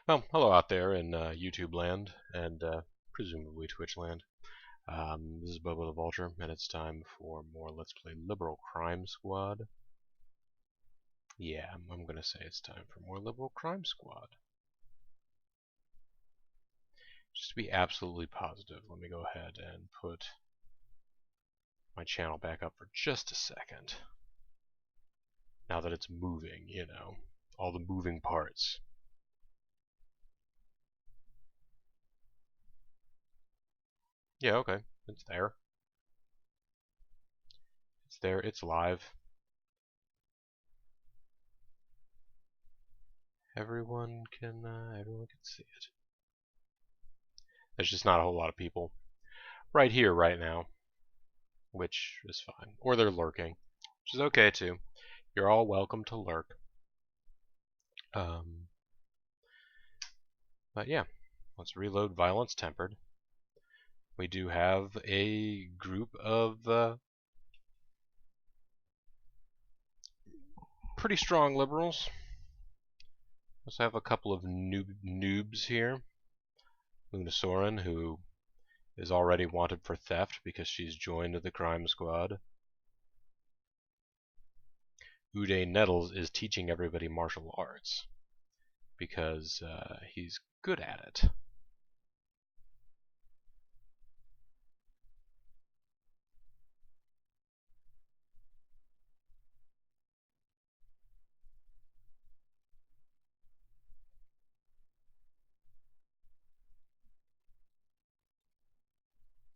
Well, hello out there in YouTube land and presumably Twitch land. This is BoboTheVulture, and it's time for more Let's Play Liberal Crime Squad. Yeah, I'm gonna say it's time for more Liberal Crime Squad. Just to be absolutely positive, let me go ahead and put my channel back up for just a second. Now that it's moving, you know, all the moving parts. Yeah, okay, it's there. It's there, it's live. Everyone can see it. There's just not a whole lot of people right here, right now, which is fine. Or they're lurking, which is okay too. You're all welcome to lurk. But yeah, let's reload Violence Tempered. We do have a group of pretty strong liberals. Let's have a couple of noobs here. Lunasorin, who is already wanted for theft because she's joined the crime squad. Uday Nettles is teaching everybody martial arts because he's good at it.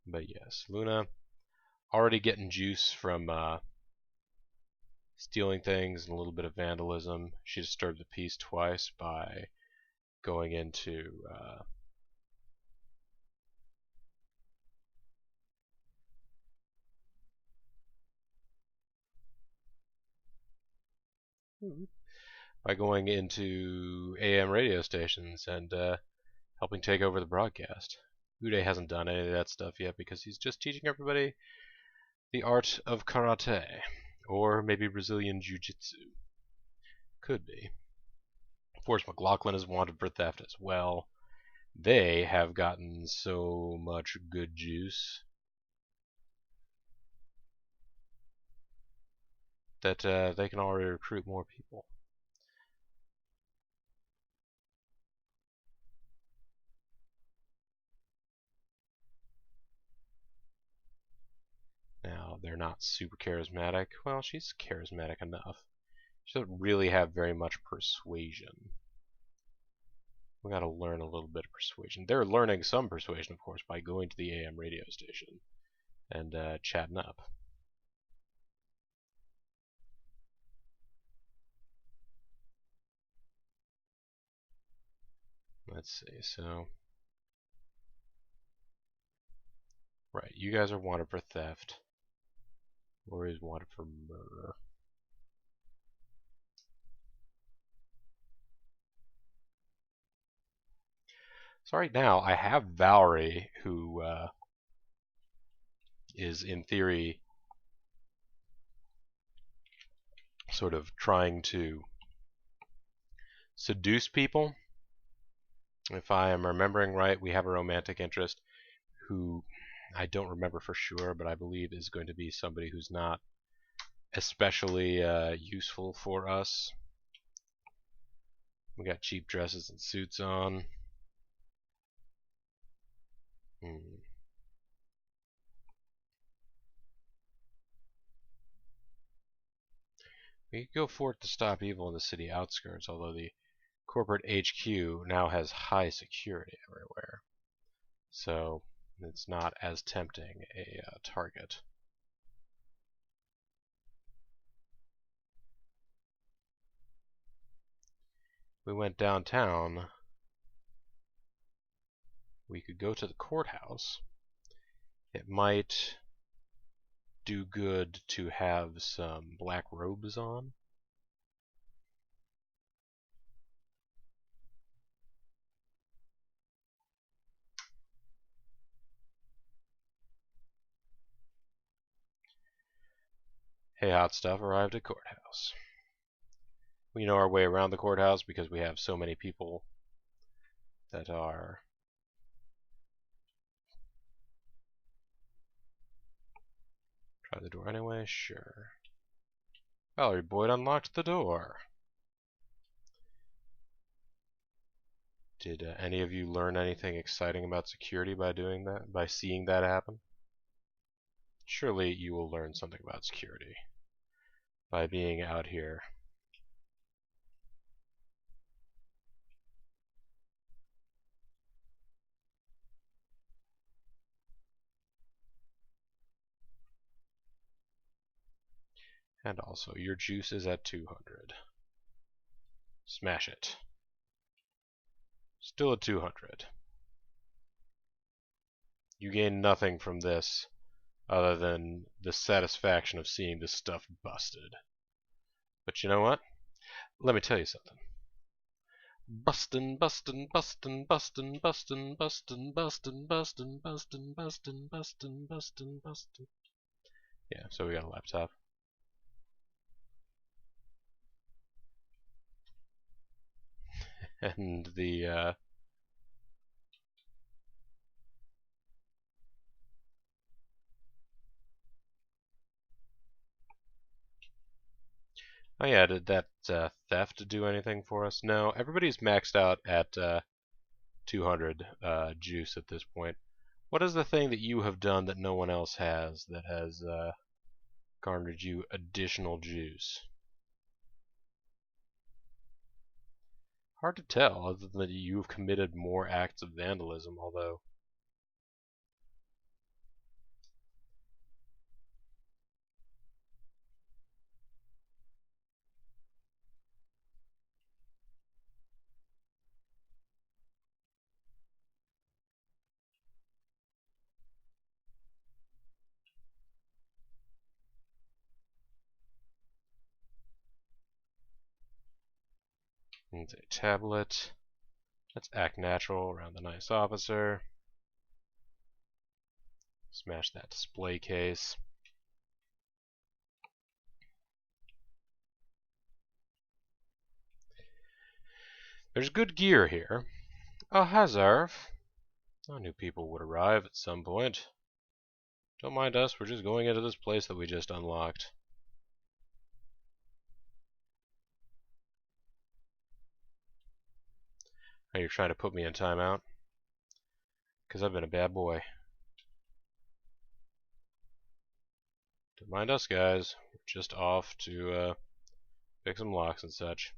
But yes, Luna already getting juice from stealing things and a little bit of vandalism. She disturbed the peace twice by going into AM radio stations and helping take over the broadcast. Uday hasn't done any of that stuff yet because he's just teaching everybody the art of karate, or maybe Brazilian jiu-jitsu. Could be. Of course, McLaughlin is wanted for theft as well. They have gotten so much good juice that they can already recruit more people. Now, they're not super charismatic. Well, she's charismatic enough. She doesn't really have very much persuasion. We gotta learn a little bit of persuasion. They're learning some persuasion, of course, by going to the AM radio station and chatting up. Let's see, so... Right, you guys are wanted for theft. Lori's wanted for murder. So right now, I have Valerie, who is, in theory, sort of trying to seduce people. If I am remembering right, we have a romantic interest who I don't remember for sure, but I believe is going to be somebody who's not especially useful for us. We got cheap dresses and suits on. We could go forth to stop evil in the city outskirts, although the corporate HQ now has high security everywhere. So it's not as tempting a target. We went downtown. We could go to the courthouse. It might do good to have some black robes on. Hey, hot stuff, arrived at courthouse. We know our way around the courthouse because we have so many people that are try the door anyway? Sure. Valerie Boyd unlocked the door. Did any of you learn anything exciting about security by doing that? By seeing that happen? Surely you will learn something about security by being out here. And also, your juice is at 200. Smash it. Still at 200. You gain nothing from this other than the satisfaction of seeing this stuff busted. But you know what? Let me tell you something. Bustin', bustin', bustin', bustin', bustin', bustin', bustin', bustin', bustin', bustin', bustin', bustin', bustin'. Yeah, so we got a laptop. And the oh yeah, did that theft do anything for us? No, everybody's maxed out at 200 juice at this point. What is the thing that you have done that no one else has that has garnered you additional juice? Hard to tell, other than that you've committed more acts of vandalism, although it's a tablet. Let's act natural around the nice officer. Smash that display case. There's good gear here. A hazard. I knew people would arrive at some point. Don't mind us, we're just going into this place that we just unlocked. Are you trying to put me in timeout? Because I've been a bad boy. Don't mind us, guys. We're just off to pick some locks and such.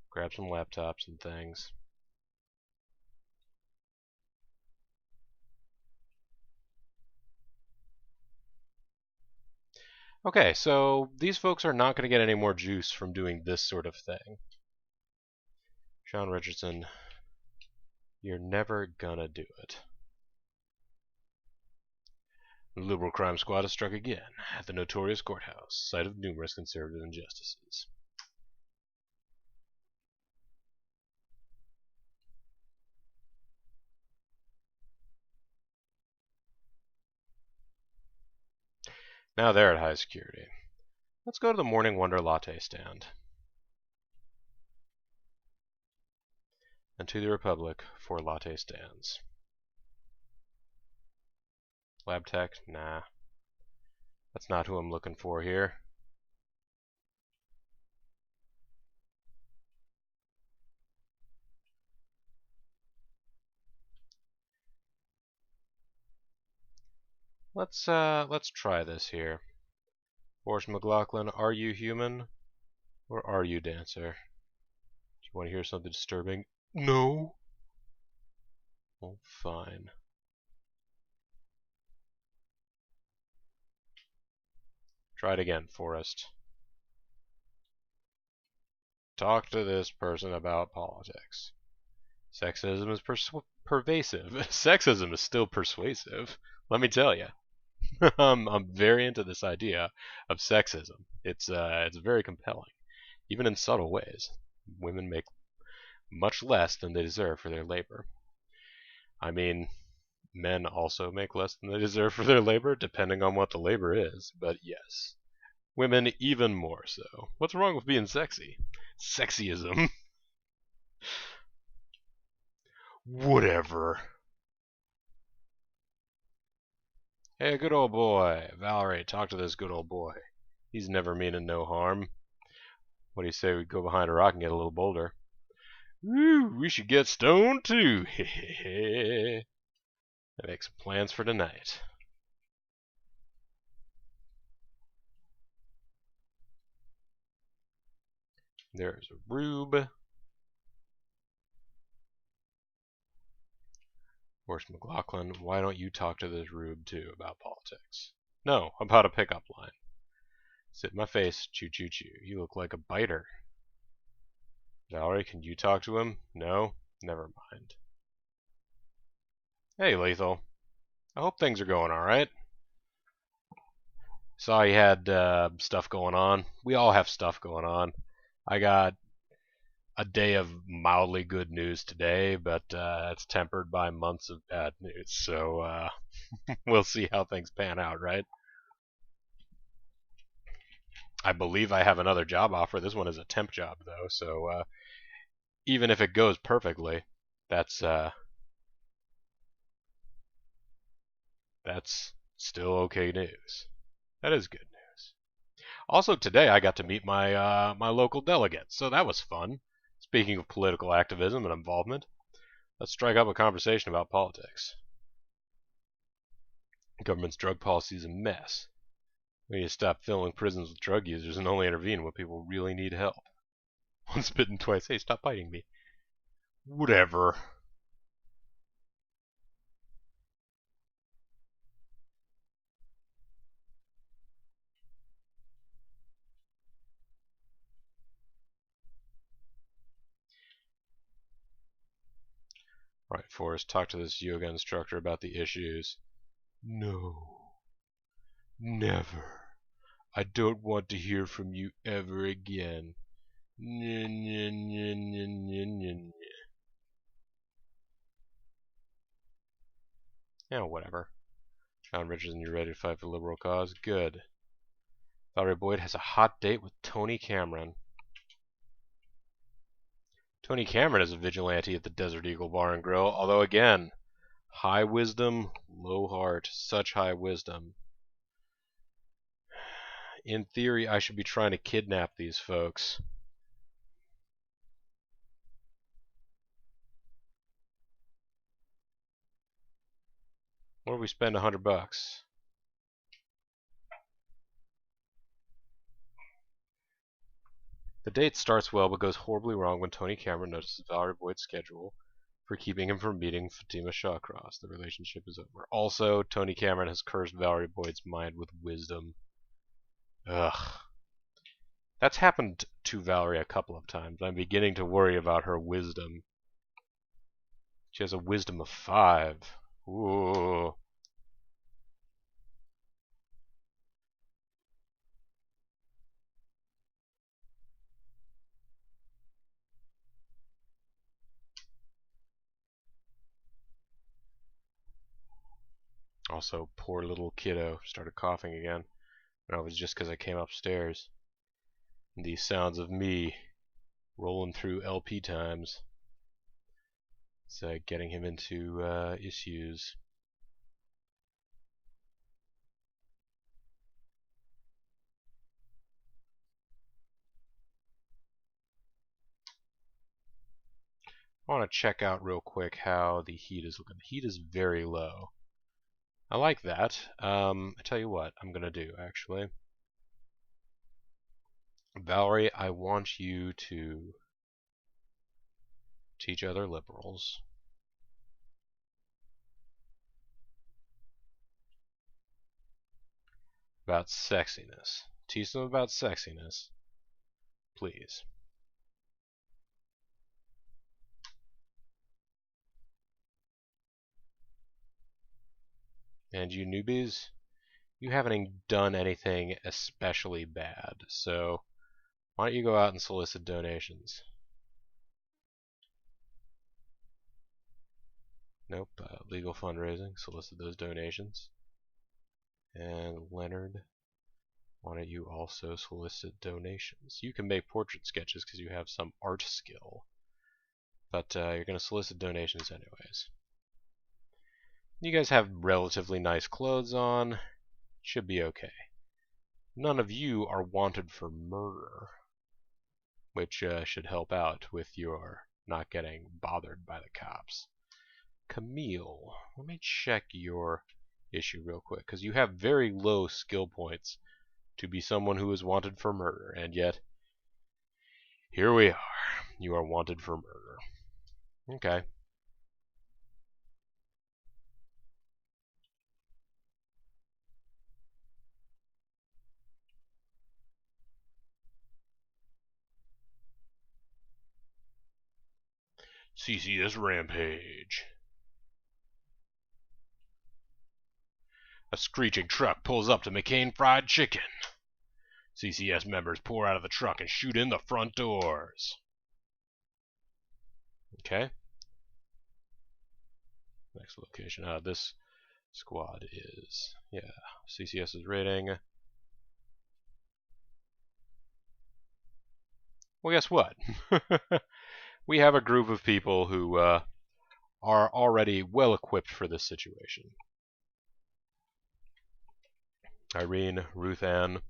Grab some laptops and things. Okay, so these folks are not going to get any more juice from doing this sort of thing. Sean Richardson, you're never gonna do it. The Liberal Crime Squad has struck again at the notorious courthouse, site of numerous conservative injustices. Now they're at high security. Let's go to the Morning Wonder latte stand. And to the Republic for latte stands. Lab tech? Nah. That's not who I'm looking for here. Let's try this here. Boris McLaughlin, are you human? Or are you dancer? Do you want to hear something disturbing? No. Well, fine. Try it again, Forrest. Talk to this person about politics. Sexism is pervasive. Sexism is still persuasive. Let me tell you. I'm very into this idea of sexism. It's very compelling, even in subtle ways. Women make much less than they deserve for their labor. I mean, men also make less than they deserve for their labor, depending on what the labor is. But yes, women even more so. What's wrong with being sexy? Sexyism. Whatever. Hey, good old boy. Valerie, talk to this good old boy. He's never meaning no harm. What do you say we go behind a rock and get a little bolder? Woo, we should get stoned too. Hehehe. I make some plans for tonight. There's a rube. Where's McLaughlin? Why don't you talk to this rube too about politics? No, about a pickup line. Sit in my face, choo choo choo. You look like a biter. Valerie, can you talk to him? No? Never mind. Hey, Lethal. I hope things are going alright. Saw you had stuff going on. We all have stuff going on. I got a day of mildly good news today, but it's tempered by months of bad news. So we'll see how things pan out, right? I believe I have another job offer. This one is a temp job, though. So even if it goes perfectly, that's still okay news. That is good news. Also, today I got to meet my my local delegates, so that was fun. Speaking of political activism and involvement, let's strike up a conversation about politics. The government's drug policy is a mess. We need to stop filling prisons with drug users and only intervene when people really need help. Once bitten, twice. Hey, stop biting me. Whatever. Right, Forrest, talk to this yoga instructor about the issues. No. Never. I don't want to hear from you ever again. Yeah, whatever. John Richardson, you ready to fight for the liberal cause? Good. Valerie Boyd has a hot date with Tony Cameron. Tony Cameron is a vigilante at the Desert Eagle Bar and Grill, although again, high wisdom, low heart, such high wisdom. In theory, I should be trying to kidnap these folks. What if we spend $100? The date starts well but goes horribly wrong when Tony Cameron notices Valerie Boyd's schedule for keeping him from meeting Fatima Shawcross. The relationship is over. Also, Tony Cameron has cursed Valerie Boyd's mind with wisdom. Ugh. That's happened to Valerie a couple of times. I'm beginning to worry about her wisdom. She has a wisdom of 5. Ooh. Also, poor little kiddo started coughing again. And it was just because I came upstairs. And these sounds of me rolling through LP times. It's getting him into issues. I want to check out real quick how the heat is looking. The heat is very low. I like that. I tell you what I'm going to do, actually. Valerie, I want you to teach other liberals about sexiness. Teach them about sexiness, please. And you newbies, you haven't done anything especially bad, so why don't you go out and solicit donations? Nope, legal fundraising, solicit those donations. And Leonard, why don't you also solicit donations? You can make portrait sketches because you have some art skill. but you're going to solicit donations anyways. You guys have relatively nice clothes on. Should be okay. None of you are wanted for murder, which should help out with your not getting bothered by the cops. Camille, let me check your issue real quick, because you have very low skill points to be someone who is wanted for murder, and yet here we are. You are wanted for murder. Okay. CCS Rampage. A screeching truck pulls up to McCain Fried Chicken. CCS members pour out of the truck and shoot in the front doors. Okay. Next location. This squad is, yeah, CCS's rating. Well, guess what? We have a group of people who are already well equipped for this situation. Irene, Ruth Ann,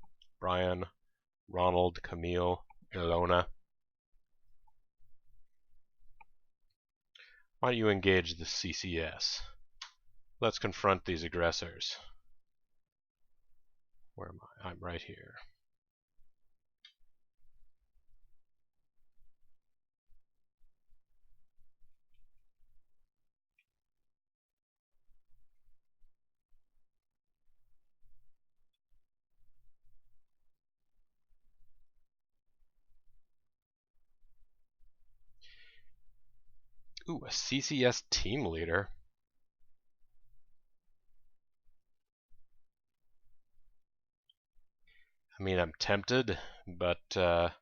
Brian, Ronald, Camille, Ilona. Why don't you engage the CCS? Let's confront these aggressors. Where am I? I'm right here. Ooh, a CCS team leader. I mean, I'm tempted, but I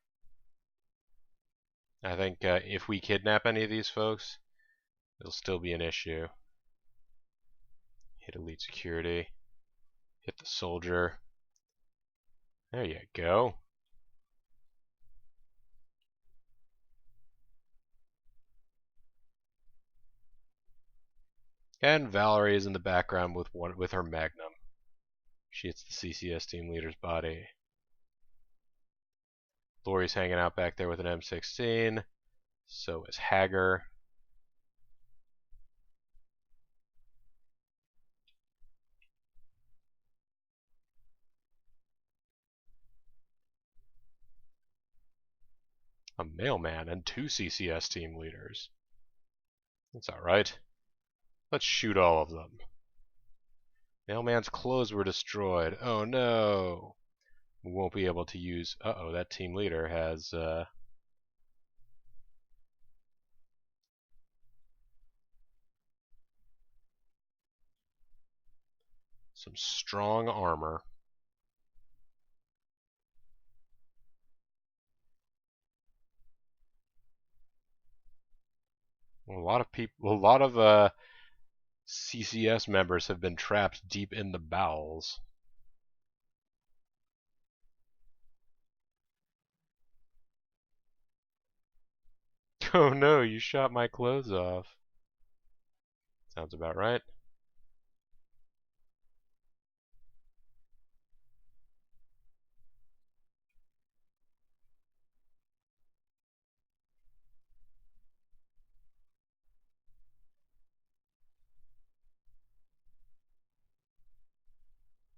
think if we kidnap any of these folks, it'll still be an issue. Hit elite security. Hit the soldier. There you go. And Valerie is in the background with her Magnum. She hits the CCS team leader's body. Lori's hanging out back there with an M16. So is Hager. A mailman and 2 CCS team leaders. That's alright. Let's shoot all of them. Mailman's clothes were destroyed. Oh no! We won't be able to use... Uh-oh, that team leader has... some strong armor. A lot of CCS members have been trapped deep in the bowels. Oh no, you shot my clothes off. Sounds about right.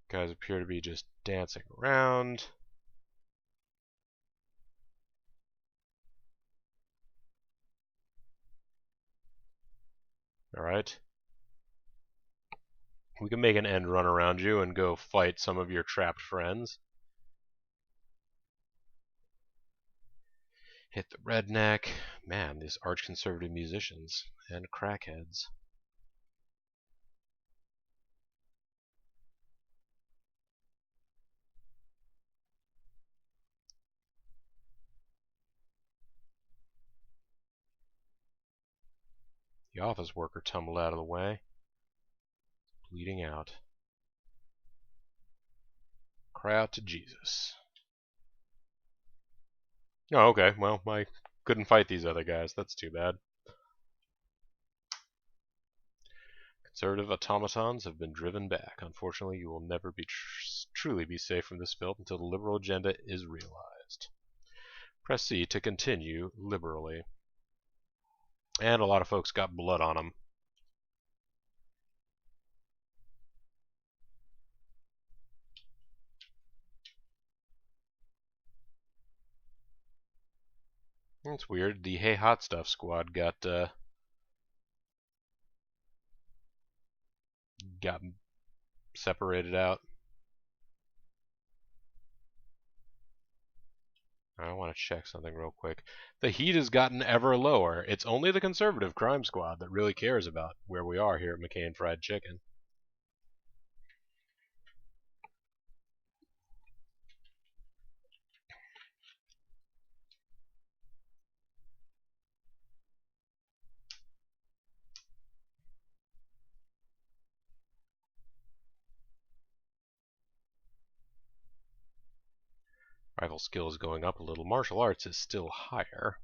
Guys appear to be just dancing around. Alright. We can make an end run around you and go fight some of your trapped friends. Hit the redneck. Man, these arch-conservative musicians and crackheads. The office worker tumbled out of the way. Bleeding out. Cry out to Jesus. Oh, okay. Well, I couldn't fight these other guys. That's too bad. Conservative automatons have been driven back. Unfortunately, you will never be truly be safe from this filth until the liberal agenda is realized. Press C to continue liberally. And a lot of folks got blood on them. It's weird. The Hey Hot Stuff squad got separated out. I want to check something real quick. The heat has gotten ever lower. It's only the conservative crime squad that really cares about where we are here at McCain Fried Chicken. Rifle skill is going up a little. Martial arts is still higher.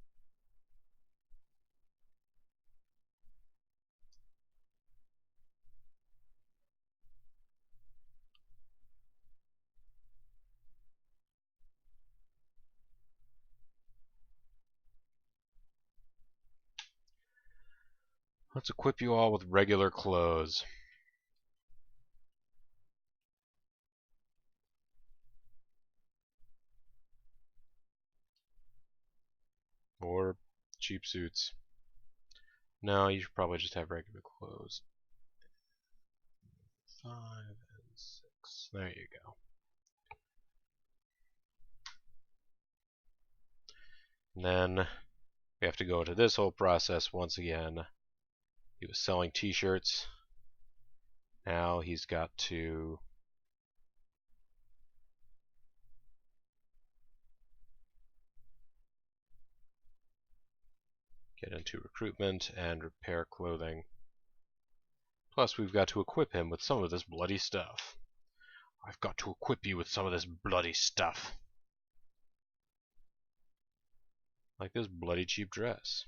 Let's equip you all with regular clothes. Or cheap suits. No, you should probably just have regular clothes. 5 and 6. There you go. And then we have to go into this whole process once again. He was selling t-shirts. Now he's got to get into recruitment and repair clothing. Plus, we've got to equip him with some of this bloody stuff. I've got to equip you with some of this bloody stuff. Like this bloody cheap dress.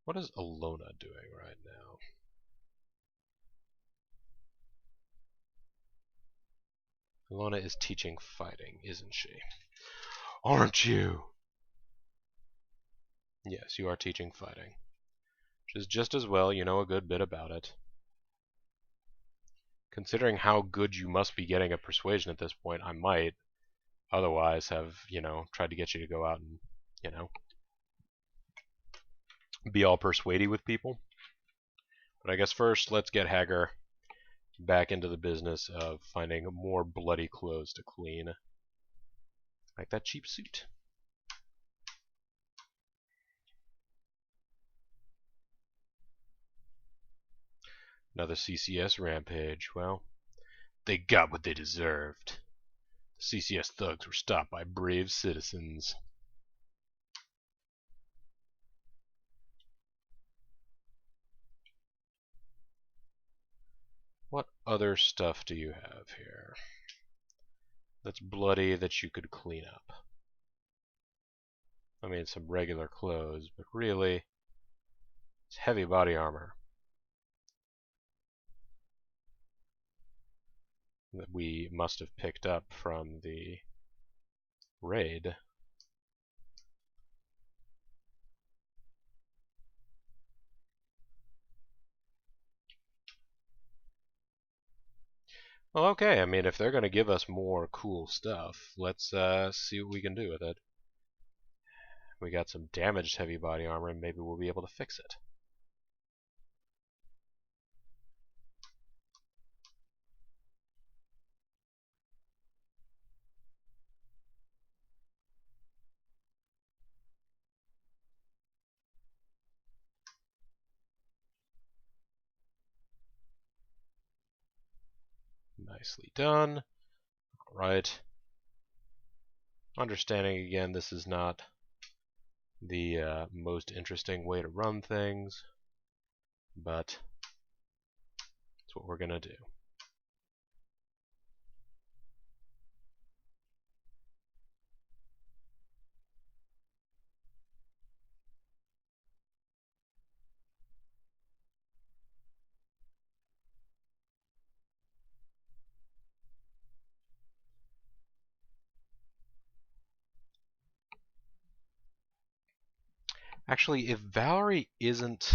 What is Alona doing right now? Alona is teaching fighting, isn't she? Aren't you? Yes, you are teaching fighting. Which is just as well, you know a good bit about it. Considering how good you must be getting at persuasion at this point, I might otherwise have, tried to get you to go out and, be all persuady with people. But I guess first, let's get Hager back into the business of finding more bloody clothes to clean. Like that cheap suit. Another CCS rampage. Well, they got what they deserved. The CCS thugs were stopped by brave citizens. What other stuff do you have here that's bloody that you could clean up? I mean, some regular clothes, but really, it's heavy body armor that we must have picked up from the raid. Well, okay, I mean, if they're going to give us more cool stuff, let's see what we can do with it. We got some damaged heavy body armor, and maybe we'll be able to fix it. Nicely done. Alright. Understanding again, this is not the most interesting way to run things. but that's what we're going to do. Actually, if Valerie isn't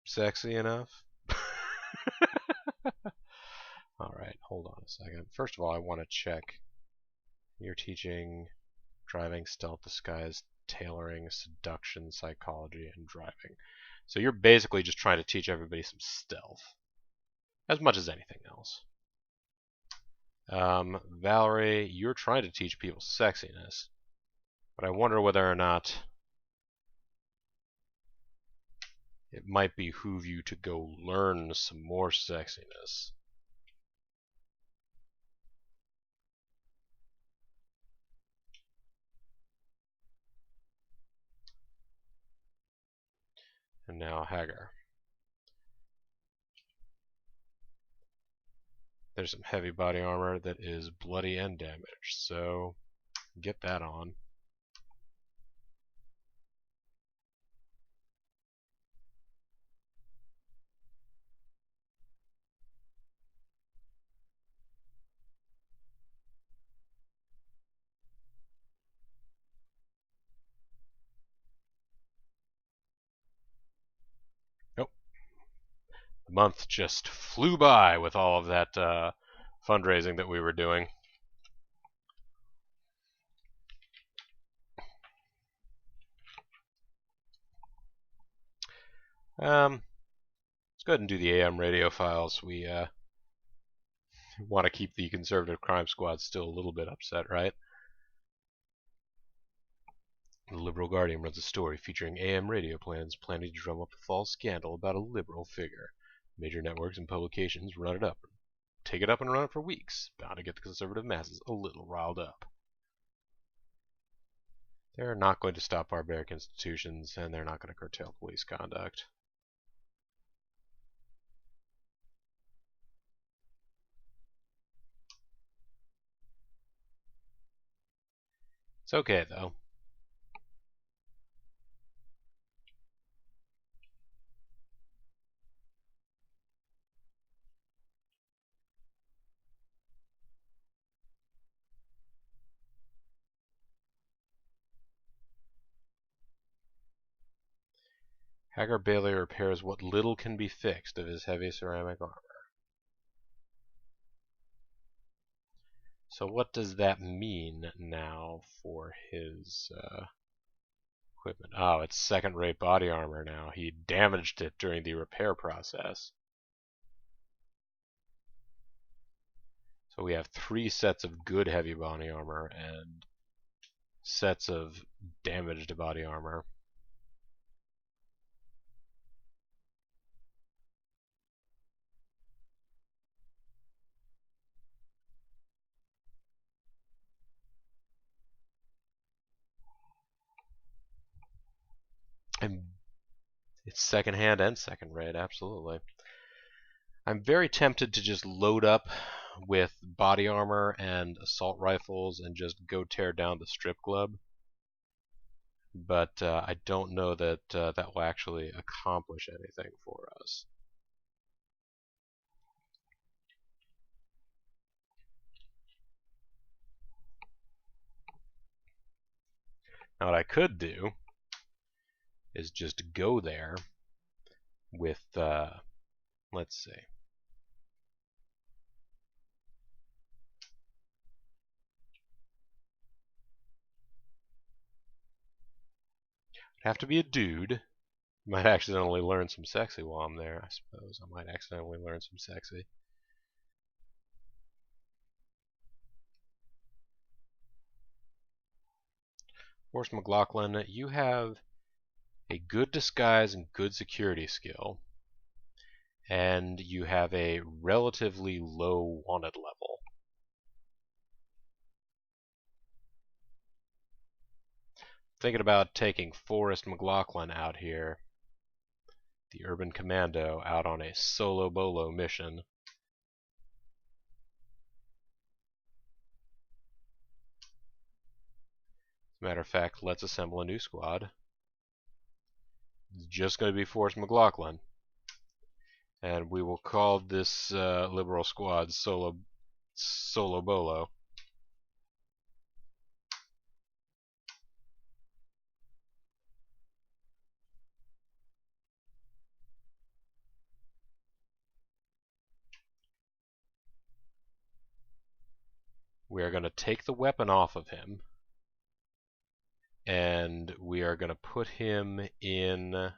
sexy enough. Alright, hold on a second. First of all, I want to check. You're teaching driving, stealth, disguise, tailoring, seduction, psychology, and driving. So you're basically just trying to teach everybody some stealth, as much as anything else. Valerie, you're trying to teach people sexiness, but I wonder whether or not it might behoove you to go learn some more sexiness. And now Hagar. There's some heavy body armor that is bloody and damaged, so get that on. Nope. The month just flew by with all of that fundraising that we were doing. Let's go ahead and do the AM radio files. We want to keep the conservative crime squad still a little bit upset, right? The Liberal Guardian runs a story featuring AM radio plans planning to drum up a false scandal about a liberal figure. Major networks and publications run it up, take it up and run it for weeks, bound to get the conservative masses a little riled up. They're not going to stop barbaric institutions, and they're not going to curtail police conduct. It's okay, though. Hagar Bailey repairs what little can be fixed of his heavy ceramic armor. So what does that mean now for his equipment? Oh, it's second-rate body armor now. He damaged it during the repair process. So we have 3 sets of good heavy body armor and sets of damaged body armor. And it's second-hand and second-rate, absolutely. I'm very tempted to just load up with body armor and assault rifles and just go tear down the strip club. But I don't know that that will actually accomplish anything for us. Now what I could do is just go there with, let's see. I'd have to be a dude. Might accidentally learn some sexy while I'm there, I suppose. I might accidentally learn some sexy. Forrest McLaughlin, you have a good disguise and good security skill, and you have a relatively low wanted level. thinking about taking Forrest McLaughlin out here, the Urban Commando, out on a solo bolo mission. As a matter of fact, let's assemble a new squad. It's just going to be Forrest McLaughlin. And we will call this liberal squad Solo Bolo. We are going to take the weapon off of him, and we are going to put him in...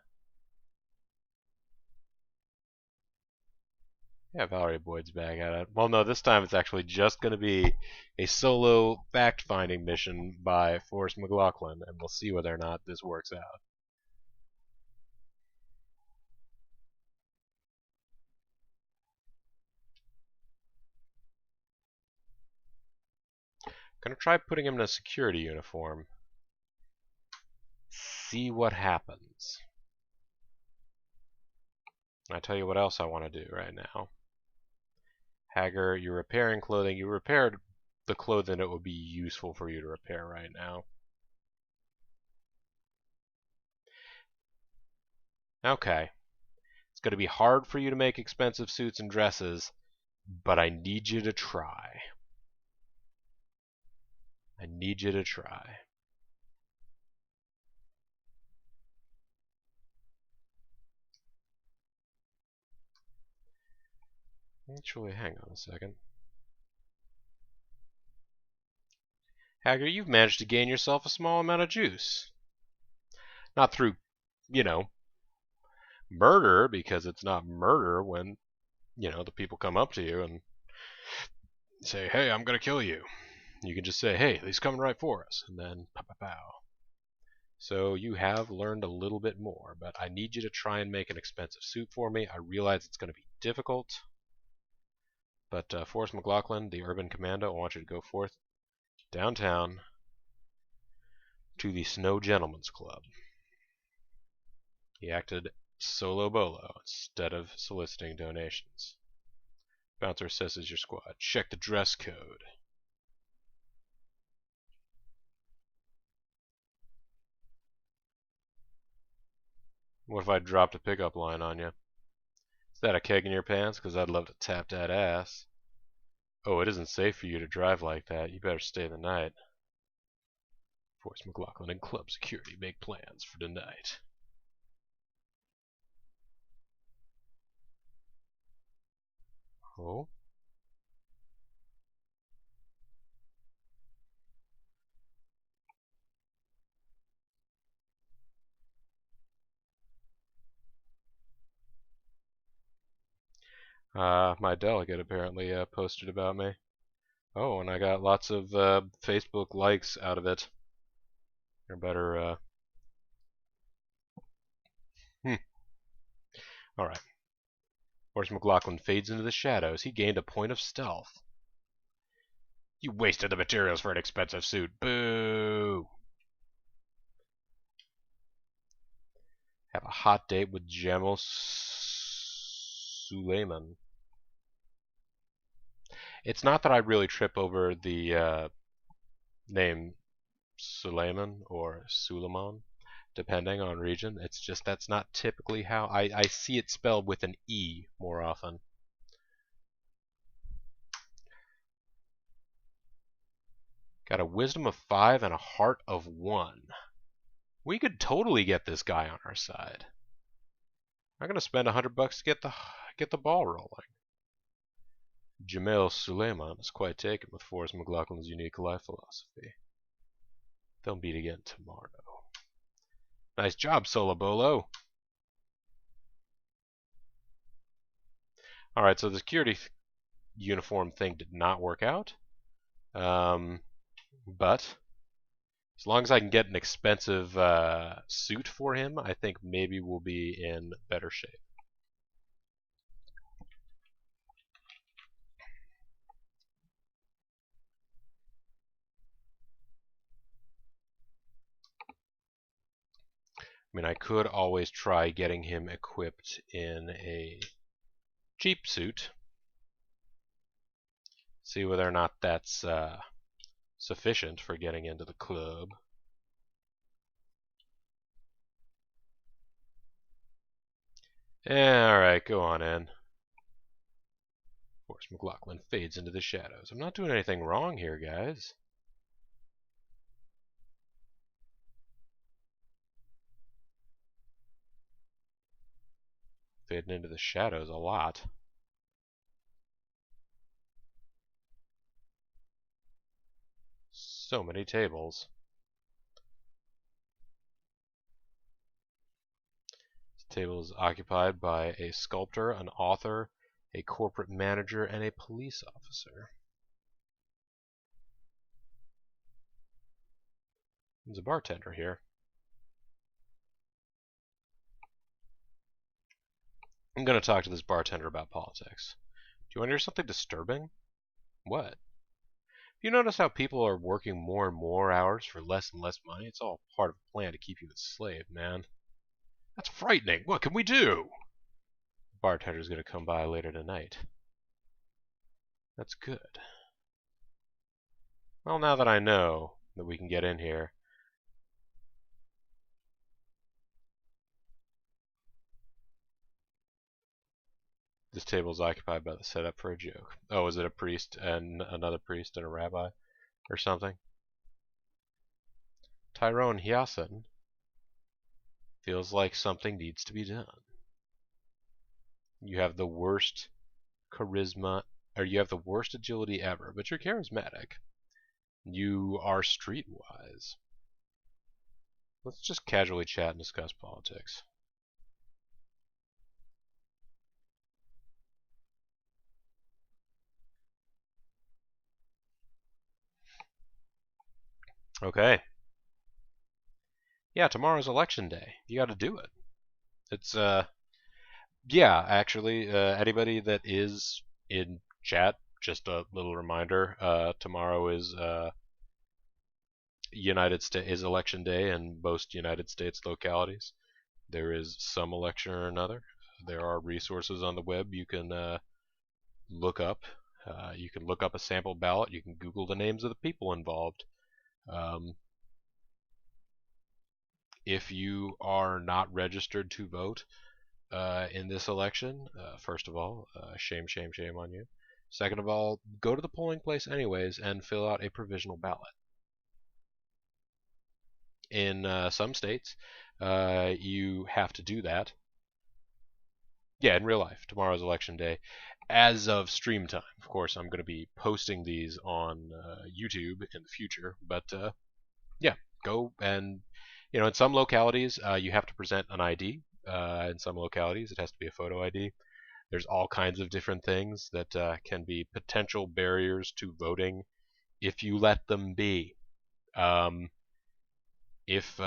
Yeah, Valerie Boyd's back at it. Well, no, this time it's actually just going to be a solo fact-finding mission by Forrest McLaughlin, and we'll see whether or not this works out. Gonna try putting him in a security uniform. See what happens. I tell you what else I want to do right now. Hager, you're repairing clothing. You repaired the clothing that would be useful for you to repair right now. Okay. It's going to be hard for you to make expensive suits and dresses, but I need you to try. I need you to try. Actually, hang on a second. Hager, you've managed to gain yourself a small amount of juice. Not through, you know, murder, because it's not murder when, you know, the people come up to you and say, hey, I'm going to kill you. You can just say, hey, he's coming right for us, and then pow, pow, pow. So you have learned a little bit more, but I need you to try and make an expensive suit for me. I realize it's going to be difficult, but Forrest McLaughlin, the Urban Commando, I want you to go forth downtown to the Snow Gentlemen's Club. He acted solo bolo instead of soliciting donations. Bouncer assesses your squad. Check the dress code. What if I dropped a pickup line on you? Is that a keg in your pants? Because I'd love to tap that ass. Oh, it isn't safe for you to drive like that. You better stay the night. Forrest McLaughlin and club security make plans for tonight. Oh? My delegate apparently posted about me. Oh, and I got lots of Facebook likes out of it. Or better, Alright. Forrest McLaughlin fades into the shadows. He gained a point of stealth. You wasted the materials for an expensive suit. Boo! Have a hot date with Jamal Suleiman. It's not that I really trip over the name Suleiman or Suleiman, depending on region. It's just that's not typically how I see it spelled with an E more often. Got a wisdom of 5 and a heart of 1. We could totally get this guy on our side. I'm gonna spend $100 to get the ball rolling. Jamal Suleiman is quite taken with Forrest McLaughlin's unique life philosophy. They'll meet again tomorrow. Nice job, Solo Bolo. Alright, so the security uniform thing did not work out. But as long as I can get an expensive suit for him, I think maybe we'll be in better shape. mean, I could always try getting him equipped in a Jeep suit. See whether or not that's sufficient for getting into the club. Alright, go on in. Of course, McLaughlin fades into the shadows. I'm not doing anything wrong here, guys. Fading into the shadows a lot. So many tables. This table is occupied by a sculptor, an author, a corporate manager, and a police officer. There's a bartender here. I'm going to talk to this bartender about politics. Do you want to hear something disturbing? What? You notice how people are working more and more hours for less and less money? It's all part of a plan to keep you a slave, man. That's frightening. What can we do? The bartender's going to come by later tonight. That's good. Well, now that I know that we can get in here, this table is occupied by the setup for a joke. Oh, is it a priest and another priest and a rabbi or something? Tyrone Hyacinth feels like something needs to be done. You have the worst charisma, or you have the worst agility ever, but you're charismatic. You are streetwise. Let's just casually chat and discuss politics. Okay. Yeah, tomorrow's election day. You got to do it. It's yeah, actually, anybody that is in chat, just a little reminder. Tomorrow is is election day in most United States localities. There is some election or another. There are resources on the web you can look up. You can look up a sample ballot. You can Google the names of the people involved. If you are not registered to vote in this election, first of all, shame, shame, shame on you. Second of all, go to the polling place anyways and fill out a provisional ballot. In some states, you have to do that. Yeah, in real life. Tomorrow's election day. As of stream time, of course, I'm going to be posting these on YouTube in the future. But yeah, go and in some localities you have to present an ID. In some localities, it has to be a photo ID. There's all kinds of different things that can be potential barriers to voting if you let them be. If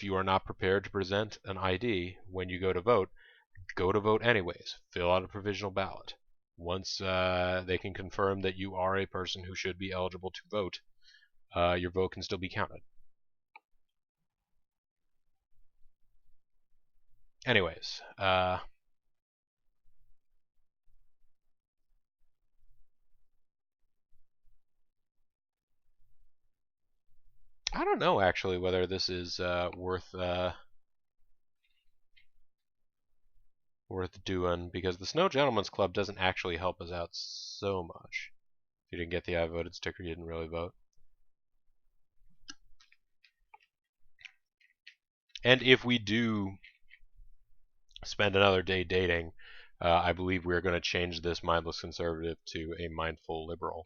you are not prepared to present an ID when you go to vote anyways. Fill out a provisional ballot. Once they can confirm that you are a person who should be eligible to vote, your vote can still be counted. Anyways, I don't know actually whether this is worth doing, because the Snow Gentlemen's Club doesn't actually help us out so much. If you didn't get the I voted sticker, you didn't really vote. And if we do spend another day dating, I believe we're going to change this mindless conservative to a mindful liberal,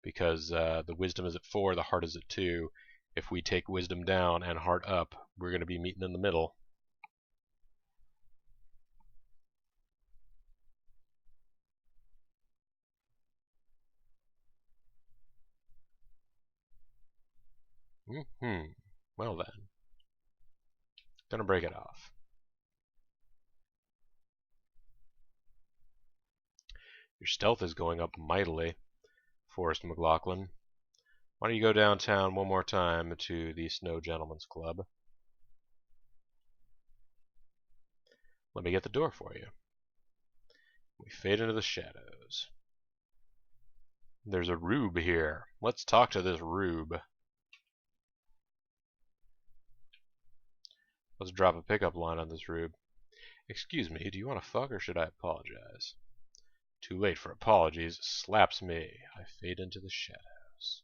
because the wisdom is at 4, the heart is at 2. If we take wisdom down and heart up, we're going to be meeting in the middle. Well then. Gonna break it off. Your stealth is going up mightily, Forrest McLaughlin. Why don't you go downtown one more time to the Snow Gentlemen's Club? Let me get the door for you. We fade into the shadows. There's a rube here. Let's talk to this rube. Let's drop a pickup line on this rube. Excuse me, do you want to fuck or should I apologize? Too late for apologies. Slaps me. I fade into the shadows.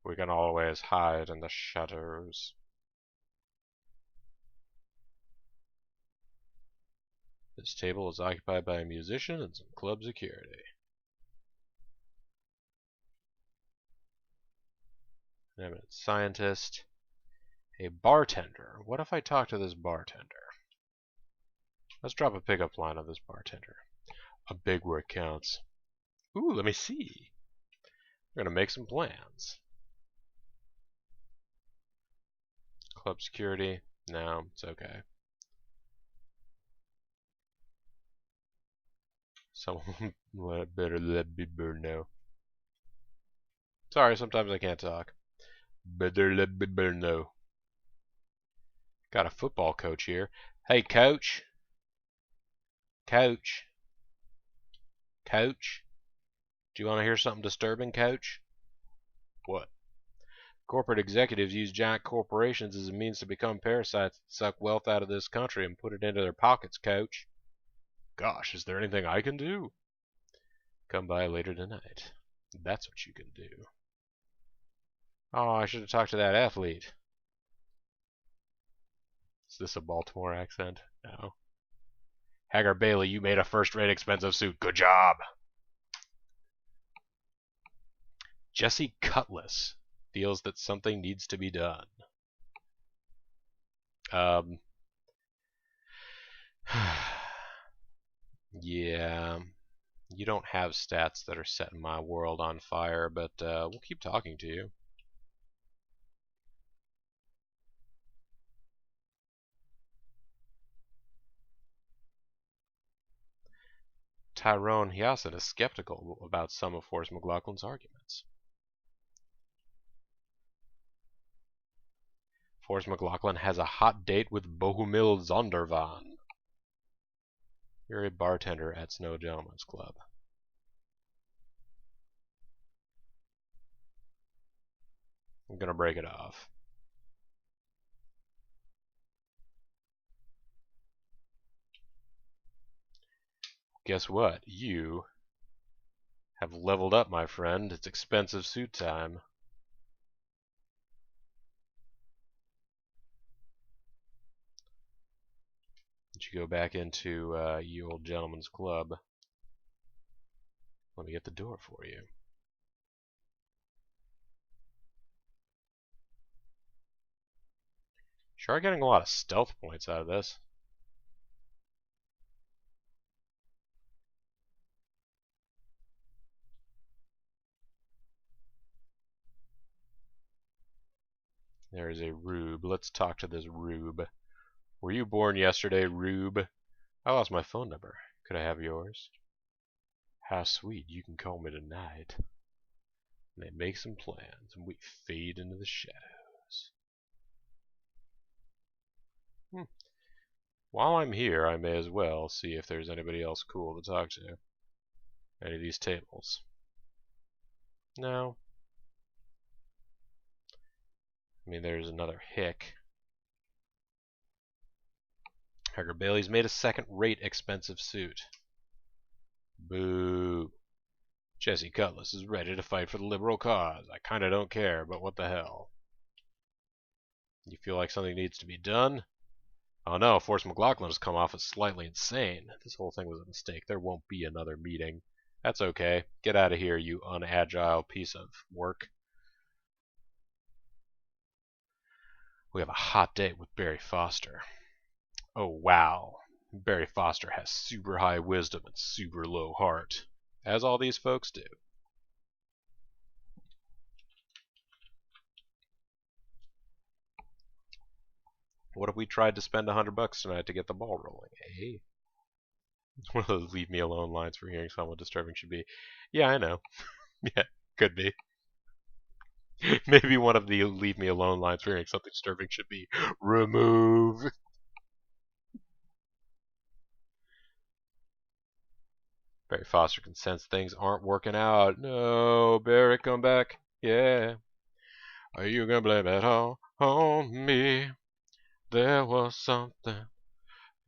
We can always hide in the shadows. This table is occupied by a musician and some club security. An eminent scientist. A bartender. What if I talk to this bartender? Let's drop a pickup line on this bartender. A big word counts. Ooh, let me see. We're gonna make some plans. Club security. No, it's okay. Someone better let me burn now. Sorry, sometimes I can't talk. Better let me burn now. Got a football coach here. Hey, coach. Coach. Coach. Do you want to hear something disturbing, coach? What? Corporate executives use giant corporations as a means to become parasites that suck wealth out of this country and put it into their pockets, coach. Gosh, is there anything I can do? Come by later tonight. That's what you can do. Oh, I should have talked to that athlete. Is this a Baltimore accent? No. Hagar Bailey, you made a first-rate expensive suit. Good job. Jesse Cutlass feels that something needs to be done. Yeah, you don't have stats that are setting my world on fire, but we'll keep talking to you. Tyrone Hyacinth is skeptical about some of Forrest McLaughlin's arguments. Forrest McLaughlin has a hot date with Bohumil Zondervan. You're a bartender at Snow Gentlemen's Club. I'm gonna break it off. Guess what? You have leveled up, my friend. It's expensive suit time. Did you go back into you old gentleman's club? Let me get the door for you. Sure, getting a lot of stealth points out of this. There is a rube. Let's talk to this rube. Were you born yesterday, rube? I lost my phone number. Could I have yours? How sweet, you can call me tonight. And they make some plans, and we fade into the shadows. While I'm here, I may as well see if there's anybody else cool to talk to. Any of these tables? No. I mean, there's another hick. Hagar Bailey's made a second-rate expensive suit. Boo. Jesse Cutlass is ready to fight for the liberal cause. I kinda don't care, but what the hell? You feel like something needs to be done? Oh no, Forrest McLaughlin has come off as slightly insane. This whole thing was a mistake. There won't be another meeting. That's okay. Get out of here, you unagile piece of work. We have a hot date with Barry Foster. Oh wow. Barry Foster has super high wisdom and super low heart. As all these folks do. What if we tried to spend $100 tonight to get the ball rolling? Hey. One of those leave me alone lines for hearing someone disturbing should be, yeah, I know. Yeah, could be. Maybe one of the leave me alone lines for hearing something disturbing should be, remove. Barry Foster can sense things aren't working out. No, Barry, come back. Yeah. Are you gonna blame it all on me? There was something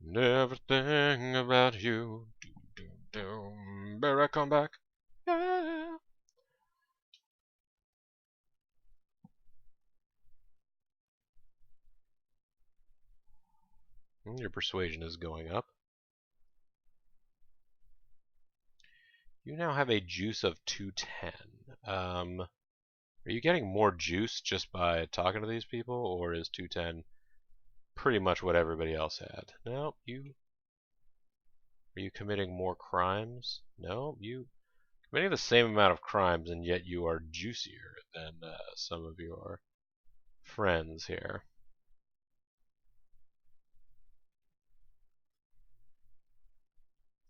in everything about you. Barry, come back. Yeah. Your persuasion is going up. You now have a juice of 210. Are you getting more juice just by talking to these people, or is 210 pretty much what everybody else had? No, are you committing more crimes? No, you committing the same amount of crimes, and yet you are juicier than some of your friends here.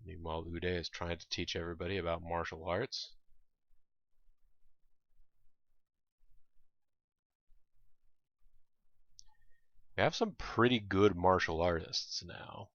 Meanwhile, Uday is trying to teach everybody about martial arts. We have some pretty good martial artists now.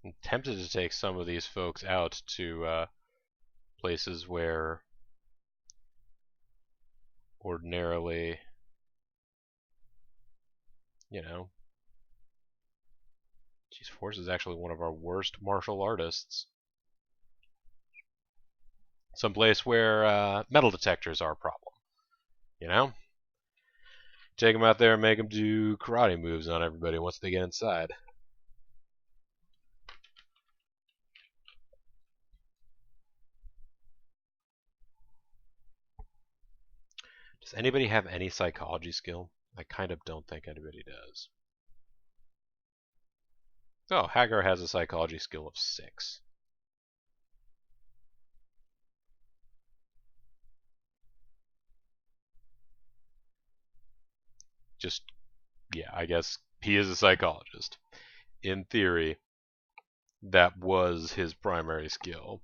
I'm tempted to take some of these folks out to places where ordinarily, you know, geez, Force is actually one of our worst martial artists. Someplace where metal detectors are a problem, you know? Take them out there and make them do karate moves on everybody once they get inside. Does anybody have any psychology skill? I kind of don't think anybody does. Oh, Hagar has a psychology skill of 6. Just, yeah, I guess he is a psychologist. In theory, that was his primary skill.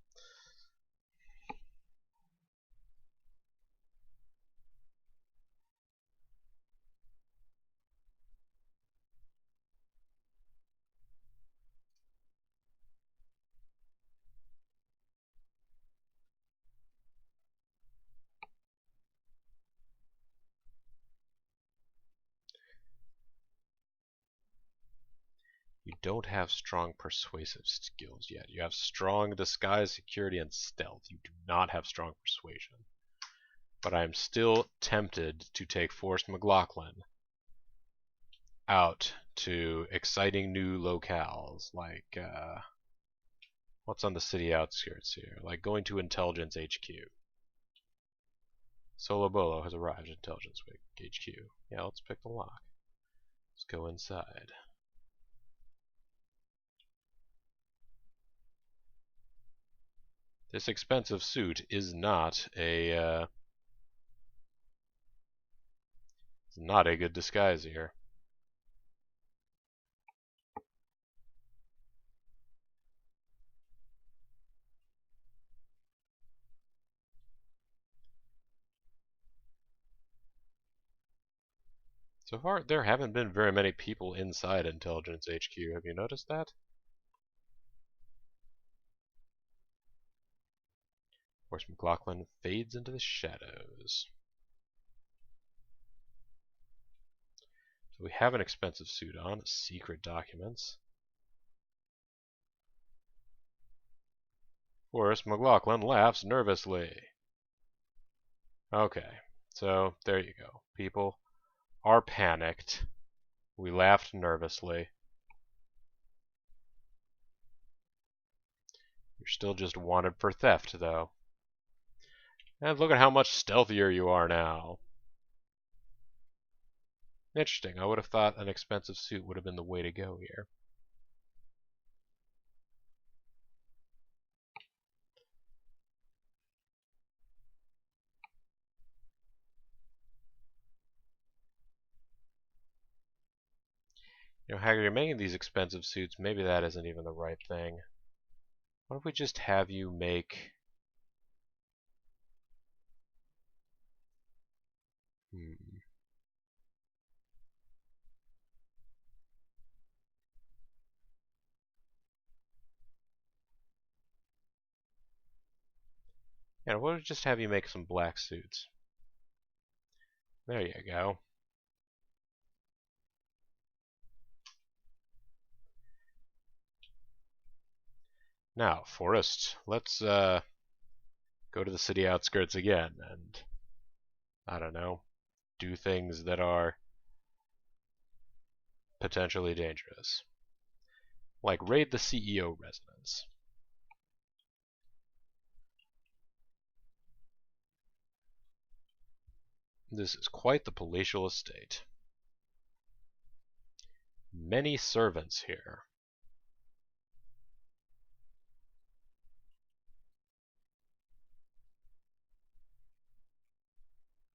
You don't have strong persuasive skills yet. You have strong disguise, security, and stealth. You do not have strong persuasion. But I am still tempted to take Forrest McLaughlin out to exciting new locales, like, what's on the city outskirts here? Like going to Intelligence HQ. Solo Bolo has arrived at Intelligence HQ. Yeah, let's pick the lock. Let's go inside. This expensive suit is not a good disguise here. So far, there haven't been very many people inside Intelligence HQ. Have you noticed that? Of course, McLaughlin fades into the shadows. So we have an expensive suit on, secret documents. Forrest McLaughlin laughs nervously. Okay, so there you go. People are panicked. We laughed nervously. You're still just wanted for theft, though. And look at how much stealthier you are now. Interesting. I would have thought an expensive suit would have been the way to go here. You know, Hager, you're making these expensive suits. Maybe that isn't even the right thing. What if we just have you make... Yeah, what if we just have you make some black suits? There you go. Now, Forrest, let's go to the city outskirts again and, I don't know, do things that are potentially dangerous. Like raid the CEO residence. This is quite the palatial estate. Many servants here.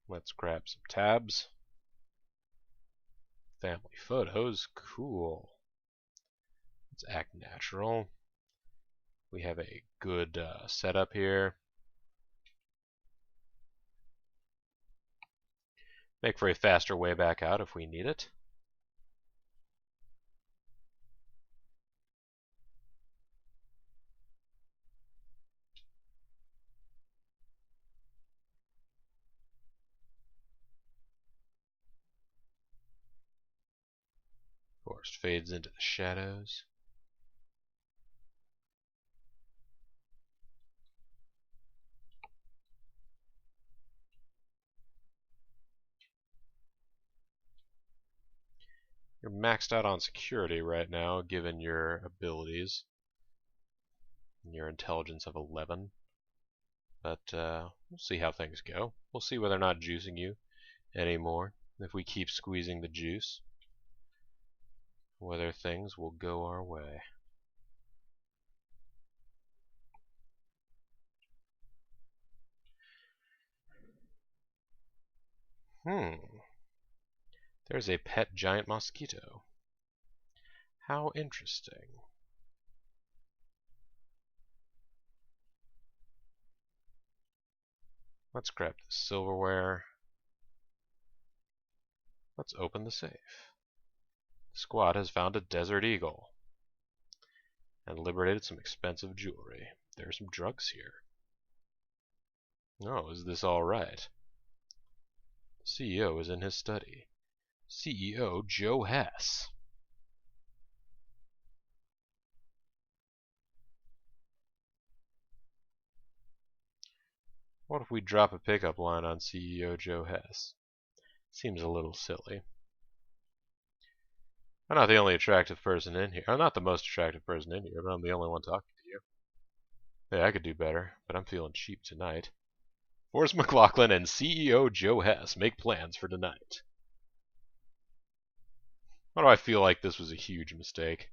Let's grab some tabs. Family photos, cool. Let's act natural. We have a good setup here. Make for a faster way back out if we need it. Forest fades into the shadows. You're maxed out on security right now, given your abilities. And your intelligence of 11. But we'll see how things go. We'll see whether or not juicing you anymore. If we keep squeezing the juice, whether things will go our way. There's a pet giant mosquito. How interesting. Let's grab the silverware. Let's open the safe. The squad has found a desert eagle and liberated some expensive jewelry. There are some drugs here. Oh, is this all right? CEO is in his study. CEO Joe Hess. What if we drop a pickup line on CEO Joe Hess? Seems a little silly. I'm not the only attractive person in here. I'm not the most attractive person in here, but I'm the only one talking to you. Hey, I could do better, but I'm feeling cheap tonight. Forrest McLaughlin and CEO Joe Hess make plans for tonight. Why do I feel like this was a huge mistake?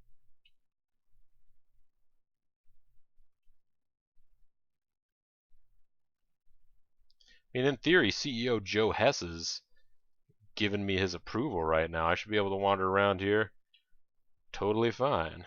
I mean, in theory, CEO Joe Hess is giving me his approval right now. I should be able to wander around here totally fine.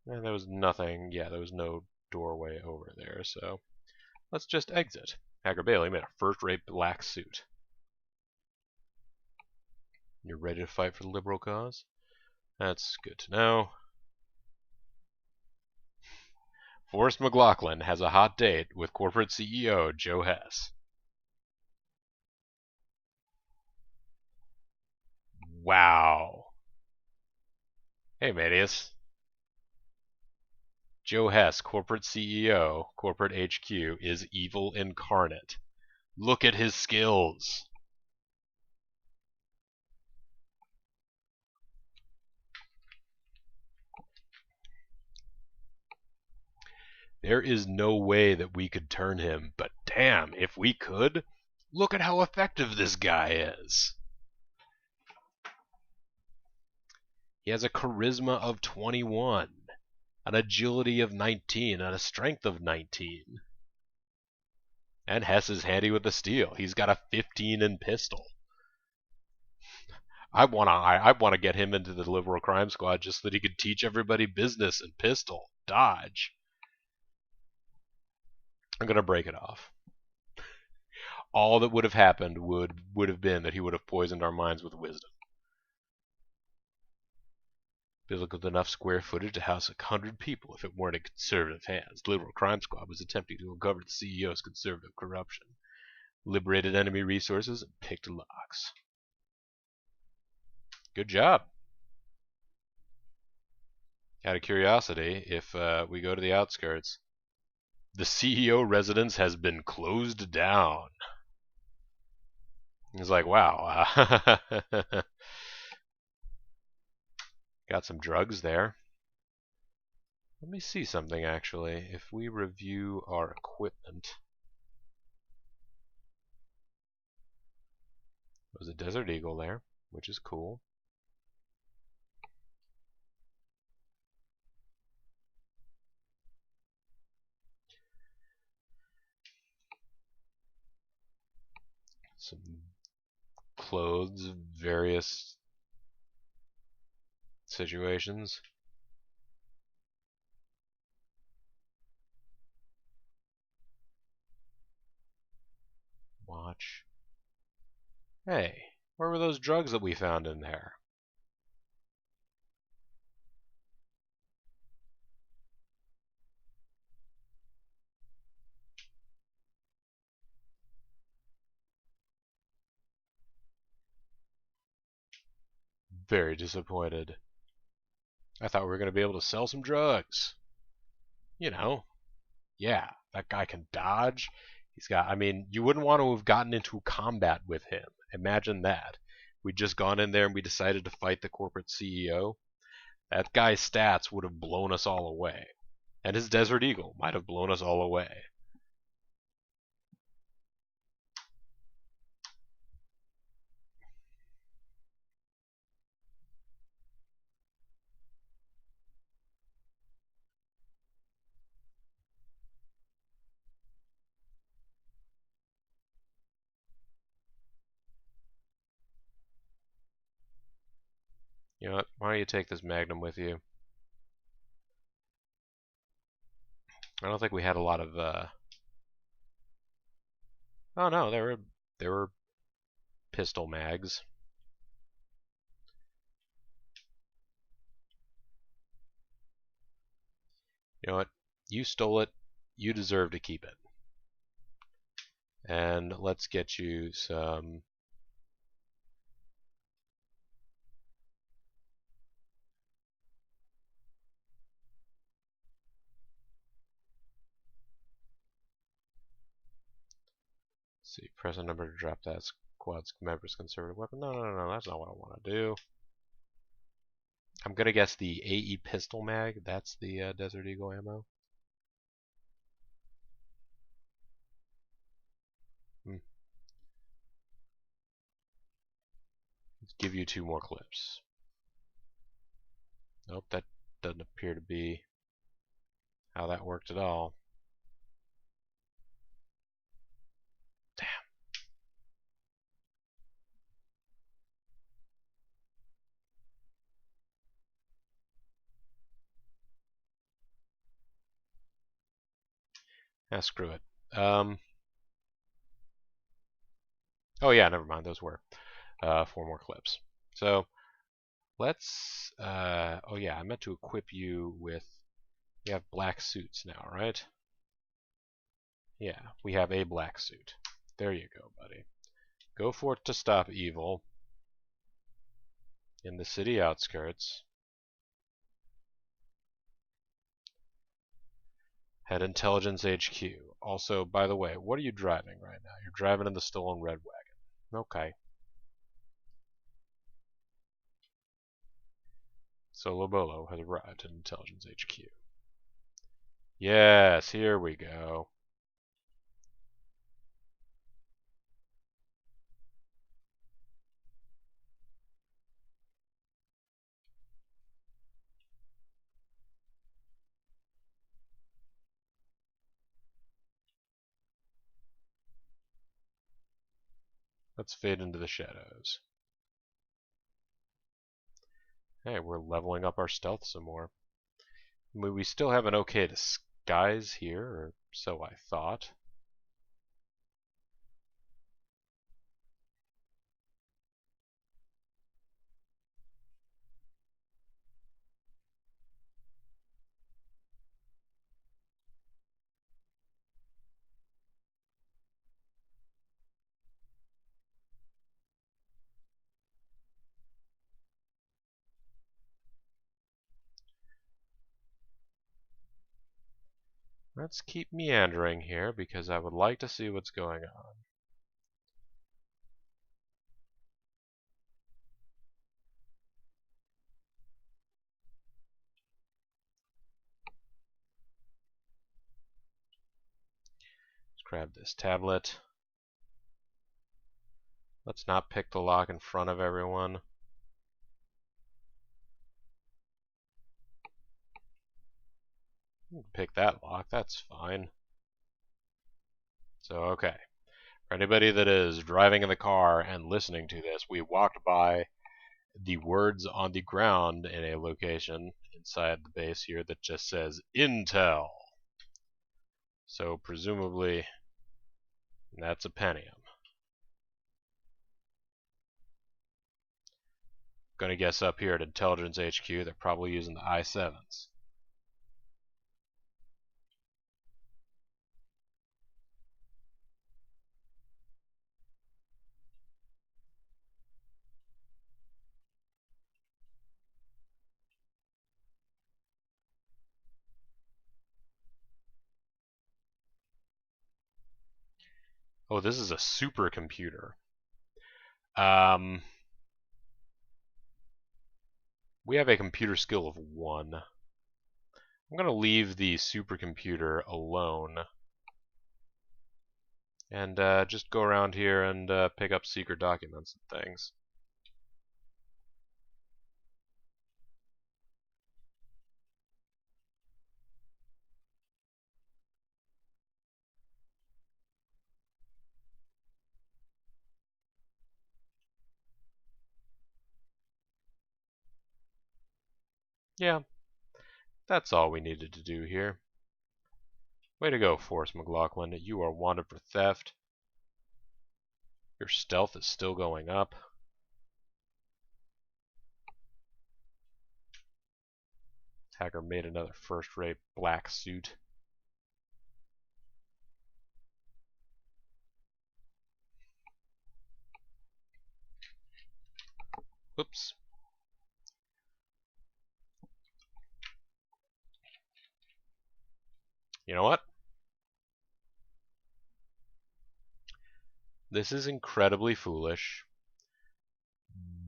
And there was nothing, yeah, there was no doorway over there, so let's just exit. Hager Bailey made a first-rate black suit. You're ready to fight for the liberal cause? That's good to know. Forrest McLaughlin has a hot date with corporate CEO Joe Hess. Wow. Hey, Medius. Joe Hess, corporate CEO, corporate HQ, is evil incarnate. Look at his skills. There is no way that we could turn him, but damn, if we could, look at how effective this guy is. He has a charisma of 21, an agility of 19, and a strength of 19. And Hess is handy with the steel. He's got a 15 in pistol. I wanna get him into the liberal crime squad just so that he could teach everybody business and pistol, dodge. I'm gonna break it off. All that would have happened would have been that he would have poisoned our minds with wisdom. Built with enough square footage to house 100 people if it weren't in conservative hands. The Liberal Crime Squad was attempting to uncover the CEO's conservative corruption, liberated enemy resources, and picked locks. Good job. Out of curiosity, if we go to the outskirts, the CEO residence has been closed down. He's like, wow. Got some drugs there. Let me see something, actually. If we review our equipment, there's a Desert Eagle there, which is cool. Some clothes, various situations. Watch. Hey, where were those drugs that we found in there? Very disappointed. I thought we were going to be able to sell some drugs. You know, yeah, that guy can dodge. He's got, I mean, you wouldn't want to have gotten into combat with him. Imagine that. We'd just gone in there and we decided to fight the corporate CEO. That guy's stats would have blown us all away. And his Desert Eagle might have blown us all away. You know what? Why don't you take this Magnum with you? I don't think we had a lot of. Oh no, there were pistol mags. You know what? You stole it. You deserve to keep it. And let's get you some. See, press a number to drop that squad's member's conservative weapon. No, that's not what I want to do. I'm gonna guess the AE pistol mag. That's the Desert Eagle ammo. Let's give you 2 more clips. Nope, that doesn't appear to be how that worked at all. Damn. Ah, screw it. Oh yeah, never mind. Those were 4 more clips. So let's. Oh yeah, I meant to equip you with. We have black suits now, right? Yeah, we have a black suit. There you go, buddy. Go forth to stop evil in the city outskirts. Head Intelligence HQ. Also, by the way, what are you driving right now? You're driving in the stolen red wagon. Okay. Solo Bolo has arrived at Intelligence HQ. Yes, here we go. Let's fade into the shadows. Hey, we're leveling up our stealth some more. I mean, we still have an okay disguise here, or so I thought. Let's keep meandering here because I would like to see what's going on. Let's grab this tablet. Let's not pick the lock in front of everyone. Pick that lock, that's fine. So, okay. For anybody that is driving in the car and listening to this, we walked by the words on the ground in a location inside the base here that just says Intel. So presumably that's a Pentium. Gonna guess up here at Intelligence HQ they're probably using the i7s. Oh, this is a supercomputer. We have a computer skill of 1. I'm going to leave the supercomputer alone and just go around here and pick up secret documents and things. Yeah, that's all we needed to do here. Way to go, Forrest McLaughlin. You are wanted for theft. Your stealth is still going up. Hacker made another first-rate black suit. Oops. You know what? This is incredibly foolish,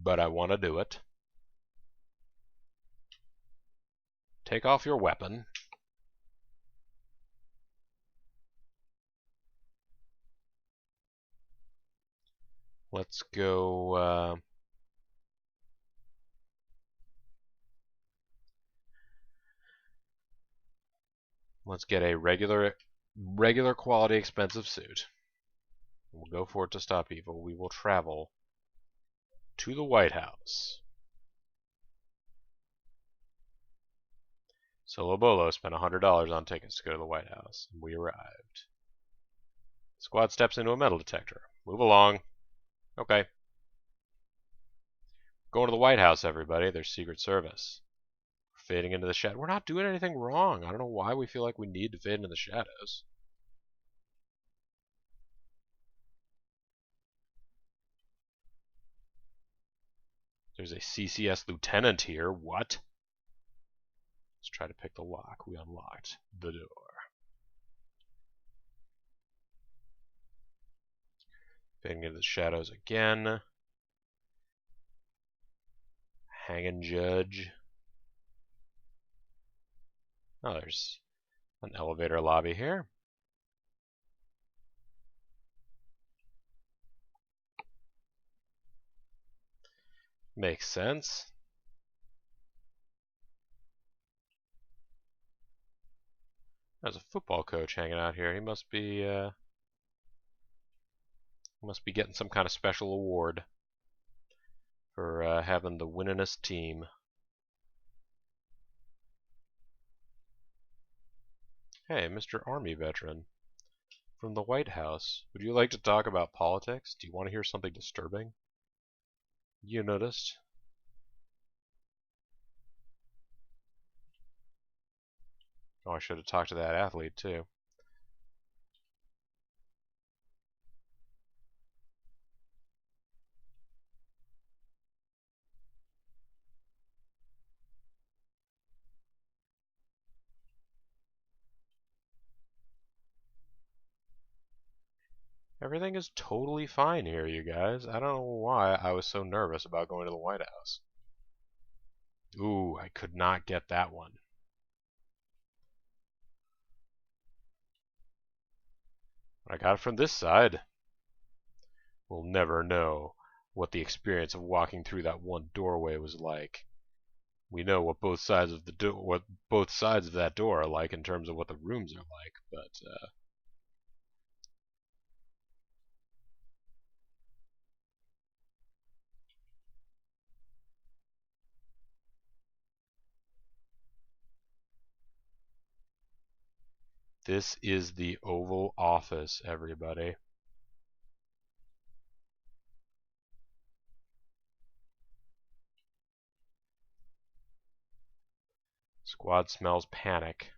but I want to do it. Take off your weapon. Let's go. Let's get a regular quality expensive suit. We'll go for it to stop evil. We will travel to the White House. Solo Bolo spent $100 on tickets to go to the White House. We arrived. Squad steps into a metal detector. Move along. Okay. Going to the White House, everybody. There's Secret Service. We're fading into the shadow. We're not doing anything wrong. I don't know why we feel like we need to fade into the shadows. There's a CCS lieutenant here. What? Let's try to pick the lock. We unlocked the door. Fading into the shadows again. Hanging Judge. Oh, there's an elevator lobby here. Makes sense. There's a football coach hanging out here. He must be Must be getting some kind of special award for having the winningest team. Hey, Mr. Army veteran. From the White House, would you like to talk about politics? Do you want to hear something disturbing? You noticed? Oh, I should have talked to that athlete, too. Everything is totally fine here, you guys. I don't know why I was so nervous about going to the White House. Ooh, I could not get that one. I got it from this side. We'll never know what the experience of walking through that one doorway was like. We know what both sides of that door are like in terms of what the rooms are like, but this is the Oval Office, everybody. Squad smells panic.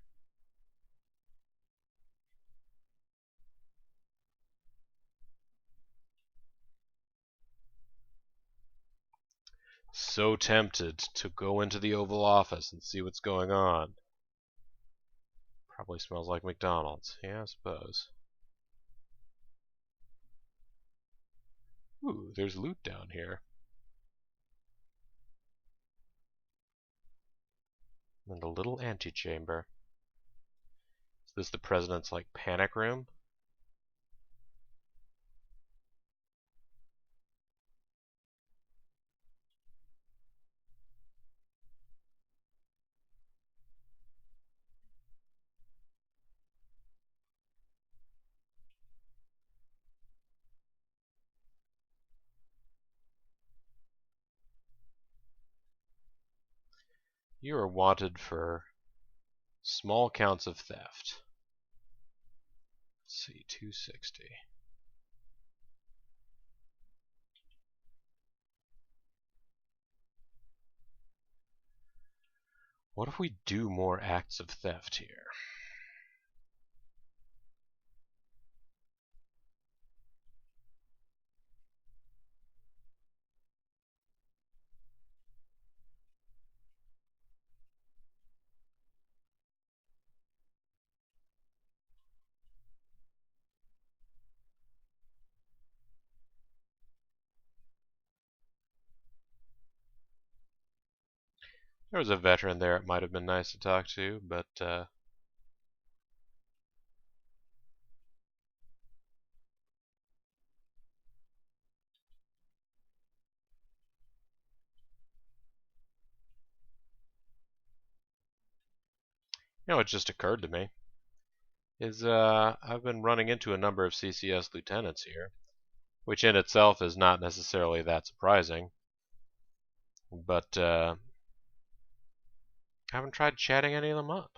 So tempted to go into the Oval Office and see what's going on. Probably smells like McDonald's. Yeah, I suppose. Ooh, there's loot down here. And a little antechamber. Is this the president's, like, panic room? You are wanted for small counts of theft. Let's see, 260. What if we do more acts of theft here? There was a veteran there it might have been nice to talk to, but you know what just occurred to me is I've been running into a number of CCS lieutenants here, which in itself is not necessarily that surprising, but I haven't tried chatting any of them up.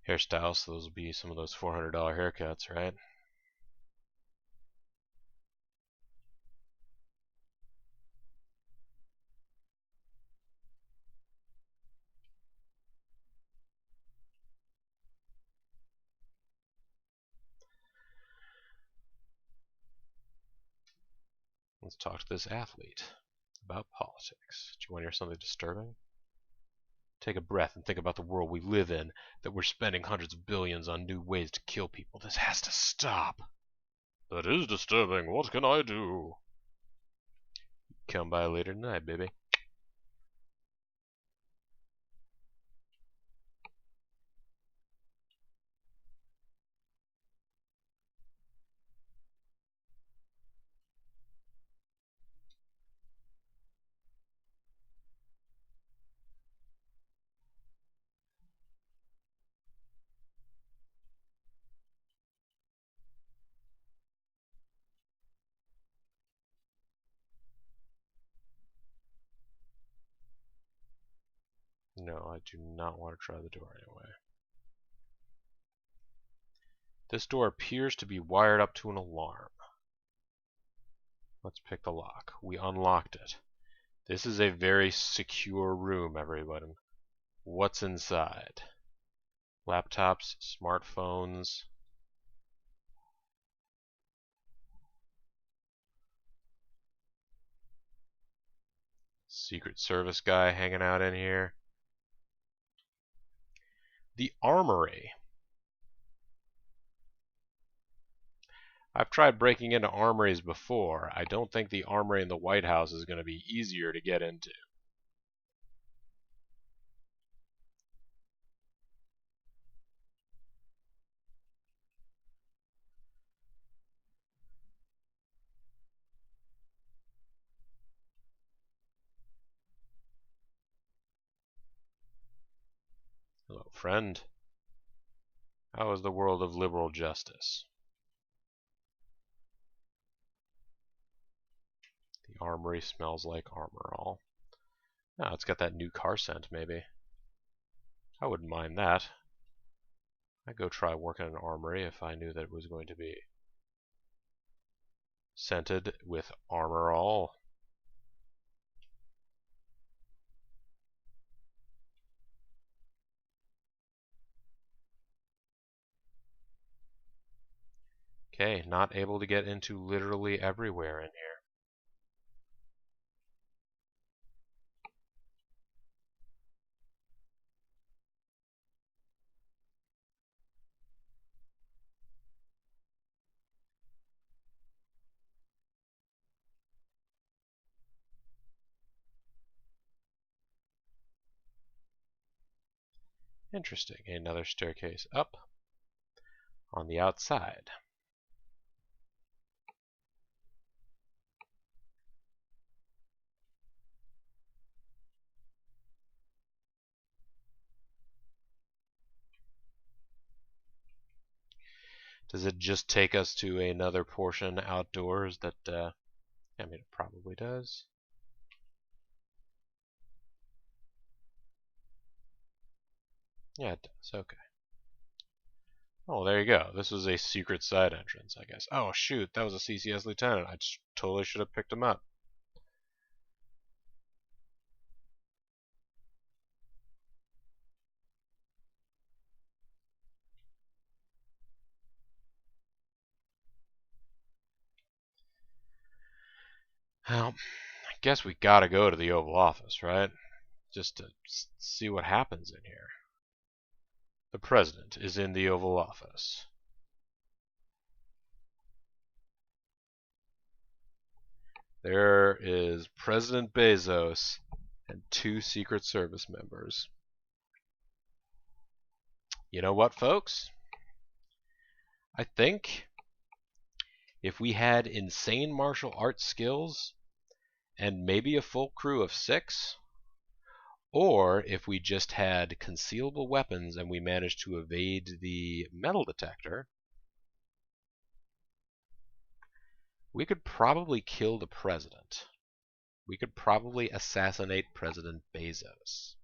Hairstyles, so those will be some of those $400 haircuts, right? Let's talk to this athlete about politics. Do you want to hear something disturbing? Take a breath and think about the world we live in, that we're spending hundreds of billions on new ways to kill people. This has to stop. That is disturbing. What can I do? Come by later tonight, baby. I do not want to try the door anyway. This door appears to be wired up to an alarm. Let's pick the lock. We unlocked it. This is a very secure room, everyone. What's inside? Laptops, smartphones. Secret Service guy hanging out in here. The armory. I've tried breaking into armories before. I don't think the armory in the White House is going to be easier to get into. Hello, friend. How is the world of liberal justice? The armory smells like Armorall. Oh, it's got that new car scent, maybe. I wouldn't mind that. I'd go try working in an armory if I knew that it was going to be scented with Armorall. Okay, not able to get into literally everywhere in here. Interesting. Another staircase up on the outside. Does it just take us to another portion outdoors that, I mean, it probably does. Yeah, it does. Okay. Oh, there you go. This was a secret side entrance, I guess. Oh, shoot. That was a CCS lieutenant. I totally should have picked him up. Well, I guess we gotta go to the Oval Office, right? Just to see what happens in here. The President is in the Oval Office. There is President Bezos and 2 Secret Service members. You know what, folks? I think if we had insane martial arts skills and maybe a full crew of 6, or if we just had concealable weapons and we managed to evade the metal detector, we could probably kill the president. We could probably assassinate President Bezos.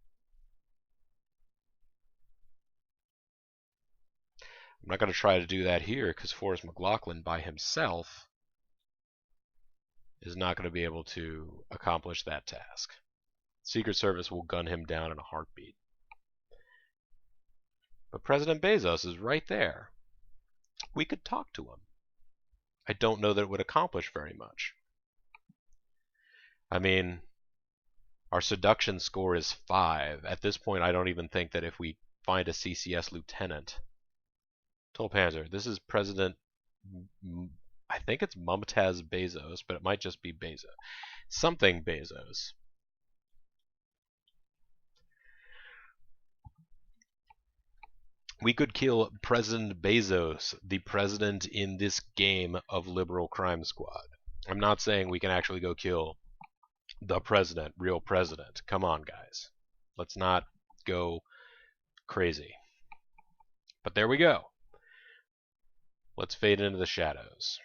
I'm not going to try to do that here because Forrest McLaughlin by himself is not going to be able to accomplish that task. Secret Service will gun him down in a heartbeat. But President Bezos is right there. We could talk to him. I don't know that it would accomplish very much. I mean, our seduction score is 5. At this point, I don't even think that if we find a CCS lieutenant. Tolpanzer, this is President, I think it's Mumtaz Bezos, but it might just be Bezos. Something Bezos. We could kill President Bezos, the president in this game of Liberal Crime Squad. I'm not saying we can actually go kill the president, real president. Come on, guys. Let's not go crazy. But there we go. Let's fade into the shadows.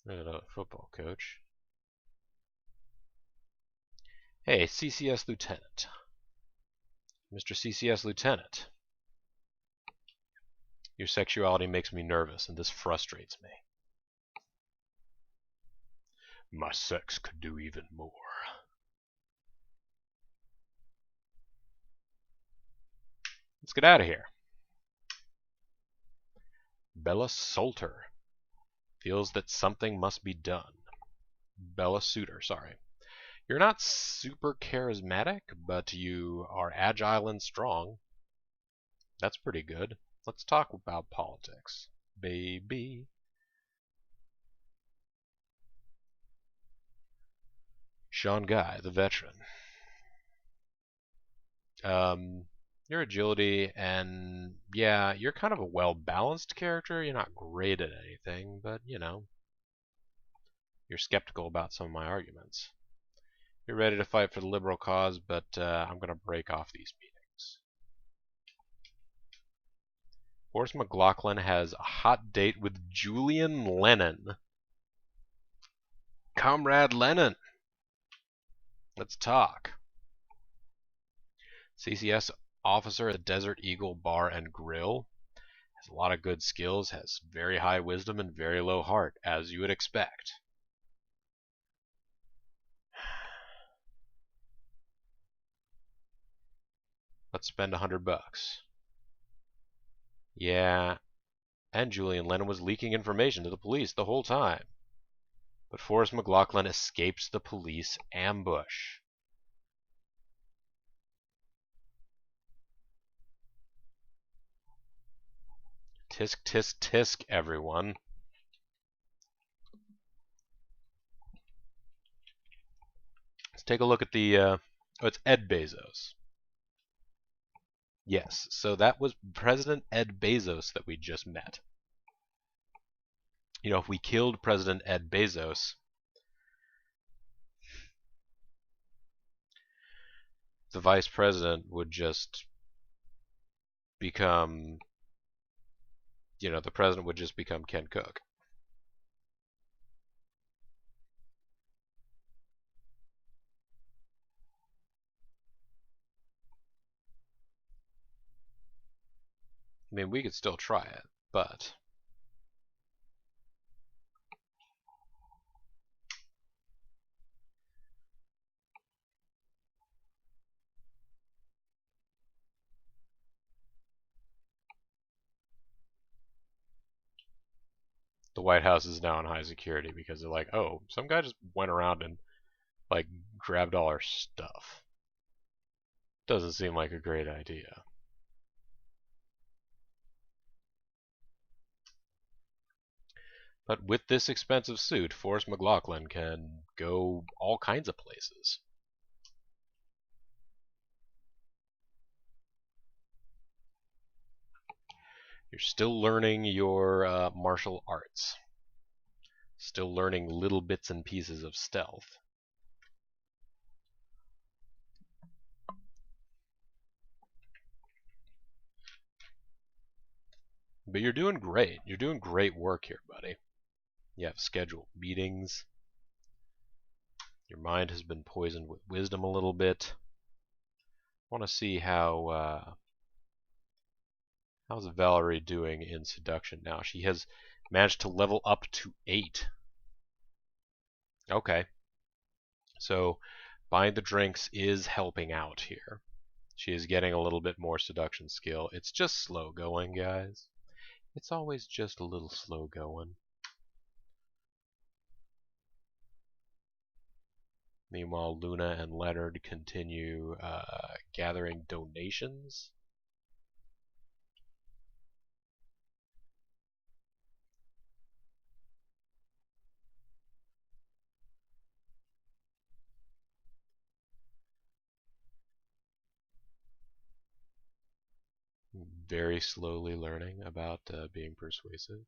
Another football coach. Hey, CCS Lieutenant. Mr. CCS Lieutenant. Your sexuality makes me nervous, and this frustrates me. My sex could do even more. Let's get out of here. Bella Salter feels that something must be done. Bella Suter, sorry. You're not super charismatic, but you are agile and strong. That's pretty good. Let's talk about politics, baby. Sean Guy, the veteran. Your agility, and yeah, you're kind of a well-balanced character. You're not great at anything, but you know, you're skeptical about some of my arguments. You're ready to fight for the liberal cause, but I'm going to break off these meetings. Horace McLaughlin has a hot date with Julian Lennon. Comrade Lennon, let's talk. CCS officer at the Desert Eagle Bar and Grill. Has a lot of good skills, has very high wisdom and very low heart, as you would expect. Let's spend $100. Yeah, and Julian Lennon was leaking information to the police the whole time. But Forrest McLaughlin escapes the police ambush. Tisk, tisk, tisk, everyone. Let's take a look at the, oh, it's Ed Bezos. Yes, so that was President Ed Bezos that we just met. You know, if we killed President Ed Bezos, the vice president would just become, you know, the president would just become Ken Cook. I mean, we could still try it, but the White House is now in high security because they're like, oh, some guy just went around and like grabbed all our stuff. Doesn't seem like a great idea. But with this expensive suit, Forrest McLaughlin can go all kinds of places. You're still learning your martial arts. Still learning little bits and pieces of stealth. But you're doing great. You're doing great work here, buddy. You have scheduled meetings. Your mind has been poisoned with wisdom a little bit. I want to see how's Valerie doing in seduction now. She has managed to level up to 8. Okay. So buying the drinks is helping out here. She is getting a little bit more seduction skill. It's just slow going, guys. It's always just a little slow going. Meanwhile, Luna and Leonard continue gathering donations. Very slowly learning about being persuasive.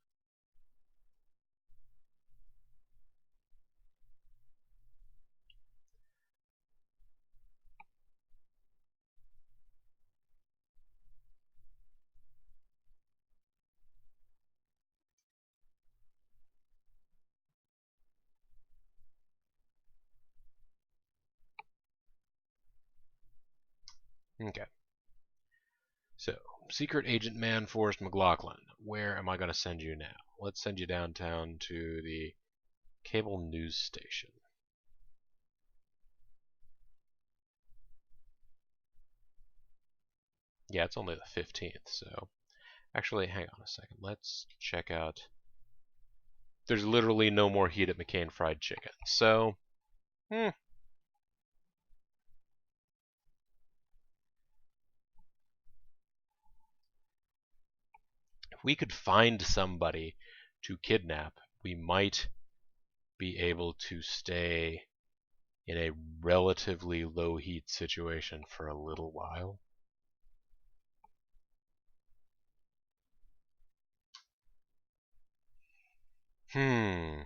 Okay. So, Secret Agent Man Forrest McLaughlin, where am I going to send you now? Let's send you downtown to the cable news station. Yeah, it's only the 15th, so... Actually, hang on a second. Let's check out... There's literally no more heat at McCain Fried Chicken, so... If we could find somebody to kidnap, we might be able to stay in a relatively low heat situation for a little while. Hmm.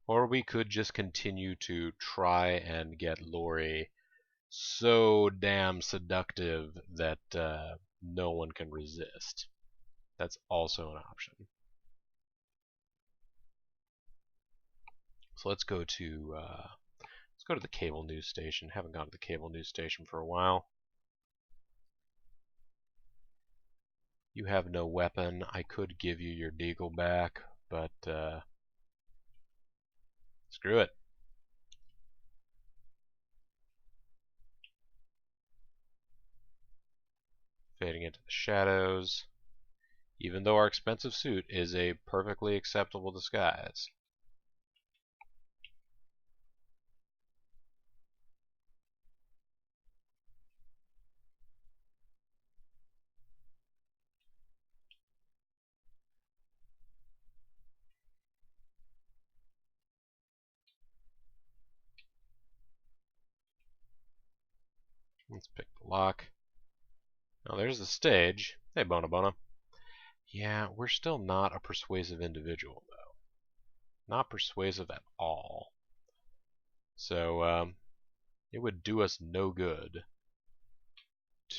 Or we could just continue to try and get Lori so damn seductive that no one can resist. That's also an option. So let's go to the cable news station. Haven't gone to the cable news station for a while. You have no weapon. I could give you your deagle back, but screw it. Fading into the shadows. Even though our expensive suit is a perfectly acceptable disguise. Let's pick the lock. Now there's the stage. Hey, Bona Bona. Yeah, we're still not a persuasive individual, though. Not persuasive at all. So, it would do us no good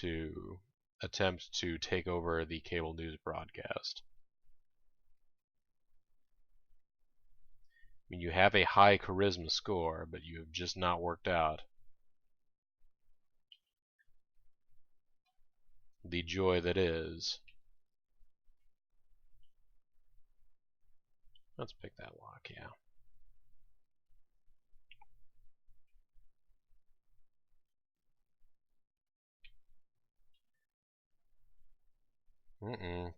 to attempt to take over the cable news broadcast. I mean, you have a high charisma score, but you have just not worked out. The joy that is. Let's pick that lock, yeah.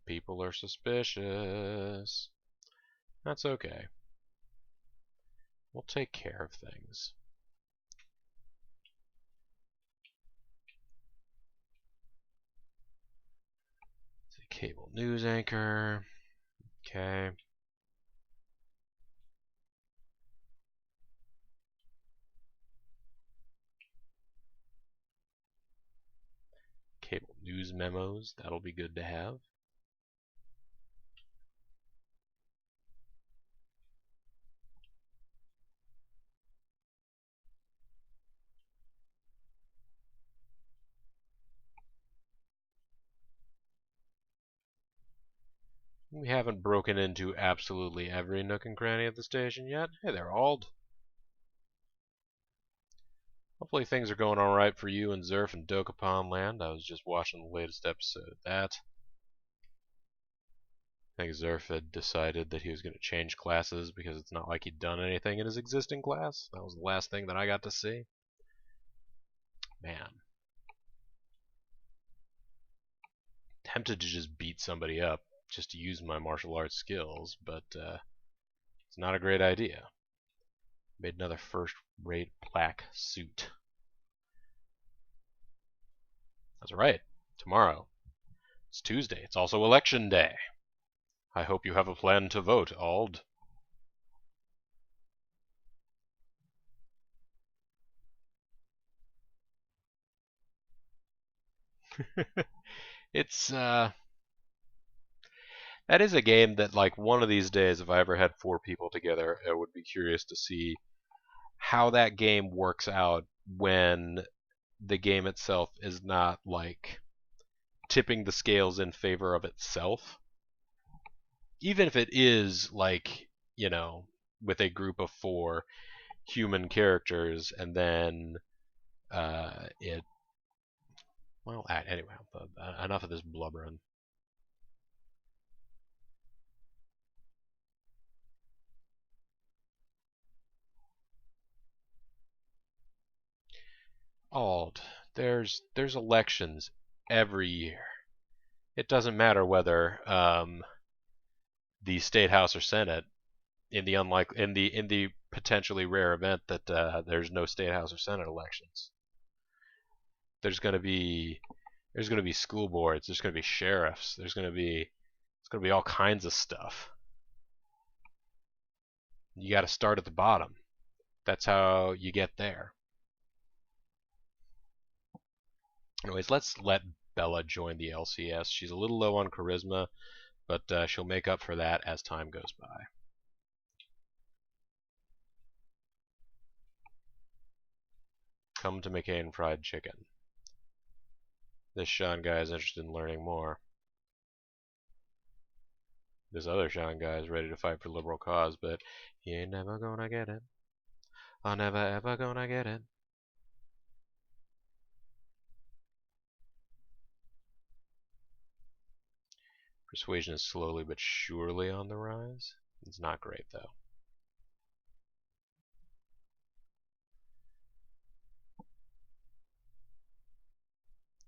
People are suspicious. That's okay. We'll take care of things. It's a cable news anchor. Okay. Cable news memos. That'll be good to have. We haven't broken into absolutely every nook and cranny of the station yet. Hey there, Ald. Hopefully things are going alright for you and Zerf and Dokapon Land. I was just watching the latest episode of that. I think Zerf had decided that he was going to change classes because it's not like he'd done anything in his existing class. That was the last thing that I got to see. Man. Tempted to just beat somebody up just to use my martial arts skills, but it's not a great idea. Made another first-rate black suit. That's right. Tomorrow. It's Tuesday. It's also election day. I hope you have a plan to vote, Ald. It's That is a game that, like, one of these days, if I ever had 4 people together, I would be curious to see how that game works out when the game itself is not, like, tipping the scales in favor of itself. Even if it is, like, with a group of 4 human characters, and then it. Well, anyway, enough of this blubbering. Ald, there's elections every year. It doesn't matter whether the state house or senate, in the potentially rare event that there's no state house or senate elections. There's gonna be school boards. There's gonna be sheriffs. It's gonna be all kinds of stuff. You got to start at the bottom. That's how you get there. Anyways, let's let Bella join the LCS. She's a little low on charisma, but she'll make up for that as time goes by. Come to McCain Fried Chicken. This Sean guy is interested in learning more. This other Sean guy is ready to fight for liberal cause, but he ain't never gonna get it. I'm never ever gonna get it. Persuasion is slowly but surely on the rise. It's not great, though.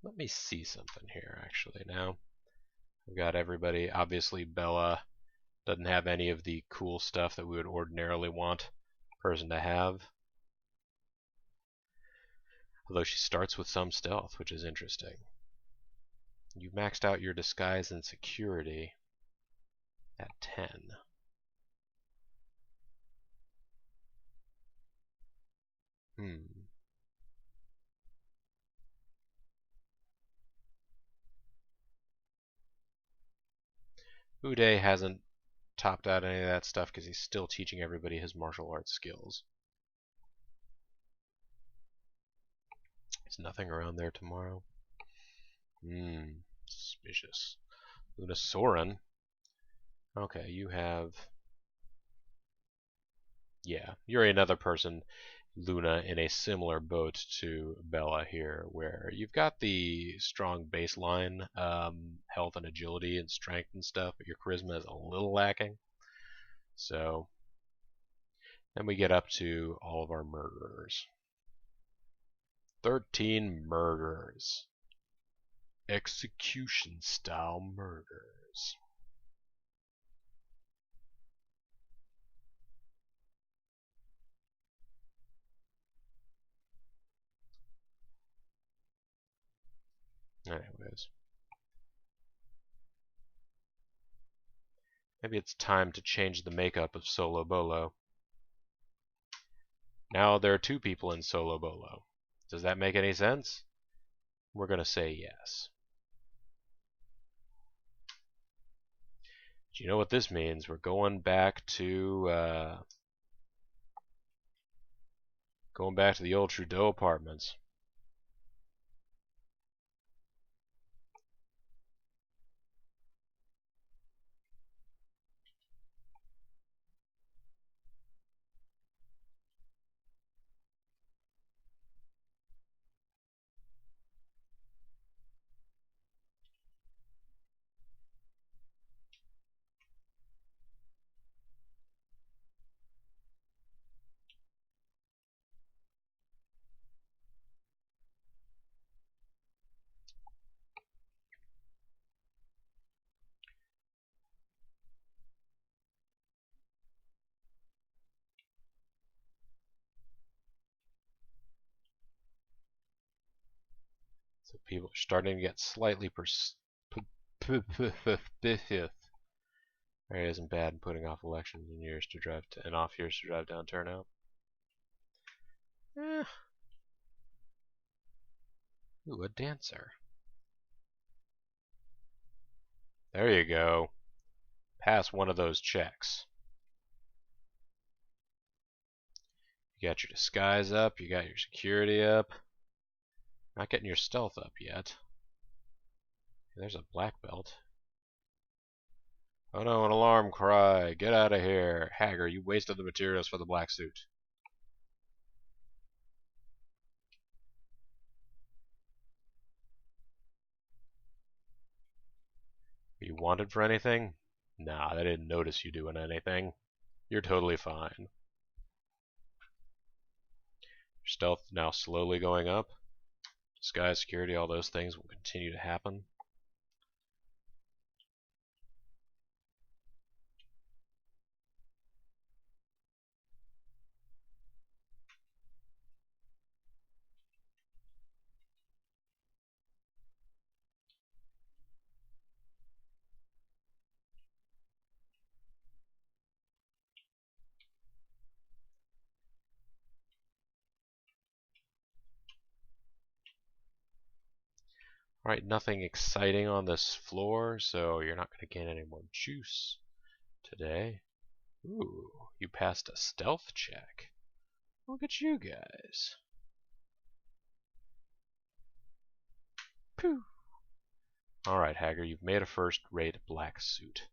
Let me see something here, actually, now. We've got everybody. Obviously, Bella doesn't have any of the cool stuff that we would ordinarily want a person to have. Although she starts with some stealth, which is interesting. You've maxed out your disguise and security at 10. Uday hasn't topped out any of that stuff because he's still teaching everybody his martial arts skills. Is nothing around there tomorrow? Suspicious. Luna Soren. Okay, you have... Yeah, you're another person, Luna, in a similar boat to Bella here, where you've got the strong baseline health and agility and strength and stuff, but your charisma is a little lacking. So, then we get up to all of our murderers. 13 murders. Execution-style murders. Anyways. Maybe it's time to change the makeup of Solo Bolo. Now there are 2 people in Solo Bolo. Does that make any sense? We're going to say yes. Do you know what this means? We're going back to the old Trudeau apartments. So people are starting to get slightly perspicacious. It isn't bad in putting off elections and off years to drive down turnout. Ooh, a dancer. There you go. pass one of those checks. You got your disguise up, you got your security up. Not getting your stealth up yet. There's a black belt. Oh no, an alarm cry. Get out of here. Hager, you wasted the materials for the black suit. Are you wanted for anything? Nah, they didn't notice you doing anything. You're totally fine. Your stealth now slowly going up. Disguise, security, all those things will continue to happen. Alright, nothing exciting on this floor, so you're not going to gain any more juice today. Ooh, you passed a stealth check. Look at you guys. Pooh. Alright, Hager, you've made a first-rate black suit.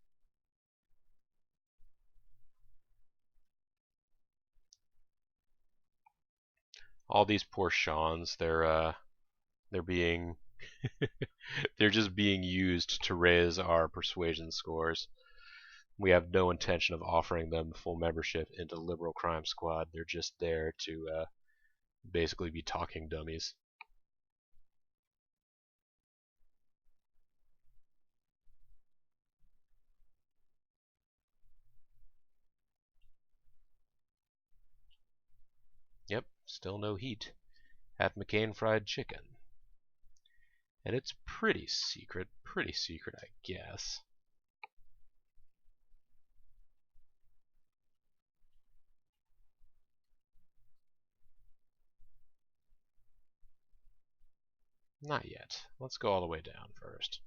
All these poor Shawns, they're being they're just being used to raise our persuasion scores. We have no intention of offering them full membership into Liberal Crime Squad. They're just there to basically be talking dummies. Yep, still no heat at McCain Fried Chicken. And it's pretty secret, I guess. Not yet. Let's go all the way down first.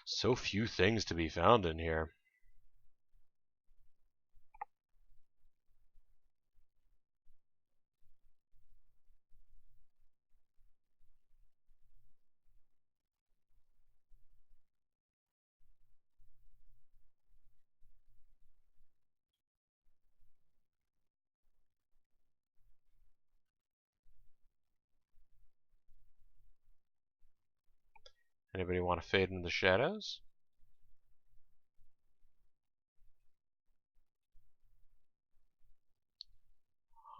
So few things to be found in here. Anybody want to fade into the shadows?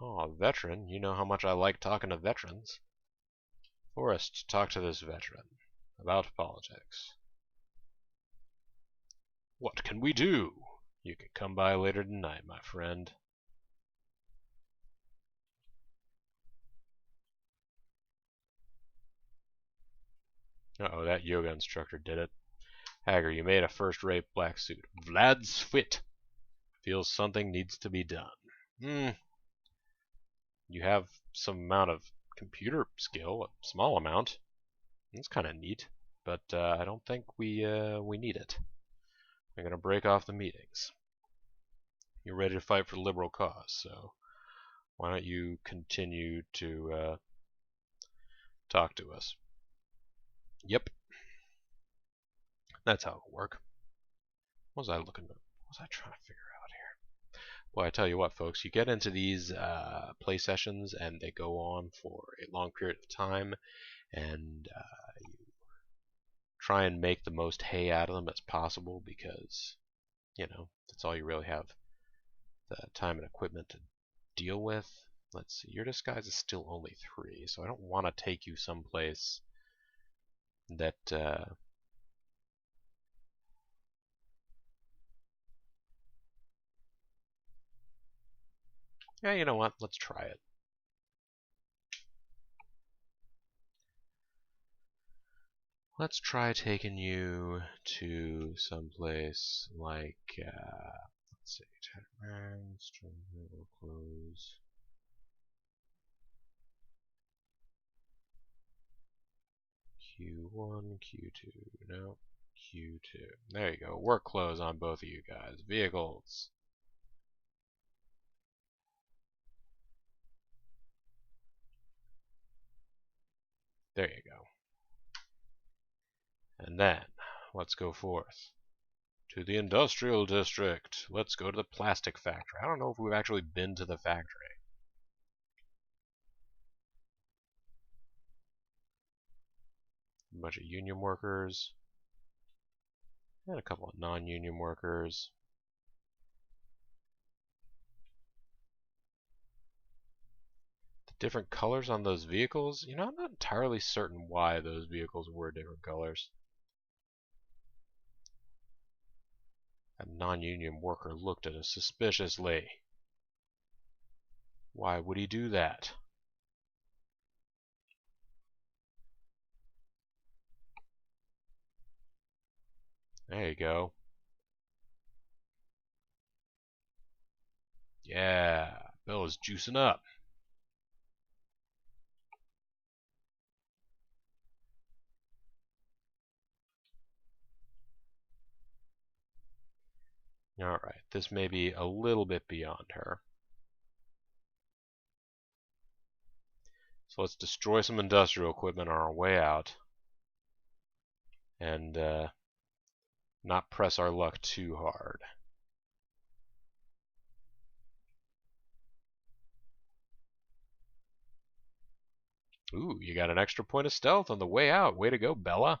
Oh, a veteran. You know how much I like talking to veterans. Forrest, talk to this veteran about politics. What can we do? You can come by later tonight, my friend. Uh-oh, that yoga instructor did it. Hager, you made a first-rate black suit. Vlad's fit. Feels something needs to be done. You have some amount of computer skill, a small amount. That's kind of neat, but I don't think we need it. I'm gonna break off the meetings. You're ready to fight for the liberal cause, so why don't you continue to talk to us? Yep, that's how it'll work. What was I trying to figure out here? Well, I tell you what, folks, you get into these play sessions and they go on for a long period of time, and you try and make the most hay out of them as possible because, you know, that's all you really have the time and equipment to deal with. Let's see, your disguise is still only 3, so I don't want to take you someplace that yeah, you know what? Let's try it. Let's try taking you to someplace like, let's see, close. Q1, Q2, no, Q2. There you go. Work close on both of you guys. Vehicles. There you go. And then, let's go forth to the industrial district. Let's go to the plastic factory. I don't know if we've actually been to the factory. A bunch of union workers. And a couple of non-union workers. The different colors on those vehicles, you know, I'm not entirely certain why those vehicles were different colors. A non-union worker looked at us suspiciously. Why would he do that? There you go. Yeah, Bella's juicing up. Alright, this may be a little bit beyond her. So let's destroy some industrial equipment on our way out. And not press our luck too hard. Ooh, you got an extra point of stealth on the way out. Way to go, Bella.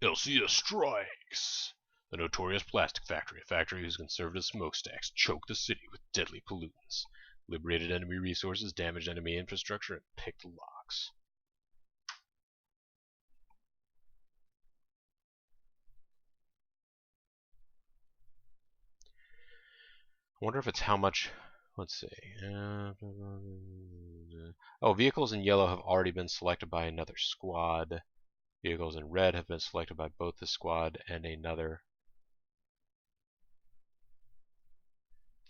LCS strikes! The notorious plastic factory, a factory whose conservative smokestacks choke the city with deadly pollutants, liberated enemy resources, damaged enemy infrastructure, and picked locks. I wonder if it's how much. Let's see. Oh, vehicles in yellow have already been selected by another squad. Vehicles in red have been selected by both the squad and another.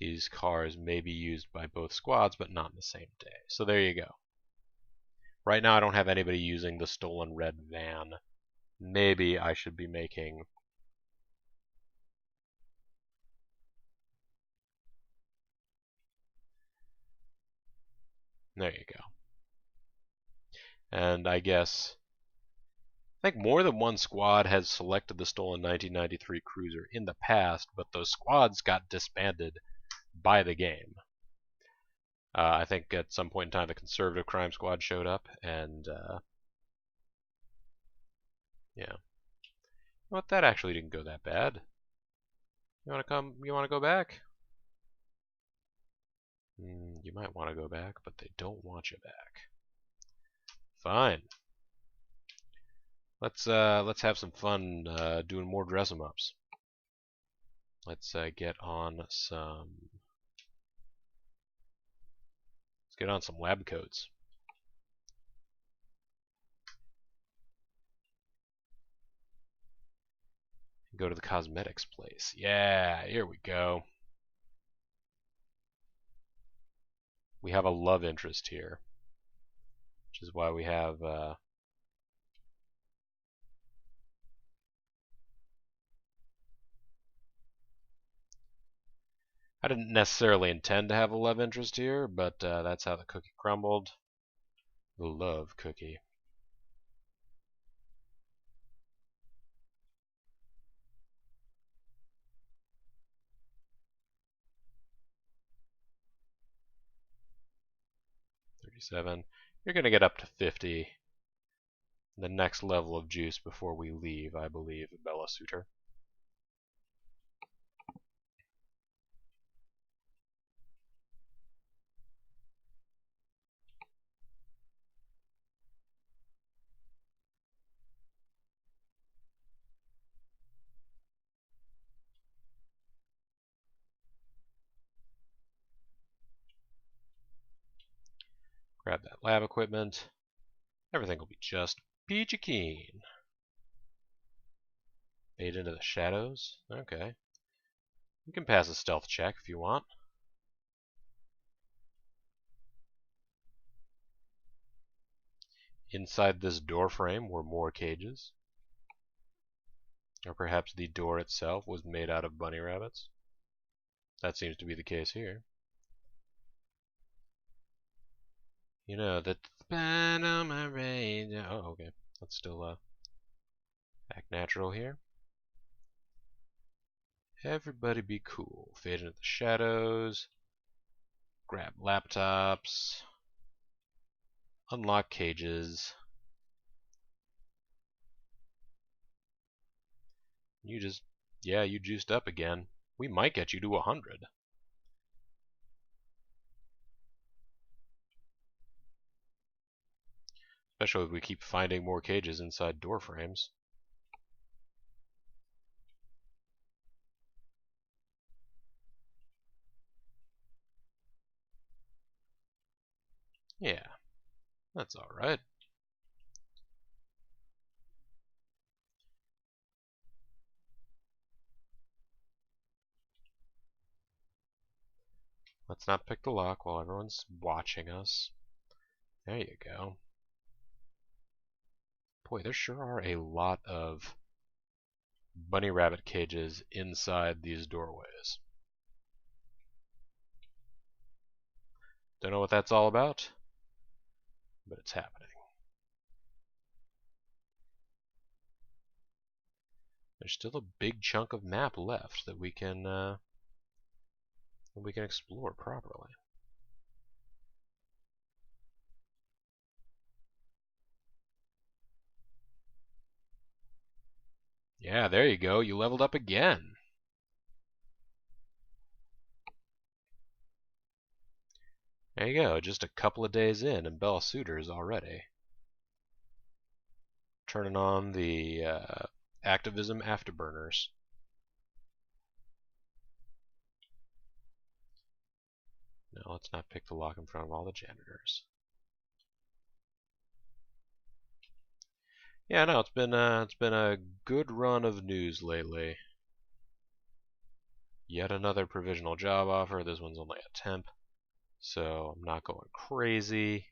These cars may be used by both squads, but not in the same day. So there you go. Right now I don't have anybody using the stolen red van. Maybe I should be making... There you go. And I guess... I think more than one squad has selected the stolen 1993 cruiser in the past, but those squads got disbanded by the game. I think at some point in time the conservative crime squad showed up, and yeah. But that actually didn't go that bad. You wanna come? You wanna go back? You might want to go back, but they don't want you back. Fine. Let's have some fun doing more dress 'em ups. Let's get on some. Let's get on some lab coats. Go to the cosmetics place. Yeah, here we go. We have a love interest here, which is why we have. I didn't necessarily intend to have a love interest here, but that's how the cookie crumbled. The love cookie. You're going to get up to 50. The next level of juice before we leave, I believe, Bella Suitor. Grab that lab equipment. Everything will be just peachy keen. Fade into the shadows. Okay. You can pass a stealth check if you want. Inside this door frame were more cages. Or perhaps the door itself was made out of bunny rabbits. That seems to be the case here. You know that span on my range. Oh, okay. Let's still act natural here. Everybody be cool. Fade into the shadows. Grab laptops. Unlock cages. You just, yeah, you juiced up again. We might get you to 100. Especially if we keep finding more cages inside door frames. Yeah, that's alright. Let's not pick the lock while everyone's watching us. There you go. Boy, there sure are a lot of bunny rabbit cages inside these doorways. Don't know what that's all about, but it's happening. There's still a big chunk of map left that we can explore properly. Yeah, there you go. You leveled up again. There you go. Just a couple of days in, and Bell Suitors already. Turning on the activism afterburners. No, let's not pick the lock in front of all the janitors. Yeah, no, it's been a good run of news lately. Yet another provisional job offer. This one's only a temp, so I'm not going crazy.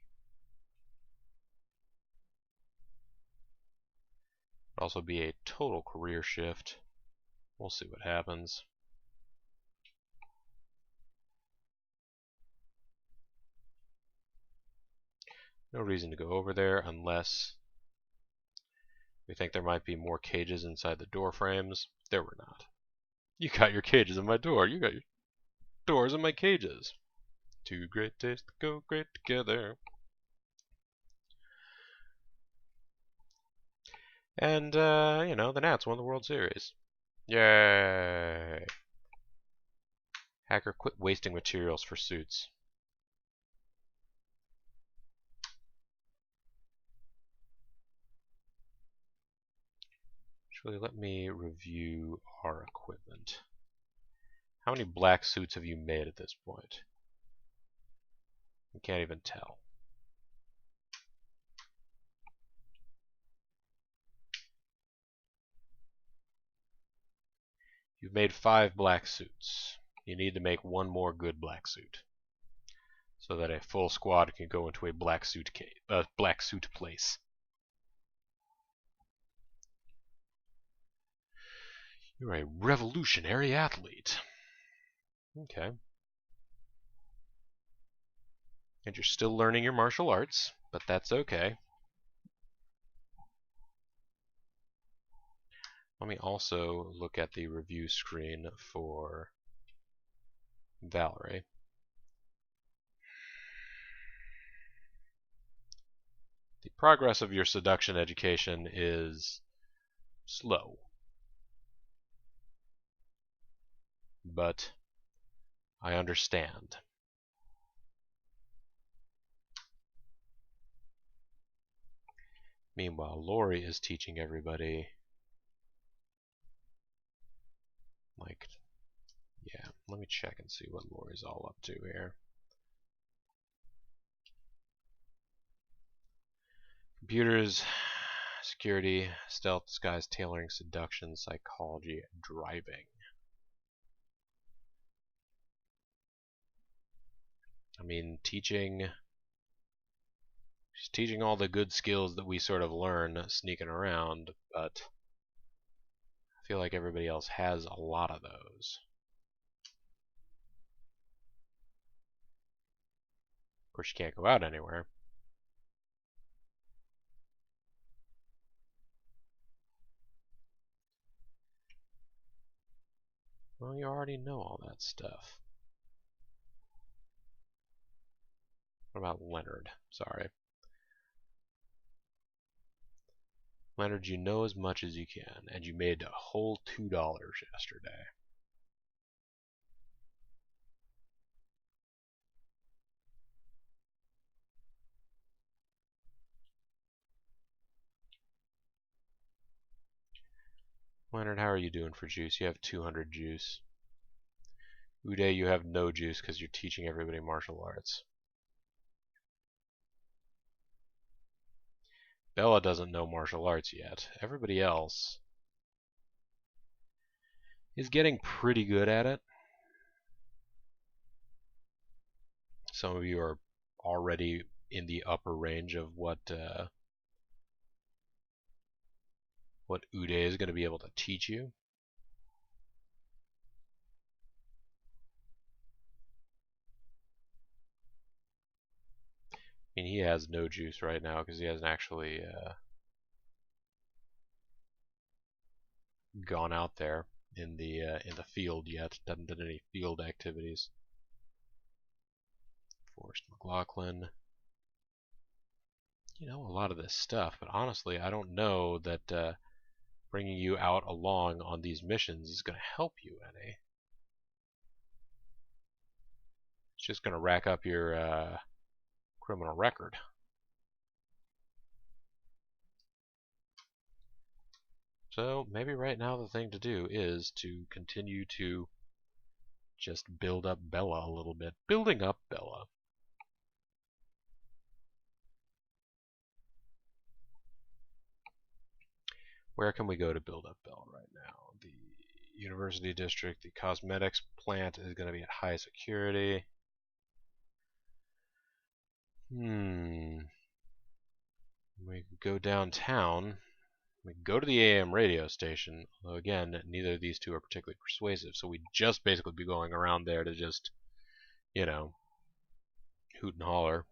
It'll also be a total career shift. We'll see what happens. No reason to go over there unless we think there might be more cages inside the door frames. There were not. You got your cages in my door. You got your doors in my cages. Two great tastes go great together. And, you know, the Nats won the World Series. Yay! Hacker, quit wasting materials for suits. Actually, let me review our equipment. How many black suits have you made at this point? We can't even tell. You've made 5 black suits. You need to make 1 more good black suit, so that a full squad can go into a black suit place. You're a revolutionary athlete. Okay. And you're still learning your martial arts, but that's okay. Let me also look at the review screen for Valerie. The progress of your seduction education is slow, but I understand. Meanwhile, Lori is teaching everybody, like, yeah, let me check and see what Lori's all up to here. Computers, security, stealth, disguise, tailoring, seduction, psychology, driving. I mean, she's teaching all the good skills that we sort of learn sneaking around, but I feel like everybody else has a lot of those. Of course, you can't go out anywhere. Well, you already know all that stuff. What about Leonard? Sorry. Leonard, you know as much as you can, and you made a whole $2 yesterday. Leonard, how are you doing for juice? You have 200 juice. Uday, you have no juice because you're teaching everybody martial arts. Bella doesn't know martial arts yet. Everybody else is getting pretty good at it. Some of you are already in the upper range of what Uday is going to be able to teach you. I mean, he has no juice right now because he hasn't actually gone out there in the field yet. Doesn't done any field activities. Forrest McLaughlin. You know a lot of this stuff, but honestly, I don't know that bringing you out along on these missions is going to help you any. It's just going to rack up your criminal record. So maybe right now the thing to do is to continue to just build up Bella a little bit. Building up Bella. Where can we go to build up Bella right now? The University District, the cosmetics plant is going to be at high security. We go downtown. We go to the AM radio station, although again, neither of these two are particularly persuasive, so we'd just basically be going around there to just, you know, hoot and holler.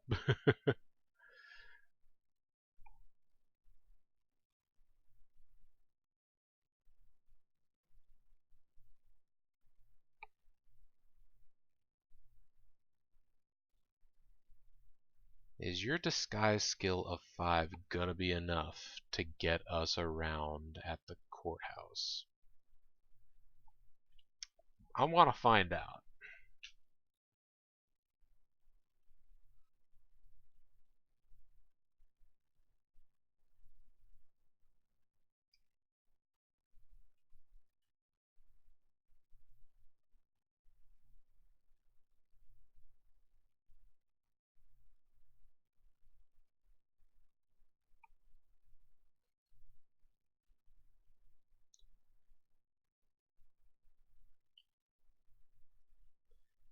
Is your disguise skill of 5 gonna be enough to get us around at the courthouse? I want to find out.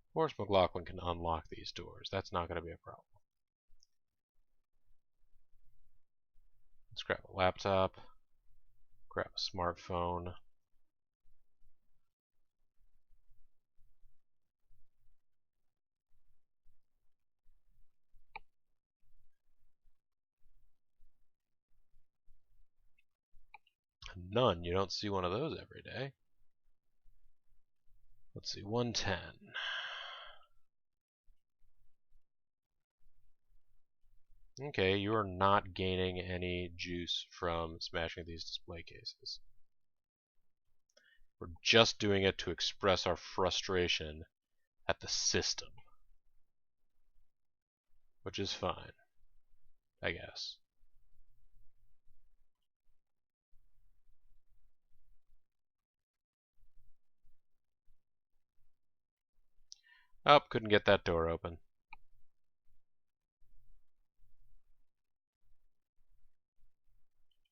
Of course, McLaughlin can unlock these doors. That's not going to be a problem. Let's grab a laptop, grab a smartphone. None. You don't see one of those every day. Let's see, 110. Okay, you are not gaining any juice from smashing these display cases. We're just doing it to express our frustration at the system. Which is fine, I guess. Oh, couldn't get that door open.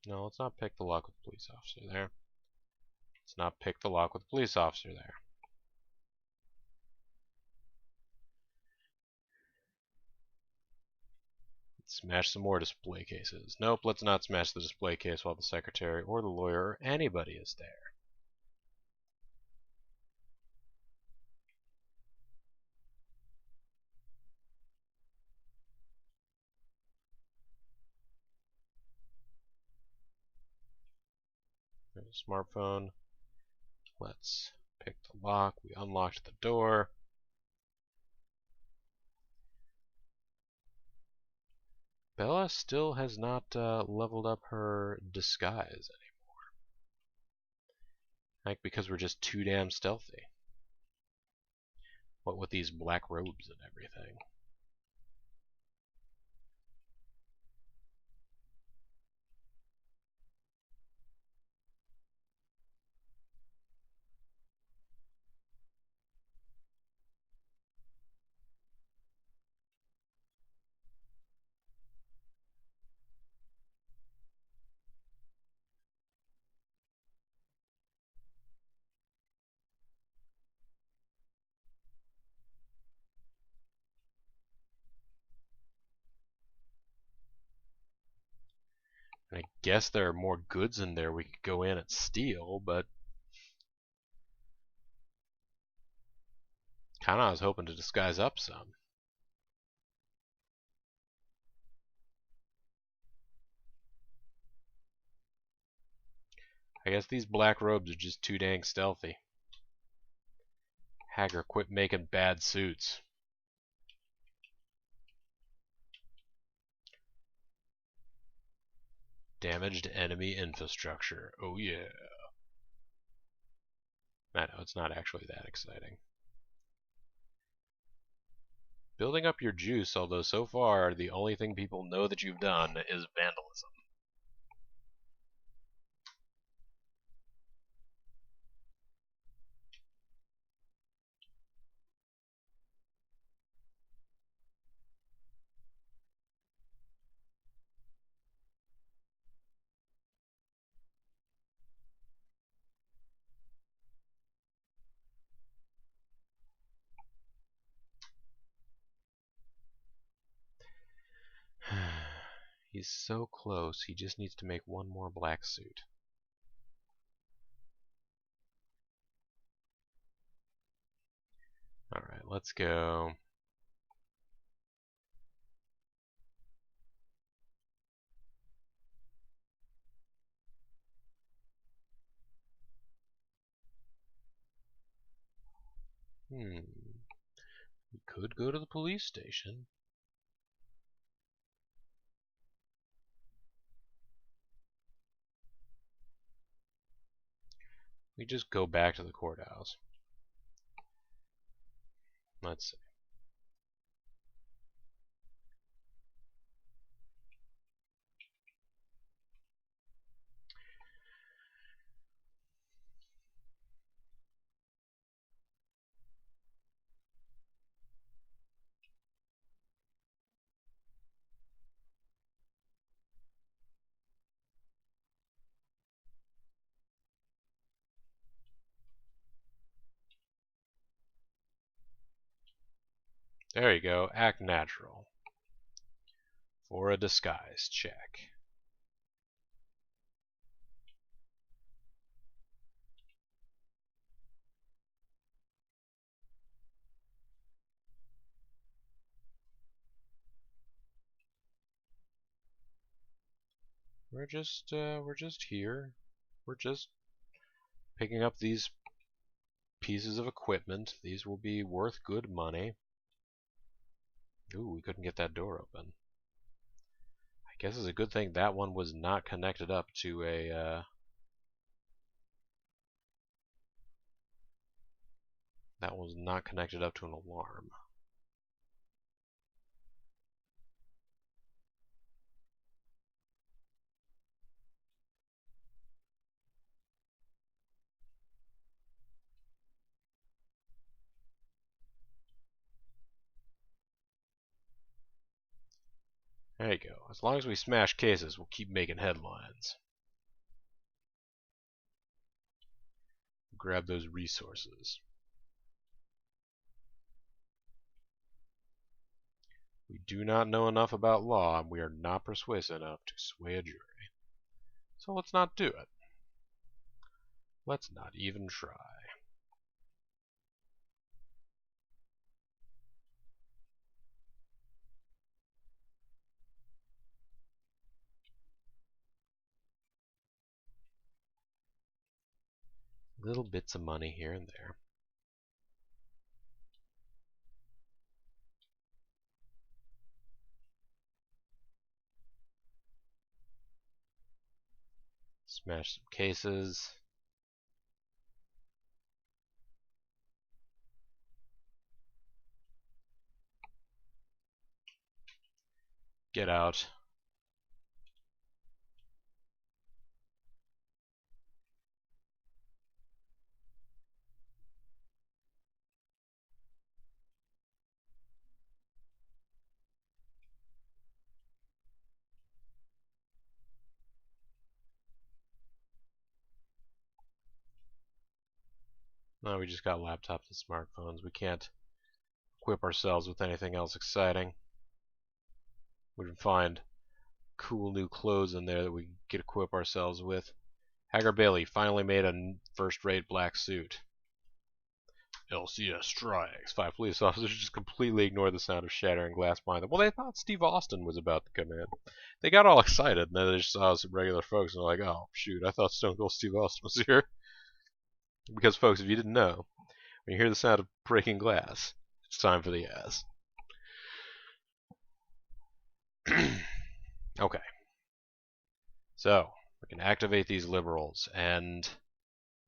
No, let's not pick the lock with the police officer there. Let's not pick the lock with the police officer there. Let's smash some more display cases. Nope, let's not smash the display case while the secretary or the lawyer or anybody is there. There's a smartphone. Let's pick the lock. We unlocked the door. Bella still has not leveled up her disguise anymore. Like, because we're just too damn stealthy. What with these black robes and everything. And I guess there are more goods in there we could go in and steal, but kinda I was hoping to disguise up some. I guess these black robes are just too dang stealthy. Hacker, quit making bad suits. Damaged enemy infrastructure. Oh yeah. I know, it's not actually that exciting. Building up your juice, although so far the only thing people know that you've done is vandalism. He's so close, he just needs to make one more black suit. Alright, let's go. We could go to the police station. We just go back to the courthouse. Let's see. There you go, act natural. For a disguise check. We're just here. We're just picking up these pieces of equipment. These will be worth good money. Ooh, we couldn't get that door open. I guess it's a good thing that one was not connected up to a, that one was not connected up to an alarm. There you go. As long as we smash cases, we'll keep making headlines. Grab those resources. We do not know enough about law, and we are not persuasive enough to sway a jury. So let's not do it. Let's not even try. Little bits of money here and there. Smash some cases. Get out. No, we just got laptops and smartphones. We can't equip ourselves with anything else exciting. We can find cool new clothes in there that we could equip ourselves with. Hagar Bailey finally made a first-rate black suit. LCS strikes. 5 police officers just completely ignored the sound of shattering glass behind them. Well, they thought Steve Austin was about to come in. They got all excited, and then they just saw some regular folks, and they're like, oh, shoot, I thought Stone Cold Steve Austin was here. Because, folks, if you didn't know, when you hear the sound of breaking glass, it's time for the ass. Okay. So, we can activate these liberals, and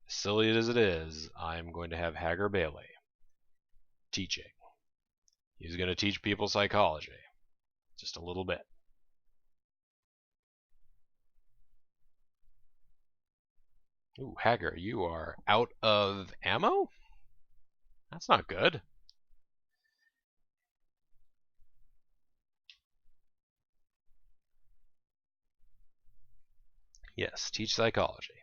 silly as it is, I'm going to have Hagar Bailey teaching. He's going to teach people psychology. Just a little bit. Ooh, Hagar, you are out of ammo? That's not good. Yes, teach psychology.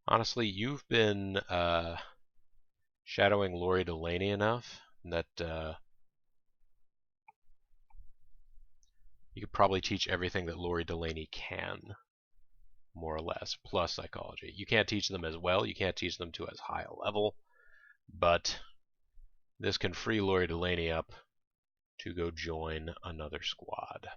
Honestly, you've been shadowing Lori Delaney enough that you could probably teach everything that Lori Delaney can, more or less, plus psychology. You can't teach them as well, you can't teach them to as high a level, but this can free Lori Delaney up to go join another squad.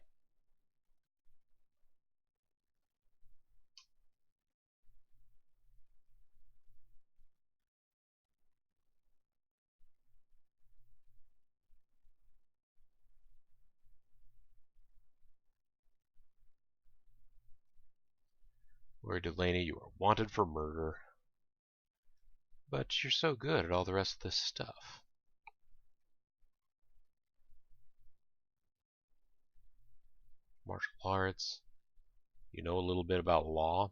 Lori Delaney, you are wanted for murder, but you're so good at all the rest of this stuff. Martial arts. You know a little bit about law.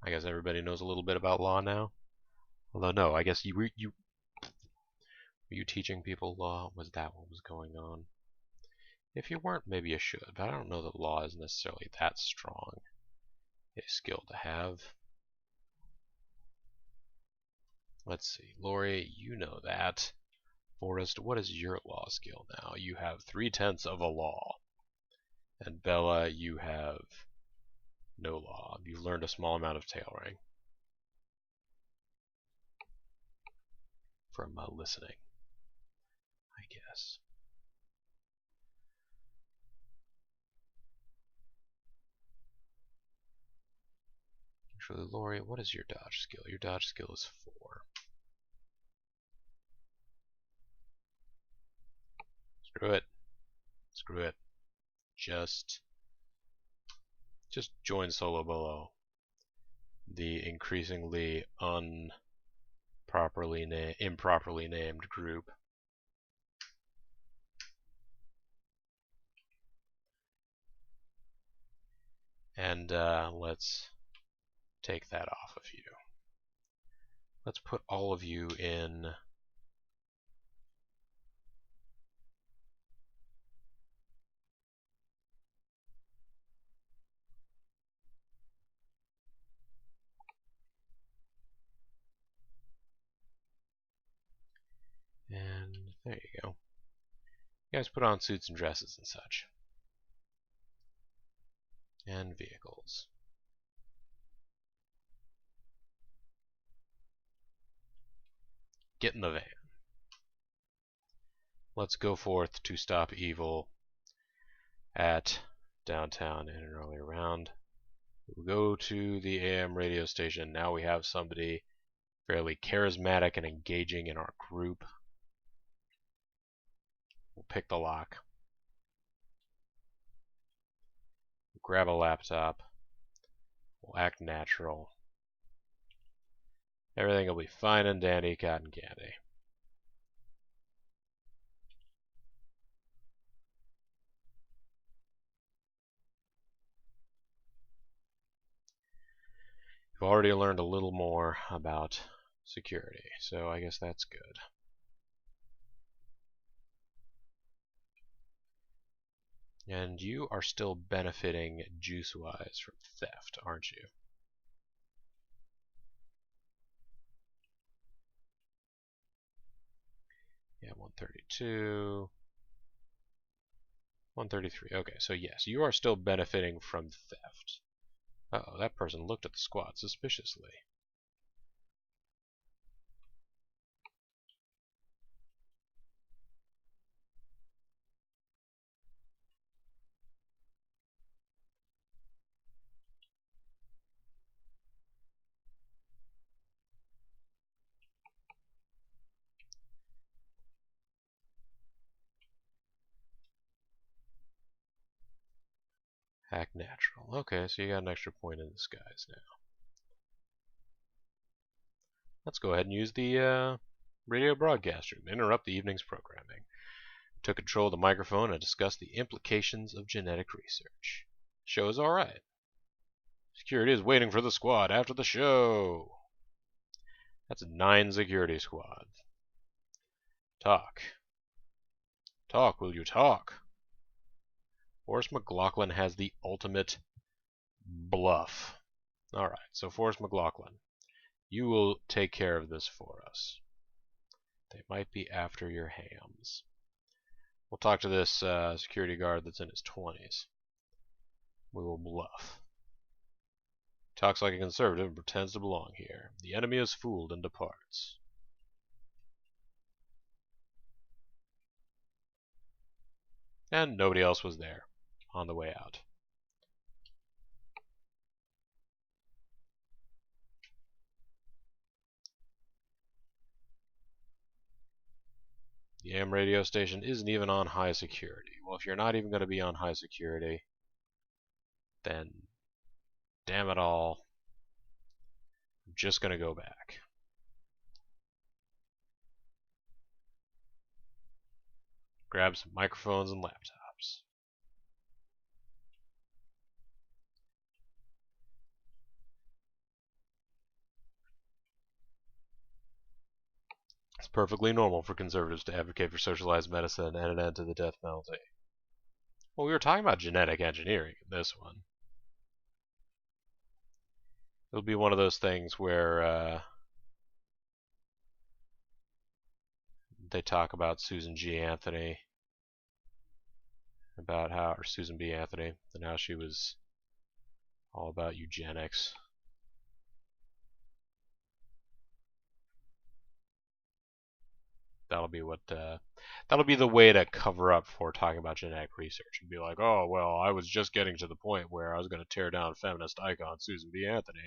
I guess everybody knows a little bit about law now. Although no, I guess were you teaching people law? Was that what was going on? If you weren't, maybe you should, but I don't know that law is necessarily that strong a skill to have. Let's see, Lori, you know that. Forrest, what is your law skill now? You have 3/10 of a law. And Bella, you have no law. You've learned a small amount of tailoring from listening, I guess. Actually, Lori, what is your dodge skill? Your dodge skill is 4. Screw it. Screw it. Just join Solo Bolo, the increasingly improperly named group. And let's take that off of you. Let's put all of you in There you go. You guys put on suits and dresses and such. And vehicles. Get in the van. Let's go forth to stop evil at downtown in an early round. We'll go to the AM radio station. Now we have somebody fairly charismatic and engaging in our group. We'll pick the lock. We'll grab a laptop. We'll act natural. Everything will be fine and dandy, cotton candy. We've already learned a little more about security, so I guess that's good. And you are still benefiting juice-wise from theft, aren't you? Yeah, 132, 133. Okay, so yes, you are still benefiting from theft. Uh-oh, that person looked at the squad suspiciously. Act natural. Okay, so you got an extra point in disguise now. Let's go ahead and use the radio broadcast room to interrupt the evening's programming. Took control of the microphone and discussed the implications of genetic research. Show is alright. Security is waiting for the squad after the show. That's 9 security squads. Talk. Talk, will you talk? Forrest McLaughlin has the ultimate bluff. Alright, so Forrest McLaughlin, you will take care of this for us. They might be after your hams. We'll talk to this security guard that's in his 20s. We will bluff. Talks like a conservative and pretends to belong here. The enemy is fooled and departs. And nobody else was there on the way out. The AM radio station isn't even on high security. Well, if you're not even going to be on high security, then damn it all, I'm just going to go back. Grab some microphones and laptops. It's perfectly normal for conservatives to advocate for socialized medicine and an end to the death penalty. Well, we were talking about genetic engineering in this one. It'll be one of those things where they talk about Susan G. Anthony, about how, or Susan B. Anthony, and how she was all about eugenics. That'll be what that'll be the way to cover up for talking about genetic research and be like, oh well, I was just getting to the point where I was going to tear down feminist icon Susan B. Anthony.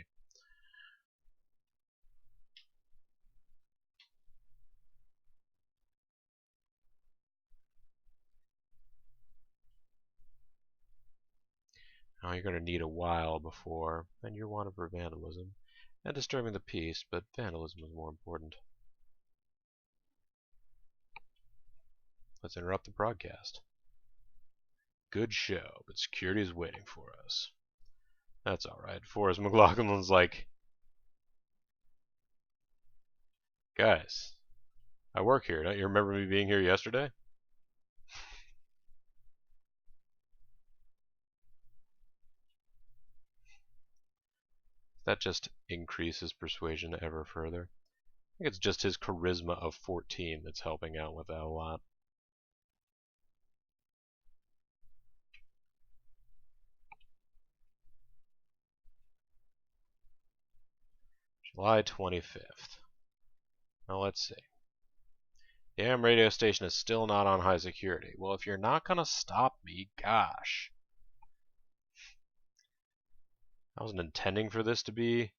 Now you're going to need a while before, and you're wanted for vandalism and disturbing the peace, but vandalism is more important. Let's interrupt the broadcast. Good show, but security is waiting for us. That's alright. Forrest McLaughlin's like, guys, I work here. Don't you remember me being here yesterday? That just increases persuasion ever further. think it's just his charisma of 14 that's helping out with that a lot. July 25th. Now let's see. The AM radio station is still not on high security. Well, if you're not gonna stop me, gosh. I wasn't intending for this to be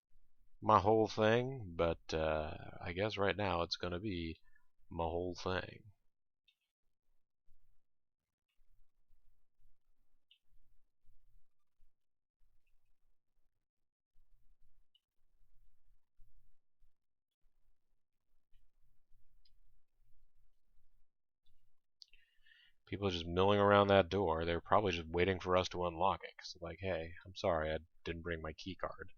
my whole thing, but I guess right now it's gonna be my whole thing. People are just milling around that door. They're probably just waiting for us to unlock it. Cause like, hey, I'm sorry, I didn't bring my key card.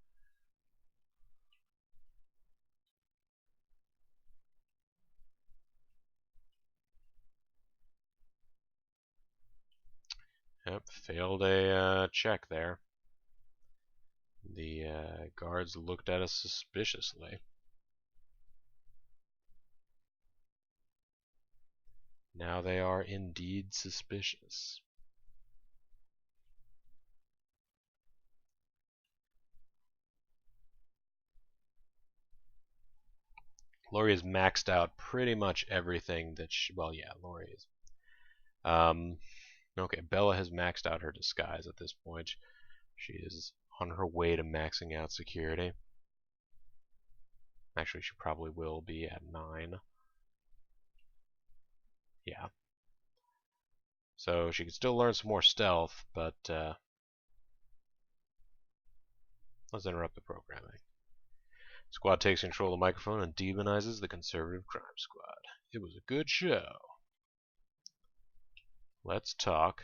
Yep, failed a check there. The guards looked at us suspiciously. Now they are indeed suspicious. Lori has maxed out pretty much everything that she, well, yeah, Lori is. Okay, Bella has maxed out her disguise at this point. She is on her way to maxing out security. Actually, she probably will be at 9. Yeah. So she can still learn some more stealth, but let's interrupt the programming. Squad takes control of the microphone and demonizes the conservative crime squad. It was a good show. Let's talk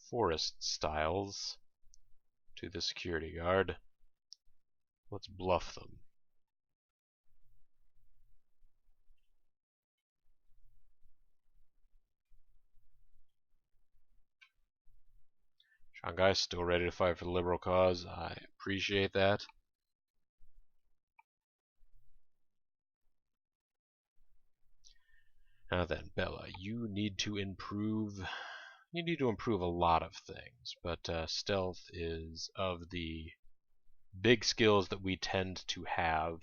forest styles to the security guard. Let's bluff them. Shanghai's still ready to fight for the liberal cause. I appreciate that. Now then, Bella, you need to improve. You need to improve a lot of things, but stealth is of the big skills that we tend to have.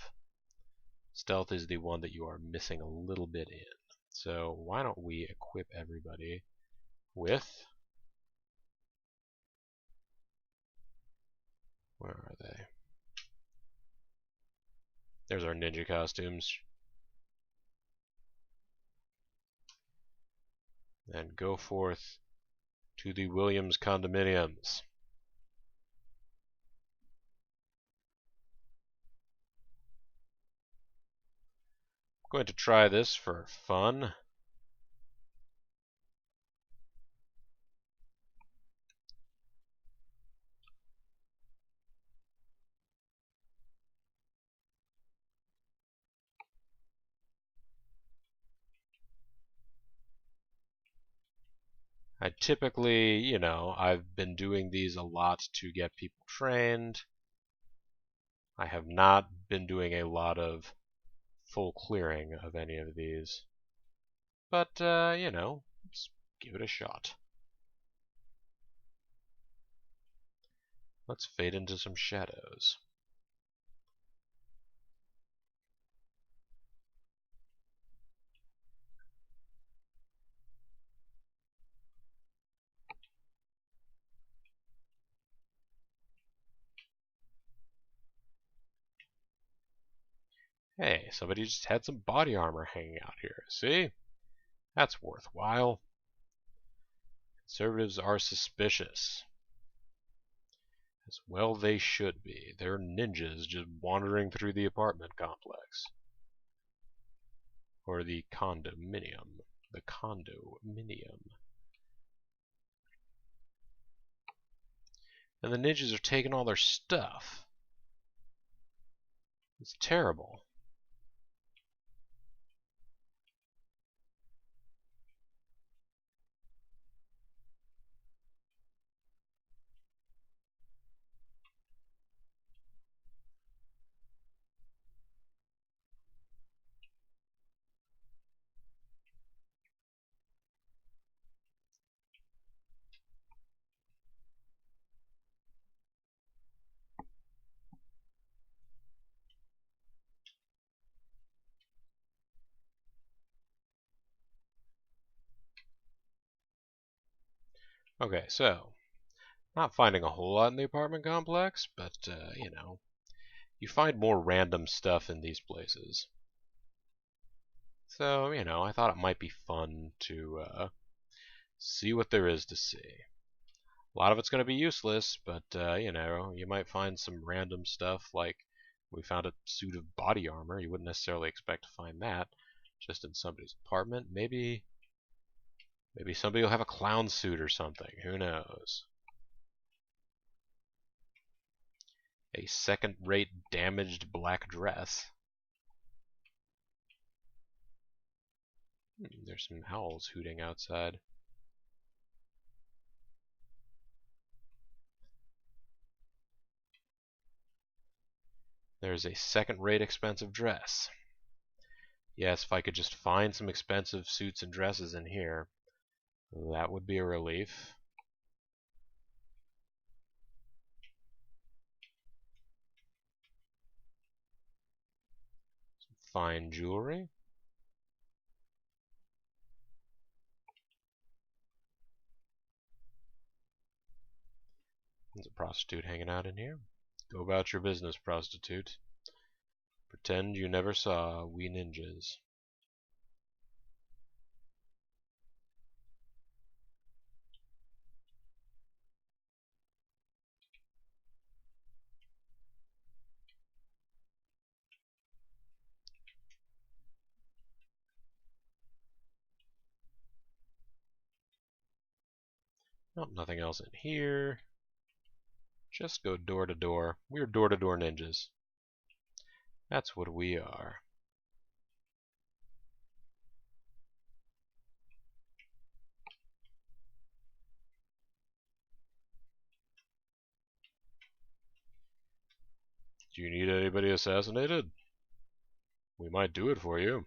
Stealth is the one that you are missing a little bit in. So why don't we equip everybody with, where are they? There's our ninja costumes. And go forth to the Williams condominiums. I'm going to try this for fun. I typically, you know, I've been doing these a lot to get people trained. I have not been doing a lot of full clearing of any of these. But, you know, let's give it a shot. Let's fade into some shadows. Hey, somebody just had some body armor hanging out here. See? That's worthwhile. Conservatives are suspicious. As well they should be. They're ninjas just wandering through the apartment complex. Or the condominium. The condominium. And the ninjas are taking all their stuff. It's terrible. Okay, so not finding a whole lot in the apartment complex, but you find more random stuff in these places. So, I thought it might be fun to see what there is to see. A lot of it's going to be useless, but, you might find some random stuff, like we found a suit of body armor. You wouldn't necessarily expect to find that just in somebody's apartment. Maybe somebody will have a clown suit or something. Who knows? A second-rate damaged black dress. There's some owls hooting outside. There's a second-rate expensive dress. Yes, if I could just find some expensive suits and dresses in here, that would be a relief. Some fine jewelry. There's a prostitute hanging out in here. Go about your business, prostitute. Pretend you never saw we ninjas. Nope, nothing else in here. Just go door to door. We're door-to-door ninjas. That's what we are. Do you need anybody assassinated? We might do it for you.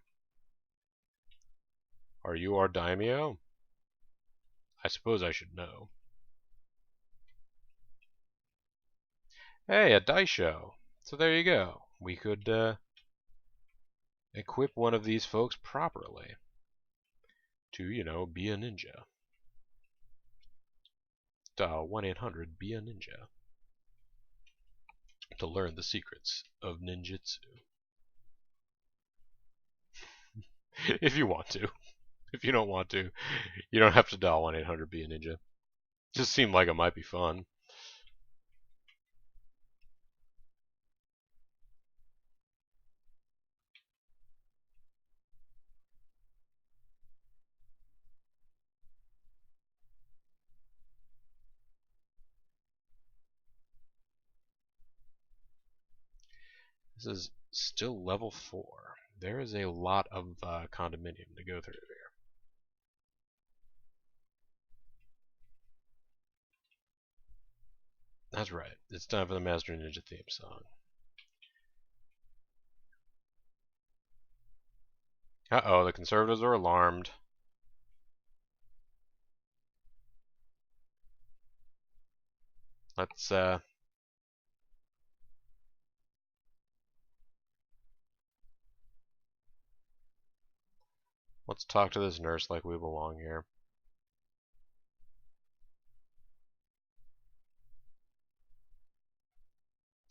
Are you our daimyo? I suppose I should know. Hey, a dice show. So there you go. We could equip one of these folks properly to, be a ninja. Dial 1-800-BE-A-NINJA to learn the secrets of ninjutsu. If you want to. If you don't want to, you don't have to dial 1-800-BE-A-NINJA. Just seemed like it might be fun. This is still level 4. There is a lot of condominium to go through here. That's right. It's time for the Master Ninja theme song. Uh-oh, the conservatives are alarmed. Let's talk to this nurse like we belong here.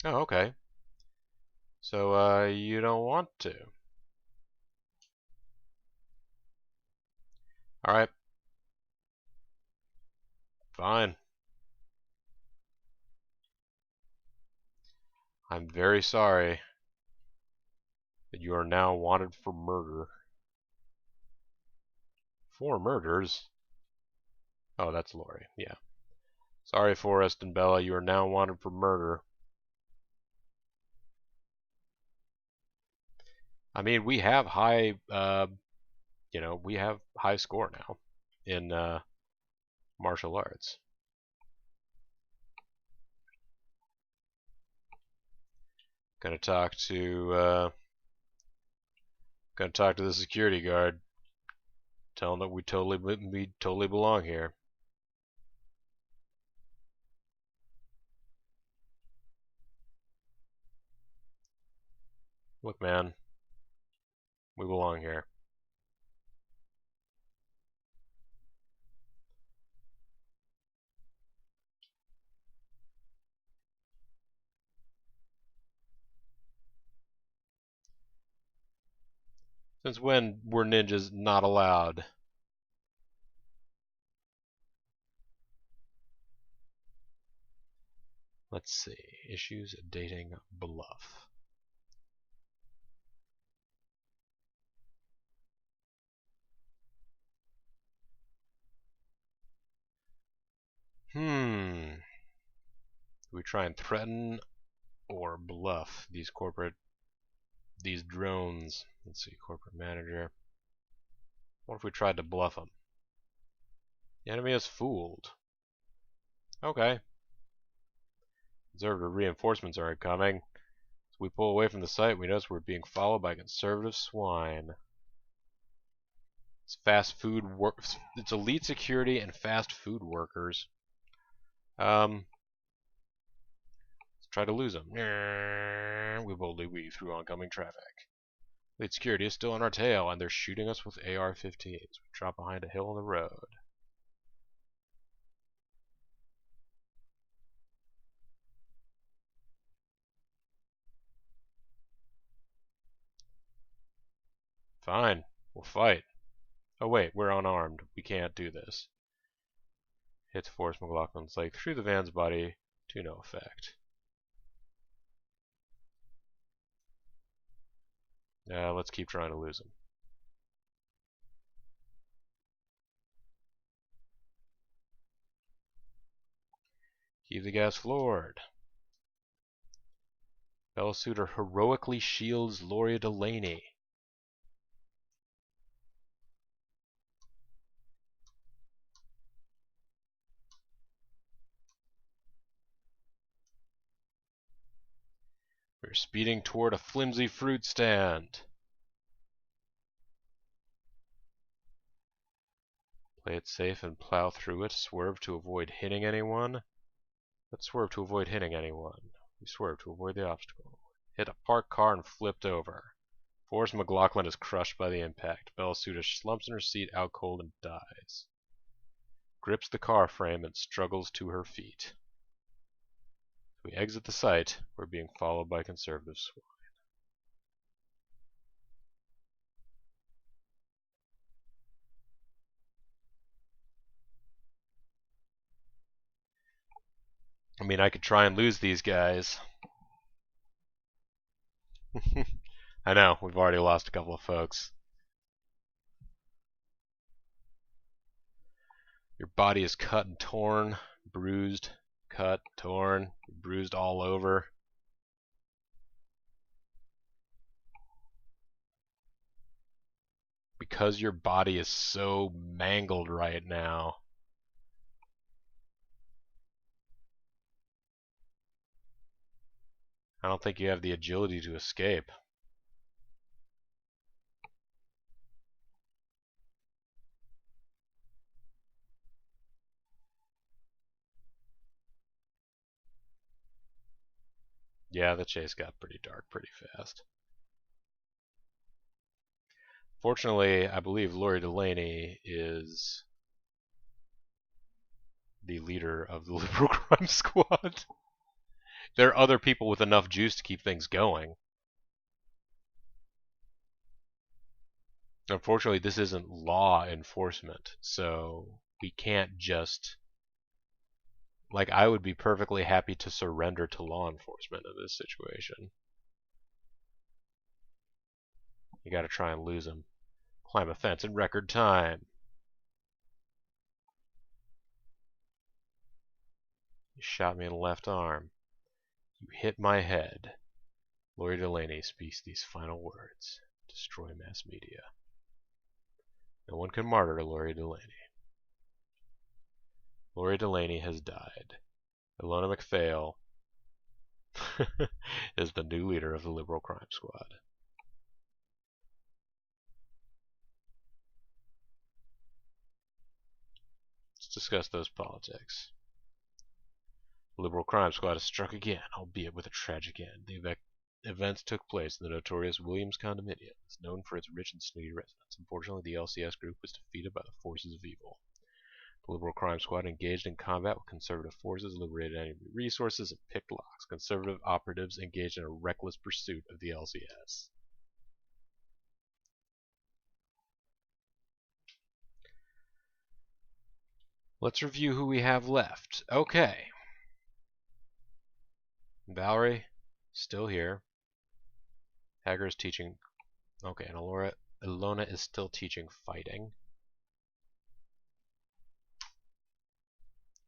Oh, okay. So, you don't want to. Alright. Fine. I'm very sorry that you are now wanted for murder. 4 murders? Oh, that's Lori. Yeah. Sorry, Forrest and Bella, you are now wanted for murder. I mean, we have we have high score now in martial arts. Gonna talk to the security guard. Tell him that we totally belong here. Look, man, we belong here. Since when were ninjas not allowed? Let's see. Issues dating Bluff. Do we try and threaten or bluff these drones? Let's see, corporate manager. What if we tried to bluff them? The enemy is fooled. Okay. Conservative reinforcements are incoming. As we pull away from the site, we notice we're being followed by conservative swine. It's fast food work. It's elite security and fast food workers. Let's try to lose them. We boldly weave through oncoming traffic. Elite security is still on our tail, and they're shooting us with AR-15s. We drop behind a hill on the road. Fine, we'll fight. Oh wait, we're unarmed. We can't do this. Hits Forrest McLaughlin's leg through the van's body to no effect. Let's keep trying to lose him. Keep the gas floored. Bella Suitor heroically shields Gloria Delaney. We're speeding toward a flimsy fruit stand. Play it safe and plow through it. Swerve to avoid hitting anyone. Let's swerve to avoid hitting anyone. We swerve to avoid the obstacle. Hit a parked car and flipped over. Forrest McLaughlin is crushed by the impact. Bella Suitor slumps in her seat out cold and dies. Grips the car frame and struggles to her feet. We exit the site. We're being followed by conservative swine. I mean, I could try and lose these guys. I know, we've already lost a couple of folks. Your body is cut and torn, bruised, cut, torn, bruised all over. Because your body is so mangled right now. I don't think you have the agility to escape. Yeah, the chase got pretty dark pretty fast. Fortunately, I believe Gloria Delaney is the leader of the Liberal Crime Squad. There are other people with enough juice to keep things going. Unfortunately, this isn't law enforcement, so we can't just... Like, I would be perfectly happy to surrender to law enforcement in this situation. You gotta try and lose him. Climb a fence in record time. You shot me in the left arm. You hit my head. Gloria Delaney speaks these final words. Destroy mass media. No one can martyr Gloria Delaney. Gloria Delaney has died. Ilona McPhail is the new leader of the Liberal Crime Squad. Let's discuss those politics. The Liberal Crime Squad has struck again, albeit with a tragic end. The events took place in the notorious Williams condominium. It's known for its rich and snooty residents. Unfortunately, the LCS group was defeated by the forces of evil. The Liberal Crime Squad engaged in combat with conservative forces, liberated enemy resources, and picked locks. Conservative operatives engaged in a reckless pursuit of the LCS. Let's review who we have left. Okay. Valerie, still here. Hager's teaching. Okay, and Ilona is still teaching fighting.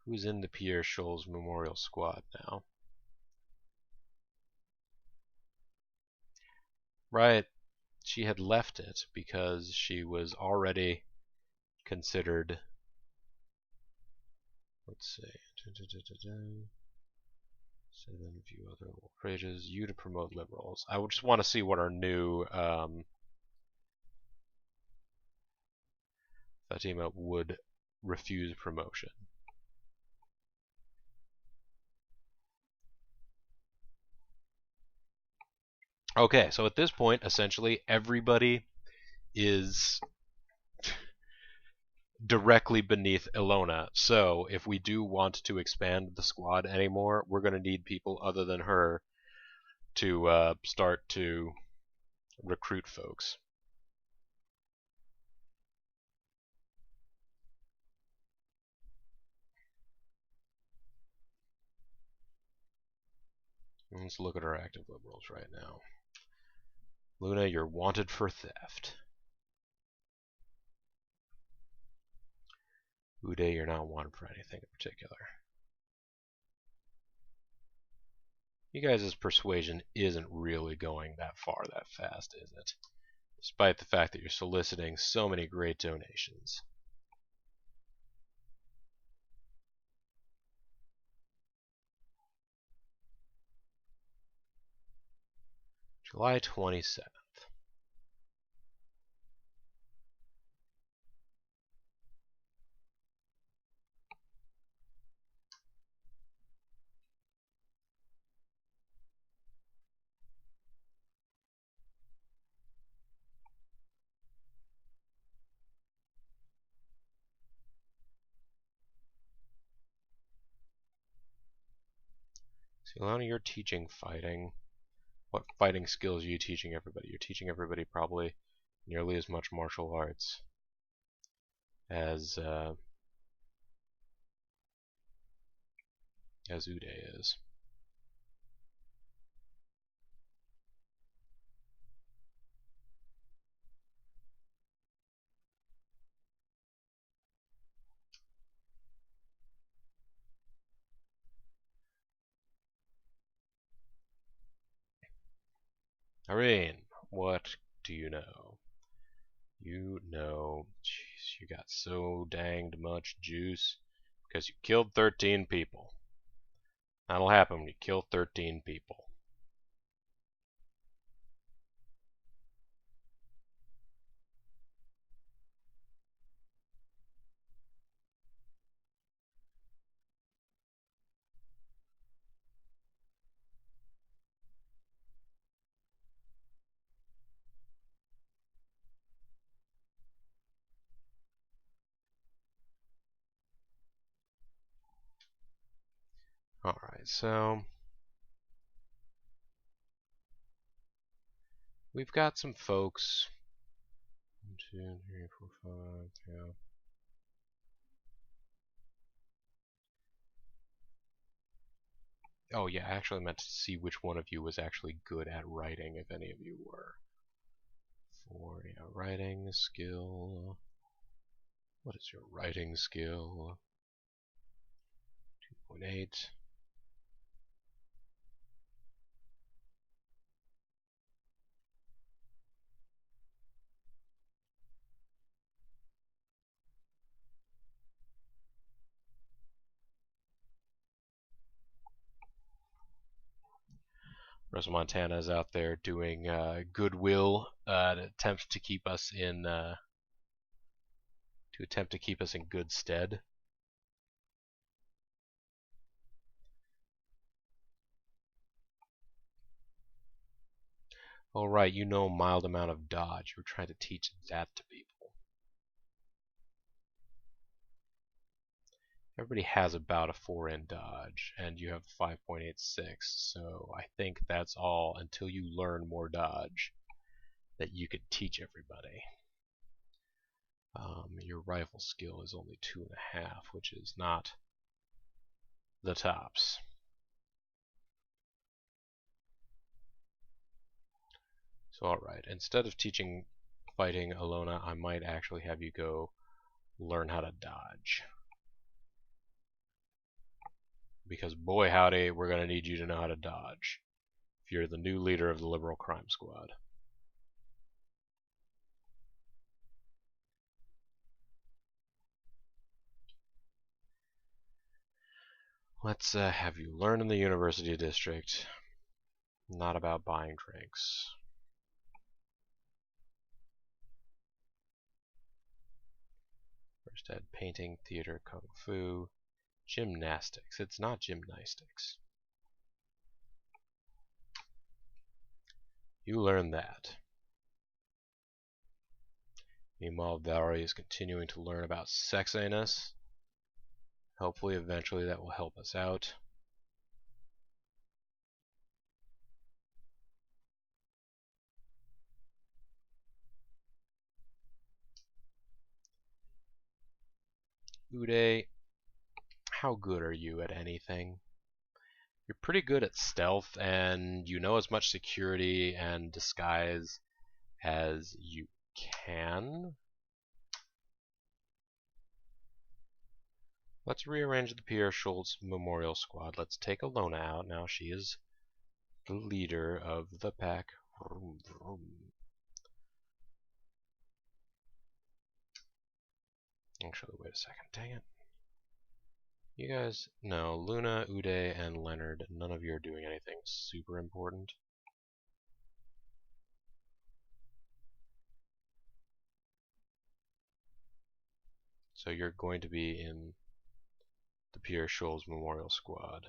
Who's in the Pierre Scholes Memorial Squad now? Right. She had left it because she was already considered. Let's see. Then view other pages. You to promote liberals. I would just want to see what our new Fatima would refuse promotion. Okay, so at this point, essentially everybody is directly beneath Ilona. So if we do want to expand the squad anymore, we're going to need people other than her to start to recruit folks. Let's look at our active liberals right now. Luna, you're wanted for theft. Uday, you're not wanted for anything in particular. You guys' persuasion isn't really going that far that fast, is it? Despite the fact that you're soliciting so many great donations. July 27th. So, Ilona, you're teaching fighting. What fighting skills are you teaching everybody? You're teaching everybody probably nearly as much martial arts as Uday is. Irene, what do you know? You know, jeez, you got so danged much juice because you killed 13 people. That'll happen when you kill 13 people. Alright, so we've got some folks. 1, 2, 3, 4, 5, yeah. Oh yeah, I actually meant to see which one of you was actually good at writing, if any of you were. 4, yeah, writing skill. What is your writing skill? 2.8. Russell Montana is out there doing goodwill to attempt to keep us in good stead. Oh right, you know a mild amount of dodge. You're trying to teach that to people. Everybody has about a 4 in dodge, and you have 5.86, so I think that's all until you learn more dodge that you could teach everybody. Your rifle skill is only 2.5, which is not the tops. So alright, instead of teaching fighting Alona, I might actually have you go learn how to dodge. Because boy howdy, we're going to need you to know how to dodge if you're the new leader of the Liberal Crime Squad. Let's have you learn in the University District, not about buying drinks. First ed, painting, theater, kung fu, gymnastics. It's not gymnastics. You learn that. Meanwhile, Valerie is continuing to learn about sexiness. Hopefully, eventually, that will help us out. Uday, how good are you at anything? You're pretty good at stealth, and you know as much security and disguise as you can. Let's rearrange the Pierre Schultz Memorial Squad. Let's take Alona out. Now she is the leader of the pack. Vroom, vroom. Actually, wait a second. Dang it. You guys, no, Luna, Uday, and Leonard, none of you are doing anything super important. So you're going to be in the Pierre Schultz Memorial Squad.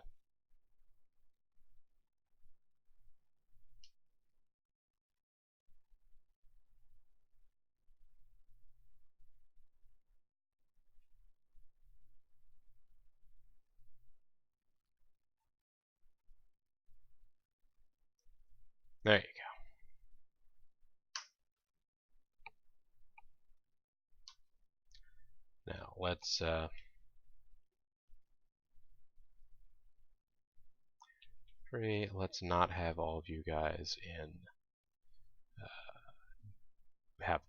There you go. Now let's let's not have all of you guys in have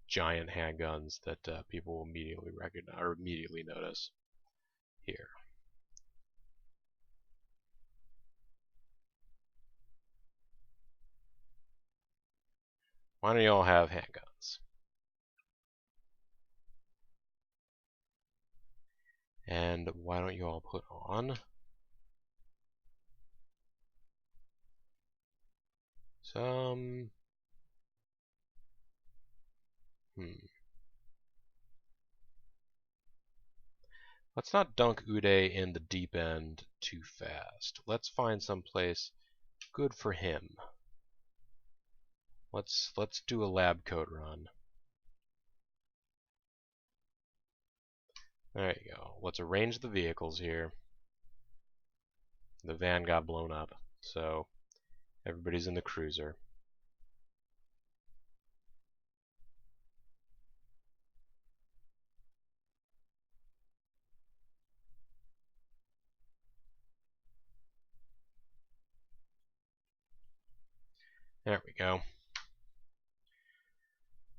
giant handguns that people will immediately recognize or immediately notice here. Why don't you all have handguns? And why don't you all put on some Let's not dunk Uday in the deep end too fast. Let's find some place good for him. Let's do a lab coat run. There you go. Let's arrange the vehicles here. The van got blown up, so everybody's in the cruiser. There we go.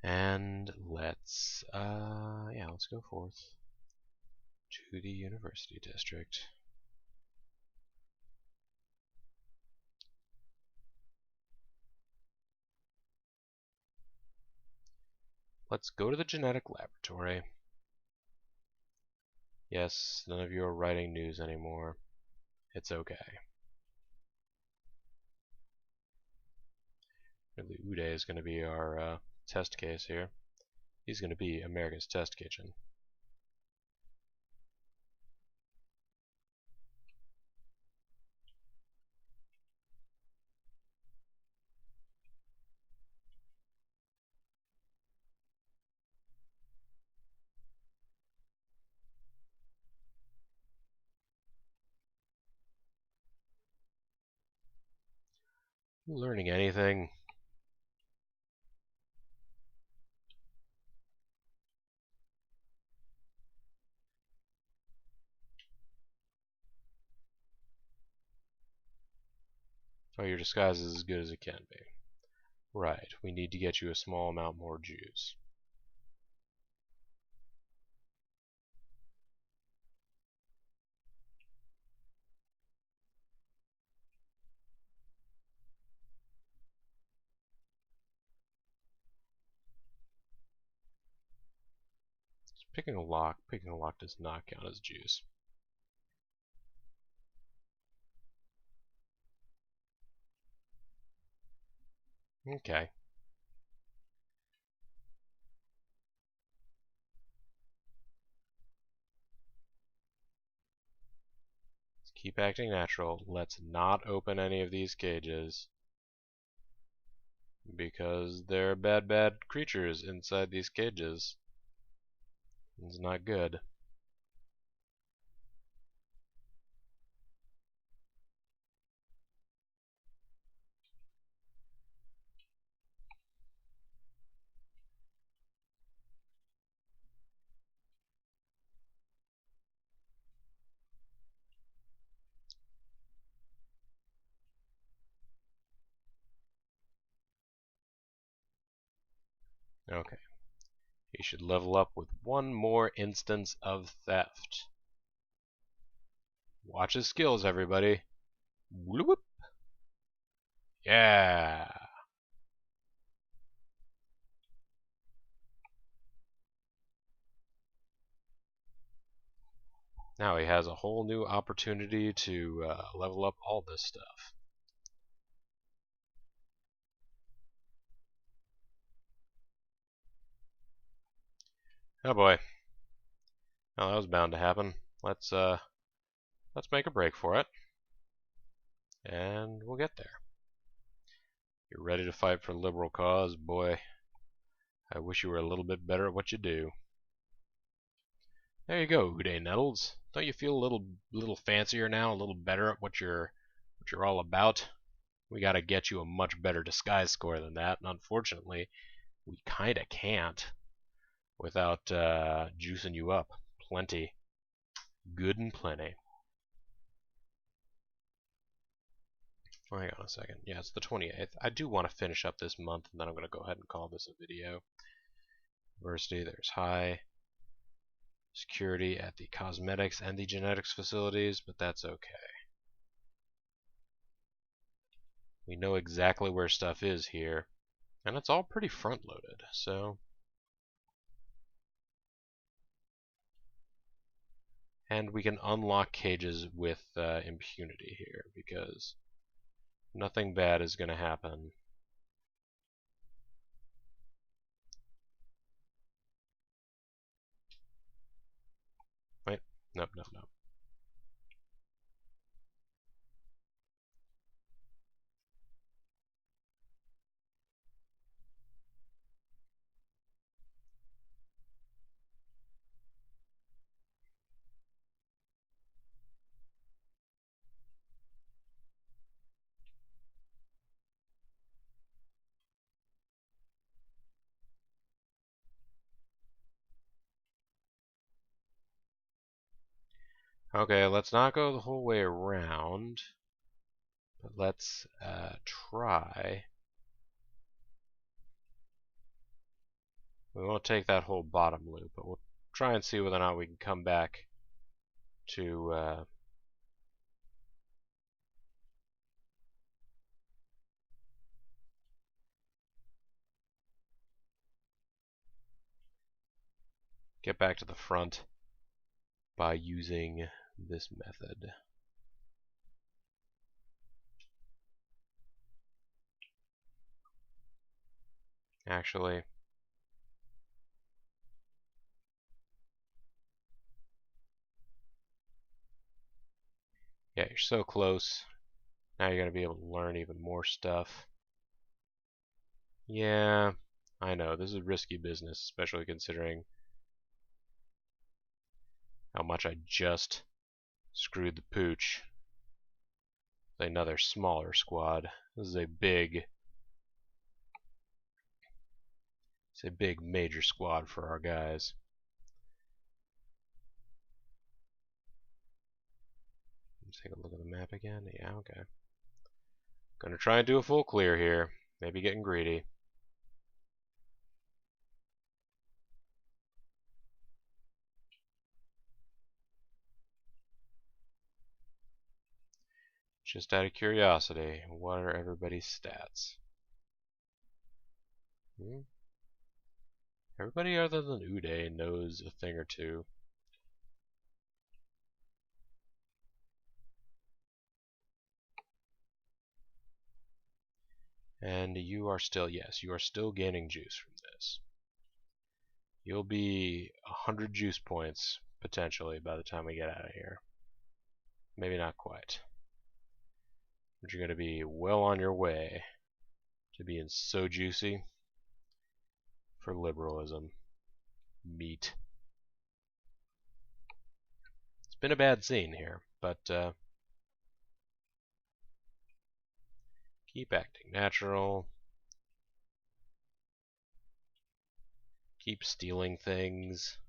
And let's go forth to the University District. Let's go to the genetic laboratory. Yes, none of you are writing news anymore. It's okay. Really, Uday is going to be our test case here. He's going to be America's test kitchen. You learning anything? Oh, your disguise is as good as it can be. Right, we need to get you a small amount more juice. Picking a lock does not count as juice. Okay. Let's keep acting natural. Let's not open any of these cages. Because there are bad creatures inside these cages. It's not good. Okay. He should level up with one more instance of theft. Watch his skills, everybody. Whoop. Yeah. Now he has a whole new opportunity to level up all this stuff. Oh boy. Well, that was bound to happen. Let's make a break for it. And we'll get there. You're ready to fight for the liberal cause, boy. I wish you were a little bit better at what you do. There you go, Uday Nettles. Don't you feel a little fancier now, a little better at what you're all about? We gotta get you a much better disguise score than that, and unfortunately, we kinda can't without juicing you up. Plenty. Good and plenty. Oh, hang on a second. Yeah, it's the 28th. I do want to finish up this month, and then I'm going to go ahead and call this a video. University, there's high security at the cosmetics and the genetics facilities, but that's okay. We know exactly where stuff is here, and it's all pretty front-loaded, so... And we can unlock cages with impunity here, because nothing bad is going to happen. Wait, nope. Okay, let's not go the whole way around, but let's try. We won't take that whole bottom loop, but we'll try and see whether or not we can come back to get back to the front by using this method. Actually, yeah, you're so close. Now you're going to be able to learn even more stuff. Yeah, I know, this is risky business, especially considering how much I just screwed the pooch with another smaller squad. This is a big major squad for our guys. Let's take a look at the map again. Yeah, okay. Gonna try and do a full clear here. Maybe getting greedy. Just out of curiosity, what are everybody's stats? Everybody other than Uday knows a thing or two. And you are still, yes, you are still gaining juice from this. You'll be 100 juice points, potentially, by the time we get out of here. Maybe not quite. But you're going to be well on your way to being so juicy for liberalism. Meat. It's been a bad scene here, but keep acting natural. Keep stealing things.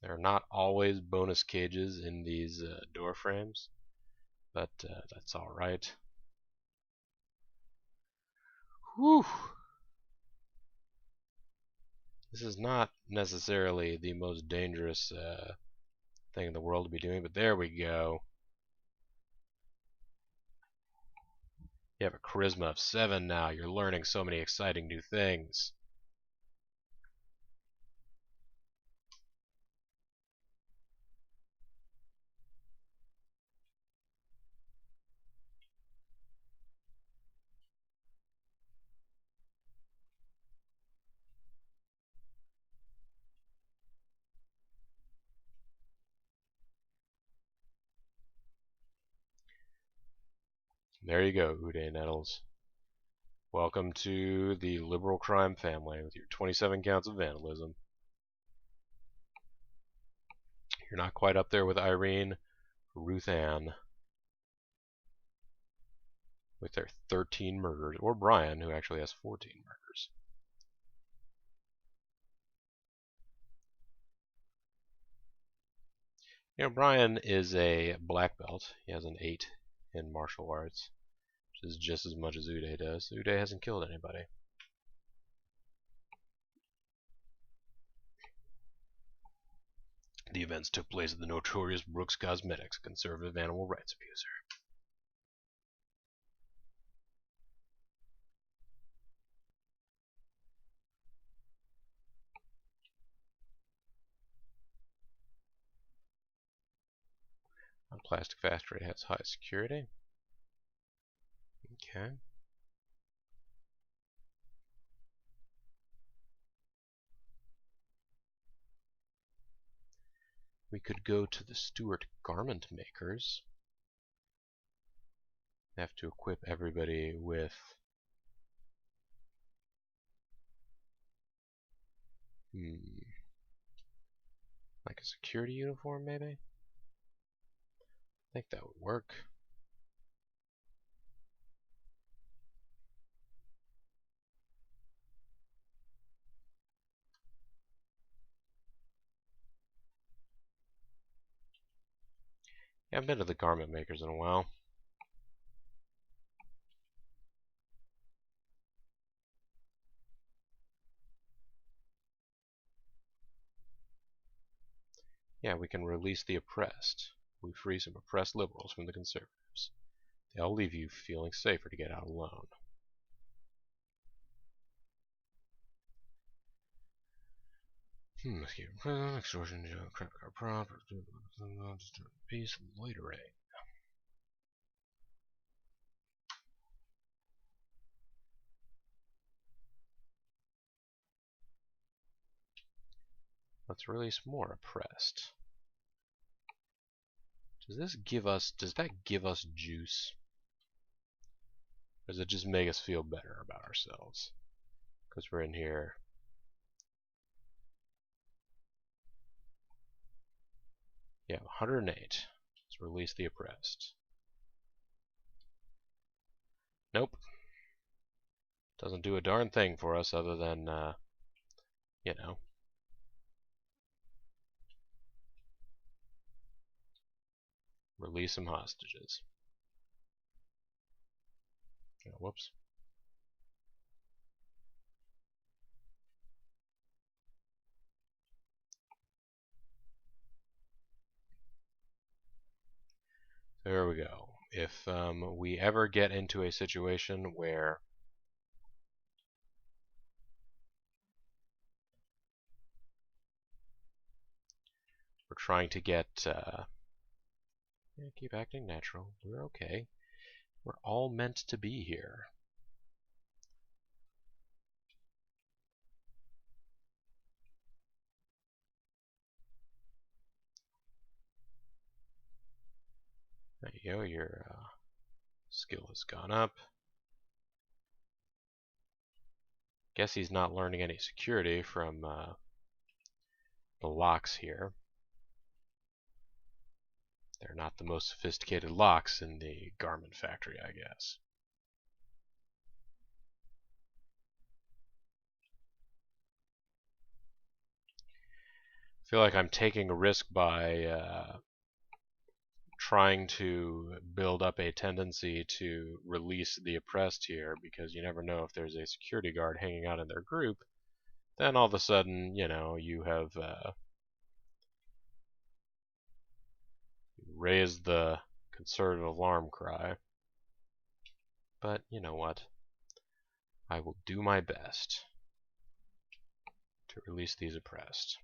There are not always bonus cages in these door frames, but that's alright. Whew! This is not necessarily the most dangerous thing in the world to be doing, but there we go. You have a charisma of 7 now. You're learning so many exciting new things. There you go, Uday Nettles. Welcome to the liberal crime family with your 27 counts of vandalism. You're not quite up there with Irene, Ruth Ann, with their 13 murders, or Brian, who actually has 14 murders. You know, Brian is a black belt. He has an 8 in martial arts, which is just as much as Uday does. Uday hasn't killed anybody. The events took place at the notorious Brooks Cosmetics, a conservative animal rights abuser. A plastic factory has high security. Okay. We could go to the Stewart garment makers. Have to equip everybody with like a security uniform, maybe? I think that would work. Yeah, I haven't been to the garment makers in a while. Yeah, we can release the oppressed. We free some oppressed liberals from the conservatives. They'll leave you feeling safer to get out alone. Escape from prison, extortion, credit card fraud, peace, loitering. Let's release more oppressed. Does that give us juice? Or does it just make us feel better about ourselves? Because we're in here. Yeah, 108. Let's release the oppressed. Nope. Doesn't do a darn thing for us other than, you know. Release some hostages. Oh, whoops. There we go. If we ever get into a situation where we're trying to get, yeah, keep acting natural. We're okay. We're all meant to be here. There you go. Your skill has gone up. Guess he's not learning any security from the locks here. They're not the most sophisticated locks in the garment factory, I guess. I feel like I'm taking a risk by trying to build up a tendency to release the oppressed here, because you never know if there's a security guard hanging out in their group. Then all of a sudden, you know, you have raised the conservative alarm cry. But you know what? I will do my best to release these oppressed.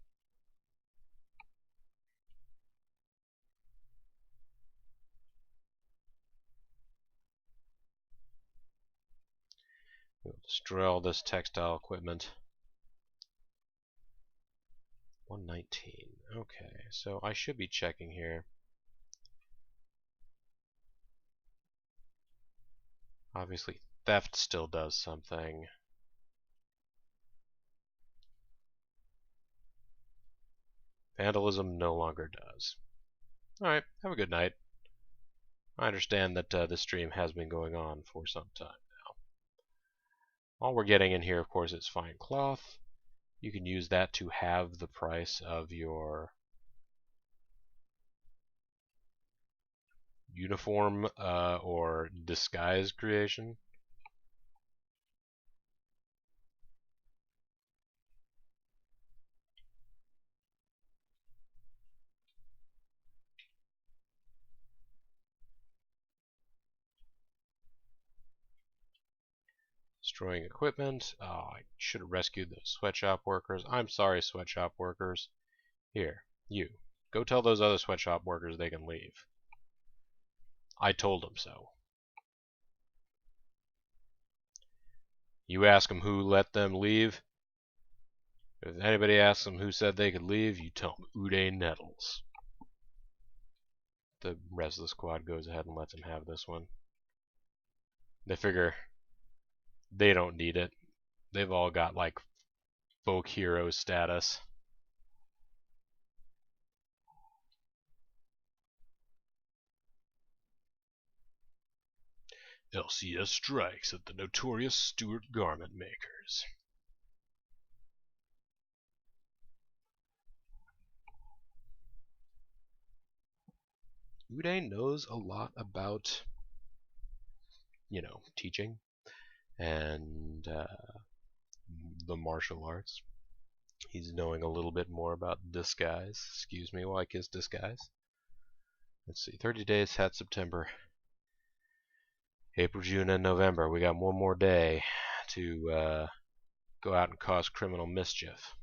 We'll destroy all this textile equipment. 119. Okay, so I should be checking here. Obviously, theft still does something. Vandalism no longer does. Alright, have a good night. I understand that this stream has been going on for some time now. All we're getting in here, of course, is fine cloth. You can use that to halve the price of your uniform or disguise creation. Destroying equipment. Oh, I should have rescued those sweatshop workers. I'm sorry, sweatshop workers. Here, you. Go tell those other sweatshop workers they can leave. I told them so. You ask them who let them leave. If anybody asks them who said they could leave, you tell them Uday Nettles. The rest of the squad goes ahead and lets him have this one. They figure they don't need it. They've all got like folk hero status. LCS strikes at the notorious Stewart garment makers. Uday knows a lot about, you know, teaching and the martial arts. He's knowing a little bit more about disguise. Excuse me while I kiss disguise. Let's see, 30 days had September, April, June, and November. We got one more day to go out and cause criminal mischief.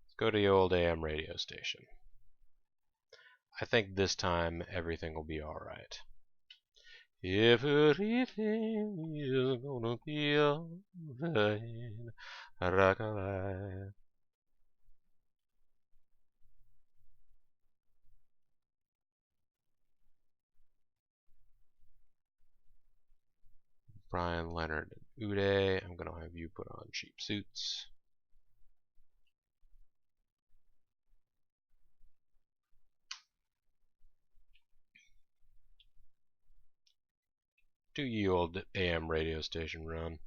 Let's go to the old AM radio station. I think this time everything will be alright. If everything is gonna be alright, rock-a-bye. Brian, Leonard, and Uday. I'm gonna have you put on cheap suits. Do ye old AM radio station run.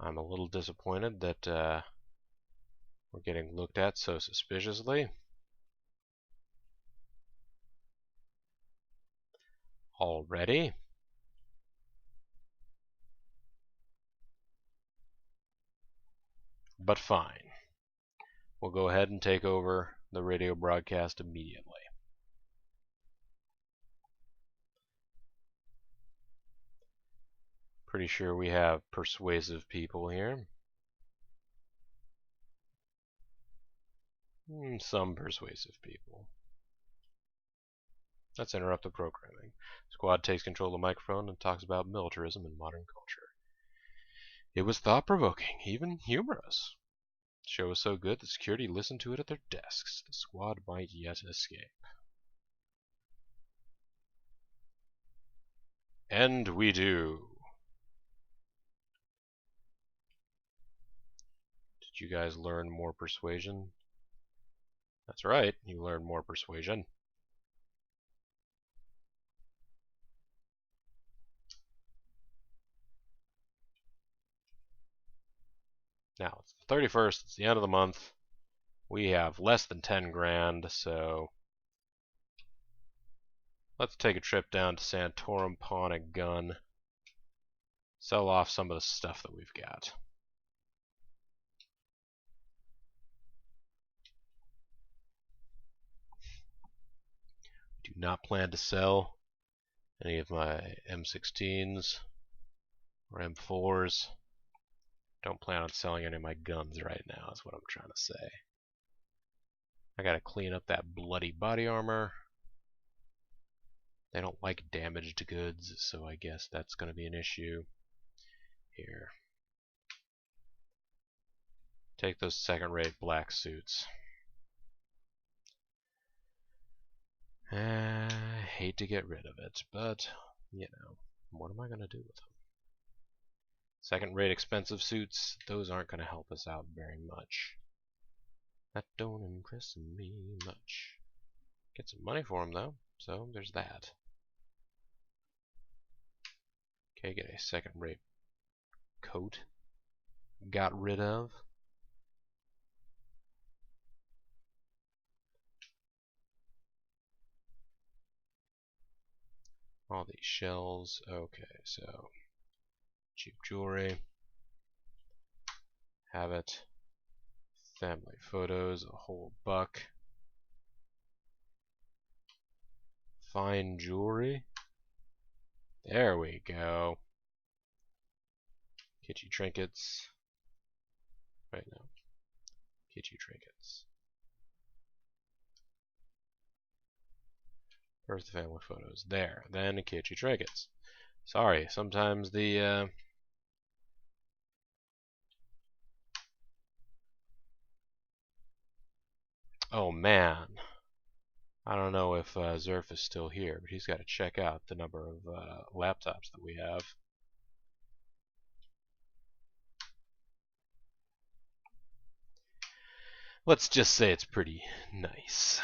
I'm a little disappointed that we're getting looked at so suspiciously. Already? But fine. We'll go ahead and take over the radio broadcast immediately. Pretty sure we have persuasive people here. Some persuasive people. Let's interrupt the programming. Squad takes control of the microphone and talks about militarism and modern culture. It was thought-provoking, even humorous. The show was so good that security listened to it at their desks. The squad might yet escape. And we do. Did you guys learn more persuasion? That's right, you learned more persuasion. Now, it's the 31st, it's the end of the month. We have less than 10 grand, so let's take a trip down to Santorum, pawn a gun, sell off some of the stuff that we've got. Do not plan to sell any of my M16s or M4s. Don't plan on selling any of my guns right now, is what I'm trying to say. I gotta clean up that bloody body armor. They don't like damaged goods, so I guess that's gonna be an issue. Here. Take those second-rate black suits. I hate to get rid of it, but, you know, what am I gonna do with them? Second-rate expensive suits, those aren't gonna help us out very much. That don't impress me much. Get some money for them, though, so there's that. Okay, get a second-rate coat got rid of. All these shells. Okay, so cheap jewelry. Have it. Family photos, a whole buck. Fine jewelry. There we go. Kitschy trinkets. Right now. Kitschy trinkets. Birth family photos. There. Then kitschy trinkets. Sorry, sometimes the oh man. I don't know if Zerf is still here, but he's got to check out the number of laptops that we have. Let's just say it's pretty nice.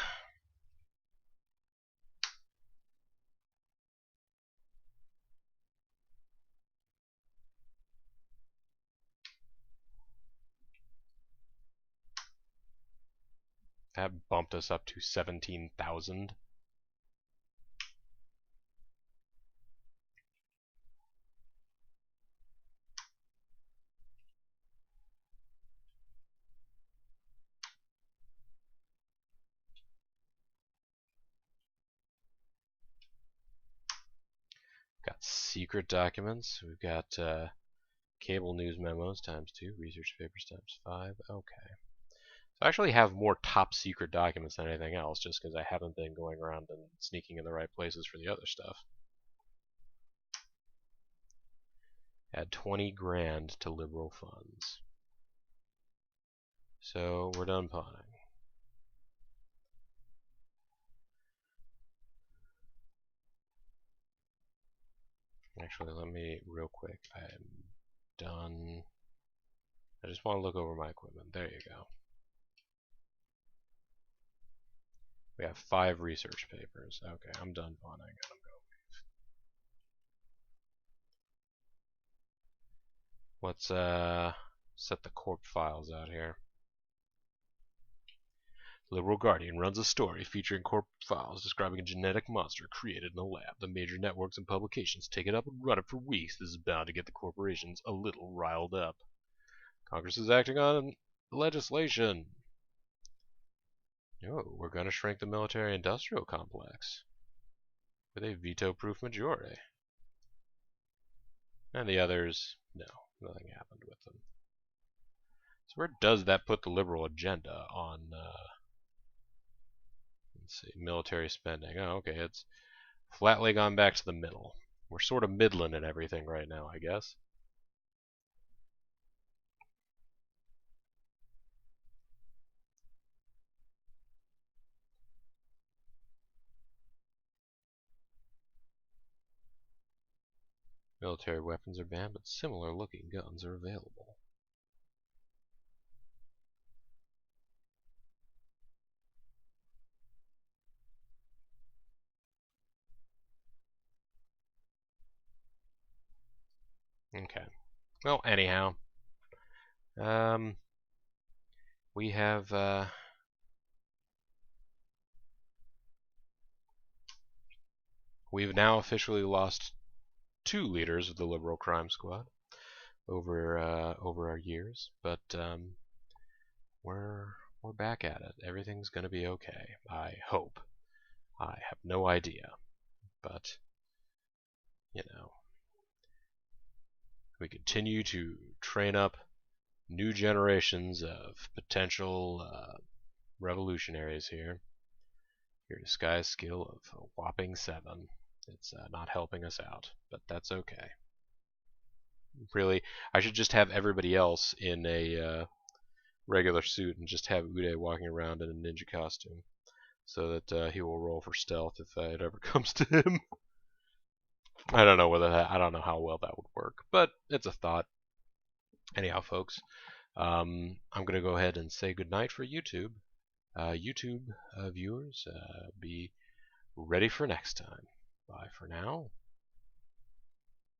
That bumped us up to 17,000. Got secret documents. We've got cable news memos ×2, research papers ×5. Okay. So I actually have more top secret documents than anything else, just because I haven't been going around and sneaking in the right places for the other stuff. Add 20 grand to liberal funds. So we're done pawning. Actually, let me real quick. I'm done. I just want to look over my equipment. There you go. We have 5 research papers. Okay, I'm done pawning. I'm going. Let's set the corp files out here. Liberal Guardian runs a story featuring corp files describing a genetic monster created in a lab. The major networks and publications take it up and run it for weeks. This is bound to get the corporations a little riled up. Congress is acting on legislation. Oh, we're going to shrink the military-industrial complex with a veto-proof majority. And the others, no, nothing happened with them. So where does that put the liberal agenda on, let's see, military spending? Oh, okay, it's flatly gone back to the middle. We're sort of middling in everything right now, I guess. Military weapons are banned, but similar-looking guns are available. Okay. Well, anyhow, we have we've now officially lost 2 leaders of the liberal crime squad over our years, but we're back at it. Everything's gonna be okay. I hope. I have no idea, but you know, we continue to train up new generations of potential revolutionaries here. Your disguise skill of a whopping 7. It's not helping us out, but that's okay. Really, I should just have everybody else in a regular suit and just have Uday walking around in a ninja costume, so that he will roll for stealth if it ever comes to him. I don't know I don't know how well that would work, but it's a thought. Anyhow, folks, I'm gonna go ahead and say goodnight for YouTube. YouTube viewers, be ready for next time. Bye for now.